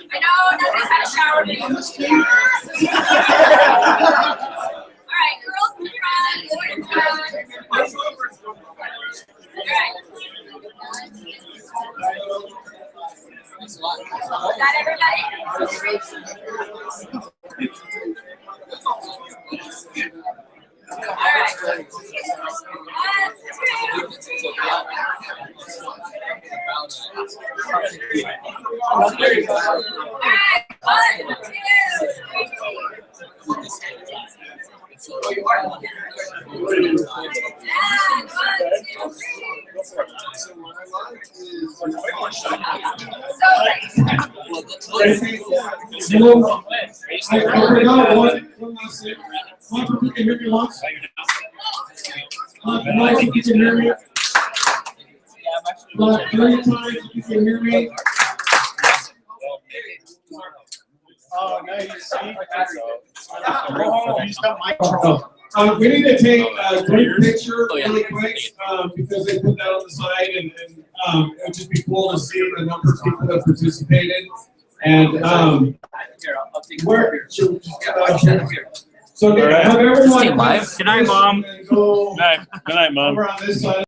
I know, nobody's had a shower today. All right, girls in the front, boys in the front. All right. Is that everybody? All right. You can hear me once. Mike, if you can hear me. 3 times, if you can hear me. Oh, nice. Go home. Use that mic. We need to take a group picture really quick, because they put that on the side, and it would just be cool to see the number of people that participated. And where should so have everyone. Good night, Mom. Good night, Mom. Over on this side.